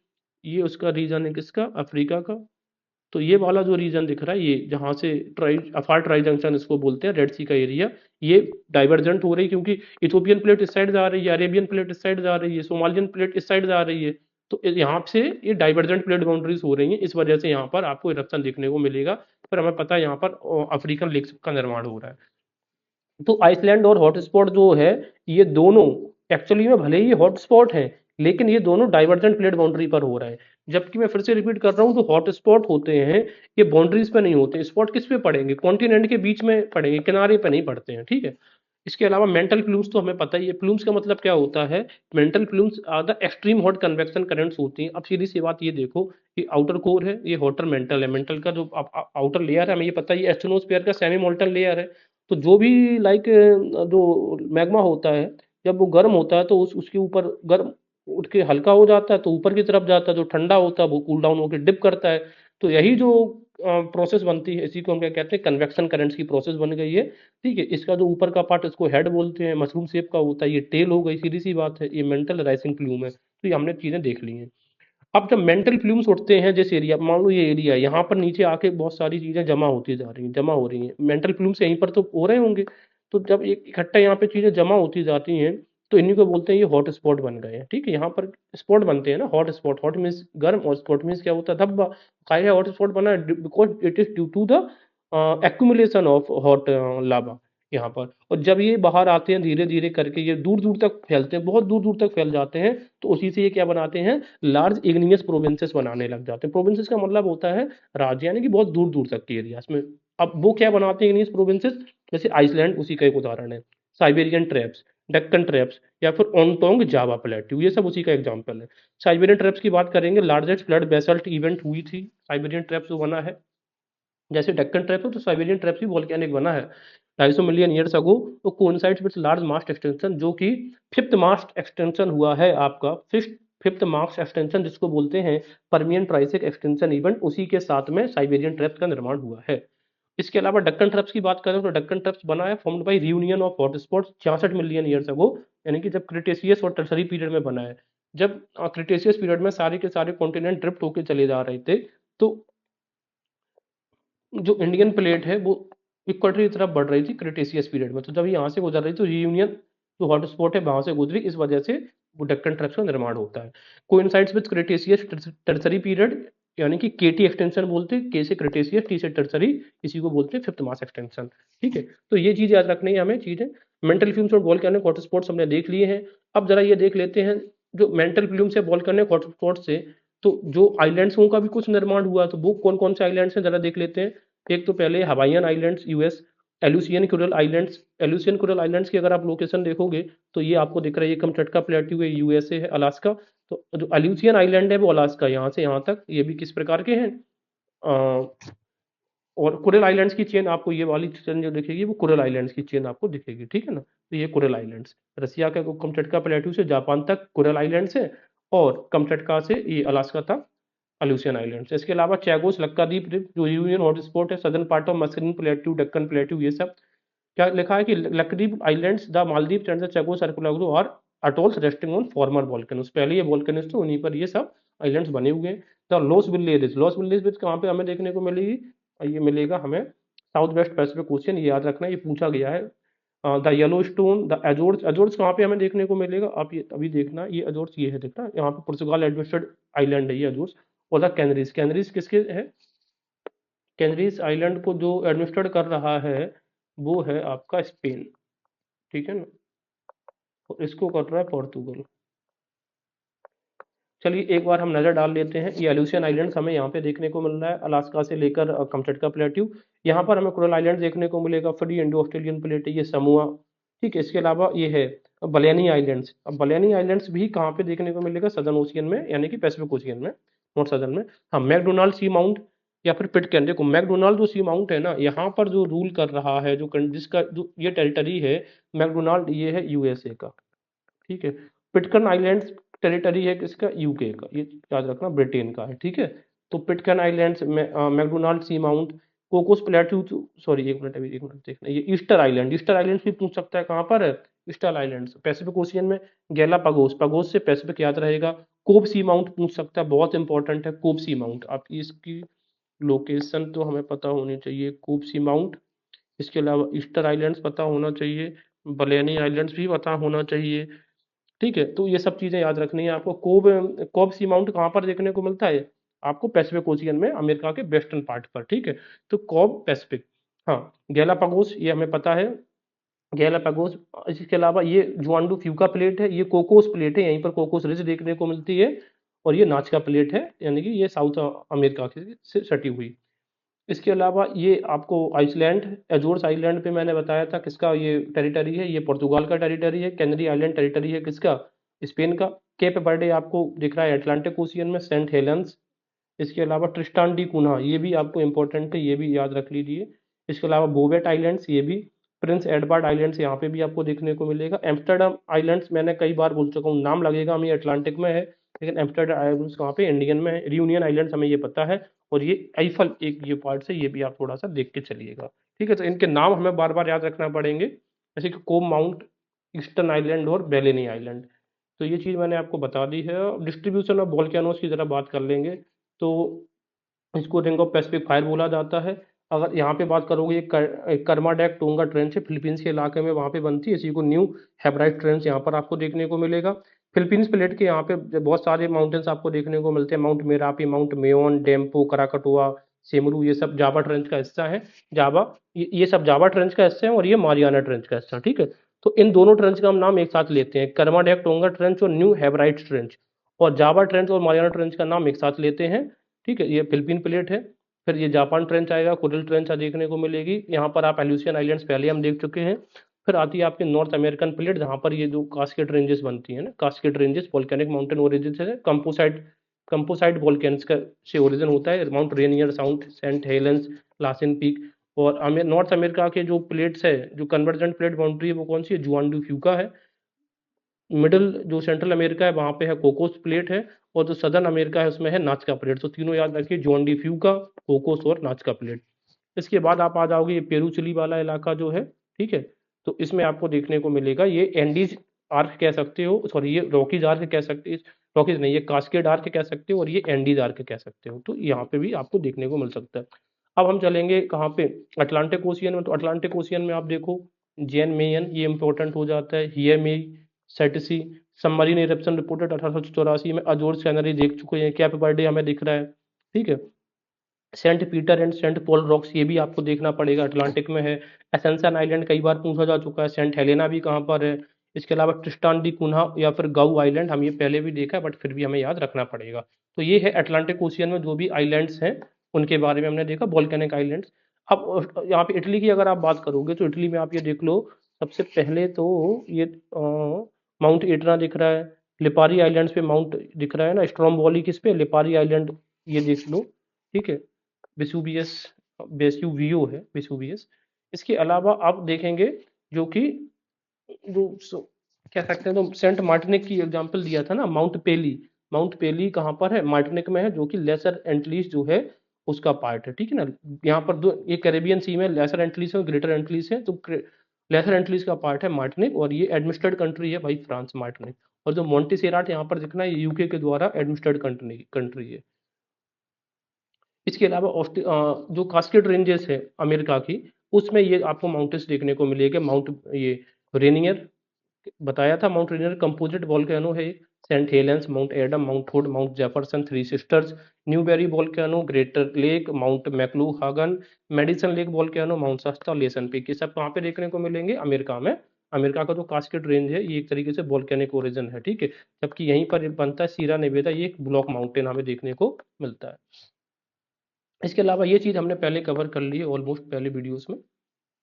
ये उसका रीजन है किसका, अफ्रीका का। तो ये वाला जो रीजन दिख रहा है, ये जहां से ट्राई अफार ट्राई जंक्शन इसको बोलते हैं, रेड सी का एरिया, ये डाइवर्जेंट हो रही है क्योंकि इथोपियन प्लेट इस साइड जा रही है, अरेबियन प्लेट इस साइड जा रही है, सोमालियन प्लेट इस साइड जा रही है। तो यहाँ से ये डाइवर्जेंट प्लेट बाउंड्रीज हो रही हैं, इस वजह से यहाँ पर आपको इरप्शन देखने को मिलेगा। पर हमें पता है यहाँ पर अफ्रीकन लेक्स का निर्माण हो रहा है। तो आइसलैंड और हॉटस्पॉट जो है, ये दोनों एक्चुअली में भले ही हॉटस्पॉट हैं, लेकिन ये दोनों डाइवर्जेंट प्लेट बाउंड्री पर हो रहा है। जबकि मैं फिर से रिपीट कर रहा हूँ, जो हॉटस्पॉट होते हैं ये बाउंड्रीज पे नहीं होते। स्पॉट किस पे पड़ेंगे, कॉन्टिनेंट के बीच में पड़ेंगे, किनारे पे नहीं पड़ते हैं, ठीक है। इसके अलावा मेंटल प्लूम्स तो हमें पता ही है, प्लूम्स का मतलब क्या होता है, mantle plumes are the extreme hot convection currents होती हैं। अब सीधी सी बात ये देखो कि आउटर कोर है, ये हॉटर मेंटल है, मेंटल का जो आउटर लेयर है हमें ये पता है, ये एस्ट्रोनोस्फीयर का सेमी मोल्टन लेयर है। तो जो भी लाइक जो मैग्मा होता है, जब वो गर्म होता है तो उसके ऊपर गर्म उठ के हल्का हो जाता है तो ऊपर की तरफ जाता है, जो ठंडा होता है वो कूल डाउन होकर डिप करता है। तो यही जो प्रोसेस बनती है, इसी को हम क्या कहते हैं, कन्वेक्शन करंट्स की प्रोसेस बन गई है, ठीक है। इसका जो ऊपर का पार्ट इसको हेड बोलते हैं, मशरूम शेप का होता है, ये टेल हो गई, सीधी सी बात है, ये मेंटल राइसिंग प्लूम है। तो ये हमने चीजें देख ली हैं। अब जब मेंटल प्लूम्स उठते हैं, जिस एरिया मान लो ये एरिया है, यहाँ पर नीचे आके बहुत सारी चीजें जमा होती जा रही हैं, जमा हो रही हैं, मेंटल प्लूम्स यहीं पर तो हो रहे होंगे। तो जब एक इकट्ठा यहाँ पे चीजें जमा होती जाती हैं, तो इन्हीं को बोलते हैं ये हॉट स्पॉट बन गए हैं, ठीक है। यहाँ पर स्पॉट बनते हैं ना, हॉट स्पॉट, हॉट मीन्स गर्म और स्पॉट मीन्स क्या होता है, धब्बा। काहे हॉट स्पॉट बना, because it is due to the accumulation of hot lava यहाँ पर। और जब ये बाहर आते हैं धीरे धीरे करके, ये दूर दूर तक फैलते हैं, बहुत दूर दूर तक फैल जाते हैं, तो उसी से ये क्या बनाते हैं, लार्ज इग्नियस प्रोविंसेस बनाने लग जाते हैं। प्रोविंसेस का मतलब होता है राज्य, यानी कि बहुत दूर दूर तक के एरियाज में। अब वो क्या बनाते हैं इग्नियस प्रोविंसेस, जैसे आइसलैंड उसी का एक उदाहरण है, साइबेरियन ट्रैप्स, डेक्कन ट्रैप्स, या फिर ओंटोंग जावा प्लेट्यू, ये सब उसी का एग्जाम्पल है। साइबेरियन ट्रैप्स की बात करेंगे, लार्जेस्ट फ्लड बेसल्ट इवेंट हुई थी साइबेरियन ट्रैप्स जो बना है। जैसे डेक्कन ट्रैप है तो साइबेरियन ट्रैप भी वॉल्केनिक बना है 250 मिलियन ईयर्स अगो। तो coincides with large mast extension, जो कि फिफ्थ मास्ट एक्सटेंशन हुआ है आपका, फिफ्थ फिफ्थ मास्ट एक्सटेंशन जिसको बोलते हैं परमियन ट्राइसेक एक्सटेंशन इवेंट, उसी के साथ में साइबेरियन ट्रैप्स का निर्माण हुआ है। इसके अलावा डक्कन ट्रैप्स की बात करें तो डक्कन ट्रैप्स बना है formed by reunion of hot spots 66 million years अगो, यानी कि जब क्रिटेशियस और टर्सरी पीरियड में बना है। जब क्रिटेशियस पीरियड में सारे के सारे कॉन्टिनेंट ड्रिफ्ट होके चले जा रहे थे, तो जो इंडियन प्लेट है वो इक्वेटर की तरफ बढ़ रही थी क्रिटेशियस पीरियड में। तो जब यहाँ से गुजर रही तो रीयूनियन जो हॉट स्पॉट है वहां से गुजरी, इस वजह से वो डेक्कन ट्रैप्स का निर्माण होता है। Coincides with Cretaceous tertiary period, यानी कि केटी एक्सटेंशन बोलते हैं, के से क्रिटेशियस, टी से टर्सरी, इसी को बोलते हैं फिफ्थ मास एक्सटेंशन, ठीक है। तो ये चीज याद रखनी है हमें चीजें। मेंटल फ्यूम्स और वॉल्केनिक हॉट स्पॉट्स हमने देख लिए हैं। अब जरा ये देख लेते हैं, जो मेंटल फ्यूम्स है वॉल्केनिक हॉट स्पॉट से, तो जो आइलैंड्स का भी कुछ निर्माण हुआ, तो वो कौन कौन से आइलैंड्स हैं जरा देख लेते हैं। एक तो पहले Hawaiian islands US, Aleutian Kuril islands, Aleutian Kuril islands की अगर आप लोकेशन देखोगे तो ये आपको दिख रहा है, ये कमचटका प्लेट्यू है, यूएसए है, अलास्का। तो जो एलुसियन आइलैंड है वो अलास्का, यहाँ से यहाँ तक, ये भी किस प्रकार के हैं, और कुरल आइलैंड्स की चेन आपको ये वाली चेन जो दिखेगी वो कुरल आइलैंड्स की चेन आपको दिखेगी, ठीक है ना। तो ये कुरल आइलैंड्स, रसिया का कमचटका प्लेट्यू से जापान तक कुरल आइलैंड्स है, और कमचटका से ये अलास्का तक अल्यूसियन आइलैंड्स। इसके अलावा चैगोस लक्काद्वीप द्वीप जो यूनियन हॉटस्पॉट है, southern part of Mascarene plateau, Deccan plateau, ये सब। क्या लिखा है कि Lakshadweep islands, the Maldives and the Chagos archipelago are atolls resting on former volcanoes, पहले ये वॉल्केनोस थे, उन्हीं पर ये सब आइलैंड्स बने हुए हैं। The loss village, loss village कहाँ पे हमें देखने को मिलेगी, ये मिलेगा हमें साउथ वेस्ट पैसिफिक ओशियन, ये याद रखना, ये पूछा गया है। The yellow stone, the Azores, Azores कहाँ पे हमें देखने को मिलेगा, आप ये अभी देखना, ये एजोर्स ये है, देखना यहाँ पे पुर्तगाल एडमिनिस्ट्रेड आइलैंड है ये एजोर्स। और द कैनरीज, कैनरीज किसके है, कैनरीज आइलैंड को जो एडमिनिस्ट्रेट कर रहा है वो है आपका स्पेन, ठीक है ना, और इसको कर रहा है पोर्तुगल। चलिए एक बार हम नजर डाल लेते हैं, ये एलुसियन आइलैंड्स हमें यहाँ पे देखने को मिल रहा है, अलास्का से लेकर कमचटका प्लेट्यू। यहाँ पर हमें कोरल आइलैंड देखने को मिलेगा, फ्री इंडो ऑस्ट्रेलियन प्लेट है ये समूआ, ठीक है। इसके अलावा ये है बलेनी आइलैंड्स। अब बलेनी आइलैंड्स भी कहाँ पे देखने को मिलेगा, सदर्न ओशियन में, यानी कि पैसिफिक ओशियन में, नॉर्थ सदर्न में। हाँ, मैकडोनाल्ड सी माउंट या फिर पिटकैन, देखो मैकडोनाल्ड जो सी माउंट है ना, यहाँ पर जो रूल कर रहा है, जो जिसका जो ये टेरिटरी है मैकडोनाल्ड, ये है यूएसए का, ठीक है। पिटकन आइलैंड्स टेरिटरी है किसका, यूके का, ये याद रखना ब्रिटेन का है, ठीक है। तो पिटकैन आइलैंड्स, मैकडोनाल्ड सी माउंट, कोकोस प्लेट्यू, सॉरी एक मिनट, अभी एक मिनट देखना, ये ईस्टर आइलैंड, ईस्टर आइलैंड भी पूछ सकता है, कहाँ पर है ईस्टर आइलैंड्स, पैसिफिक ओशियन में। गैलापागोस, पागोस से पैसिफिक याद रहेगा। कोब सी माउंट पूछ सकता है, बहुत इंपॉर्टेंट है कोब सी माउंट, आपकी इसकी लोकेशन तो हमें पता होनी चाहिए, कोब सी माउंट। इसके अलावा ईस्टर आइलैंड्स पता होना चाहिए, बलेनी आइलैंड्स भी पता होना चाहिए, ठीक है। तो ये सब चीजें याद रखनी है आपको। कोब, कोब सी माउंट कहाँ पर देखने को मिलता है, आपको पैसिफिक ओशियन में, अमेरिका के वेस्टर्न पार्ट पर, ठीक है। तो कोब पैसिफिक। हाँ, गैलापागोस ये हमें पता है, गैलापागोस। इसके अलावा ये जुआंडू फ्यूका प्लेट है, ये कोकोस प्लेट है, यहीं पर कोकोस रिज देखने को मिलती है। और ये नाचका प्लेट है, यानी कि ये साउथ अमेरिका से सटी हुई। इसके अलावा ये आपको आइसलैंड, एजोर्स आइलैंड पे मैंने बताया था किसका ये टेरिटरी है, ये पुर्तगाल का टेरिटरी है। कैनरी आइलैंड टेरिटरी है किसका, स्पेन का। केप बर्डे आपको दिख रहा है अटलांटिक ओशियन में, सेंट हेलेंस। इसके अलावा ट्रिस्टान डी कुना, ये भी आपको इंपॉर्टेंट है, ये भी याद रख लीजिए। इसके अलावा बोवेट आइलैंड्स, ये भी। प्रिंस एडवर्ड आइलैंड्स यहाँ पे भी आपको देखने को मिलेगा। एम्स्टर्डम आइलैंड्स मैंने कई बार बोल चुका हूँ, नाम लगेगा हमें, अटलांटिक में है, लेकिन एम्स्टर्डम आइलैंड्स कहाँ पे, इंडियन में है। रियूनियन आइलैंड्स हमें ये पता है। और ये आइफल एक ये पार्ट है, ये भी आप थोड़ा सा देख के चलिएगा, ठीक है। तो इनके नाम हमें बार बार याद रखना पड़ेंगे, जैसे कि कोब माउंट, ईस्टर्न आइलैंड और बेलेनी आइलैंड। तो ये चीज़ मैंने आपको बता दी है। डिस्ट्रीब्यूशन ऑफ वॉल्केनोस की जरा बात कर लेंगे। तो इसको रिंग ऑफ पैसिफिक फायर बोला जाता है। अगर यहाँ पे बात करोगे, एक कर्माडेक टोंगा ट्रेंच है, फिलीपींस के इलाके में वहाँ पे बनती है, इसी को न्यू हेब्राइट ट्रेंच यहाँ पर आपको देखने को मिलेगा। फिलीपींस प्लेट के यहाँ पे बहुत सारे माउंटेन्स आपको देखने को मिलते हैं, Mount Merapi, Mount Mayon, Dempo, Krakatoa, Semeru, ये सब जावा ट्रेंच का हिस्सा है। जावा, ये सब जावा ट्रेंच का हिस्सा है, और ये मारियाना ट्रेंच का हिस्सा है, ठीक है। तो इन दोनों ट्रेंच का हम नाम एक साथ लेते हैं, कर्माडेक टोंगा ट्रेंच और न्यू हेब्राइट ट्रेंच। और जावा ट्रेंच और मारियाना ट्रेंच का नाम एक साथ लेते हैं, ठीक है। ये फिलिपीन प्लेट है। फिर ये जापान ट्रेंच आएगा, कोरल ट्रेंच देखने को मिलेगी यहाँ पर। आप एल्यूसियन आइलैंड्स पहले हम देख चुके हैं। फिर आती है आपकी नॉर्थ अमेरिकन प्लेट, जहाँ पर ये जो कास्केड रेंजेस बनती है ना, Cascade ranges volcanic mountain origin से, कंपोसाइट, कंपोसाइट वोल्केन्स का से ओरिजिन होता है। Mount Rainier, sound, Saint Helens, Lassen Peak. और नॉर्थ अमेरिका के जो प्लेट्स है, जो कन्वर्जेंट प्लेट बाउंड्री है, वो कौन सी है, जुआन डी फ्यूका है। मिडिल जो सेंट्रल अमेरिका है वहाँ पे है कोकोस प्लेट है। और जो सदर्न अमेरिका है उसमें है नाचका प्लेट। तो तीनों याद रखिए, जॉन डी फ्यूका, कोकोस और नाचका प्लेट। इसके बाद आप आ जाओगे, ये पेरू चिली वाला इलाका जो है, ठीक है। तो इसमें आपको देखने को मिलेगा, ये एंडीज आर्क कह सकते हो, सॉरी ये रॉकीज आर्क कह सकते हो, रॉकीज नहीं, ये कास्केड आर्क कह सकते हो, और ये एंडीज आर्क कह सकते हो। तो यहाँ पे भी आपको देखने को मिल सकता है। अब हम चलेंगे कहाँ पे, अटलांटिक ओशियन में। तो अटलांटिक ओशियन में आप देखो, जैन मेयन, ये इंपॉर्टेंट हो जाता है। हियर मे सेटिसी, सबमरीन इरप्शन रिपोर्टेड 1884 में। अजोर्स कैनरी देख चुके हैं, कैप बर्डे हमें दिख रहा है, ठीक है। Saint Peter and saint Paul rocks, ये भी आपको देखना पड़ेगा, अटलांटिक में है। एसेंशन आइलैंड कई बार पूछा जा चुका है, सेंट हेलेना भी कहाँ पर है। इसके अलावा ट्रिस्टान डी कुन्हा या फिर गाउ आइलैंड, हम ये पहले भी देखा है, बट फिर भी हमें याद रखना पड़ेगा। तो ये है अटलांटिक ओशियन में जो भी आइलैंड्स हैं, उनके बारे में हमने देखा, वोल्केनिक आइलैंड्स। अब यहाँ पे इटली की अगर आप बात करोगे, तो इटली में आप ये देख लो, सबसे पहले तो ये माउंट एटना दिख रहा है। लिपारी आइलैंड्स पे माउंट दिख रहा है ना, स्ट्रोम्बोली किस पे, लिपारी आइलैंड, ये देख लो, ठीक है। वेसुवियस, वेसुवियो है, वेसुवियस। इसके अलावा आप देखेंगे, जो कि जो कह सकते हैं, तो सेंट मार्टिनिक की एग्जांपल दिया था ना, माउंट पेली। माउंट पेली कहाँ पर है, मार्टिनिक में है, जो कि लेसर एंटिलीज जो है उसका पार्ट है, ठीक है ना। यहाँ पर दो, ये कैरेबियन सी में लेसर एंटिलीज है, ग्रेटर एंटिलीज है। तो लेसर एंटिलीज का पार्ट है मार्टिनिक, और ये एडमिनिस्ट्रेड कंट्री है भाई, फ्रांस, मार्टिनिक। और जो मोंटीसेराट यहाँ पर दिखना है, ये यूके के द्वारा एडमिनिस्ट्रेड कंट्री है। इसके अलावा जो कास्केड रेंजेस है अमेरिका की, उसमें ये आपको माउंटेन्स देखने को मिलेगा। माउंट ये रेनियर बताया था, माउंट रेनियर कंपोजिट वॉल्केनो है। Saint Helens, Mount Adam, Mount Hood, Mount Jefferson, Three Sisters, Newberry volcano, Crater Lake, Mount McLoughlin, Medicine Lake volcano, Mount Shasta, Lassen Peak, ये सब कहाँ पे देखने को मिलेंगे, अमेरिका में। अमेरिका का जो कास्केड रेंज है, ये एक तरीके से वॉल्केनिक ओरिजिन है, ठीक है। जबकि यहीं पर बनता है सीरा नेवेदा, ये एक ब्लॉक माउंटेन हमें देखने को मिलता है। इसके अलावा ये चीज़ हमने पहले कवर कर ली है ऑलमोस्ट पहले वीडियोस में।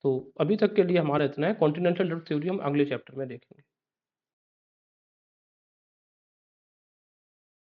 तो अभी तक के लिए हमारा इतना है। कॉन्टिनेंटल ड्रिफ्ट थ्योरी हम अगले चैप्टर में देखेंगे।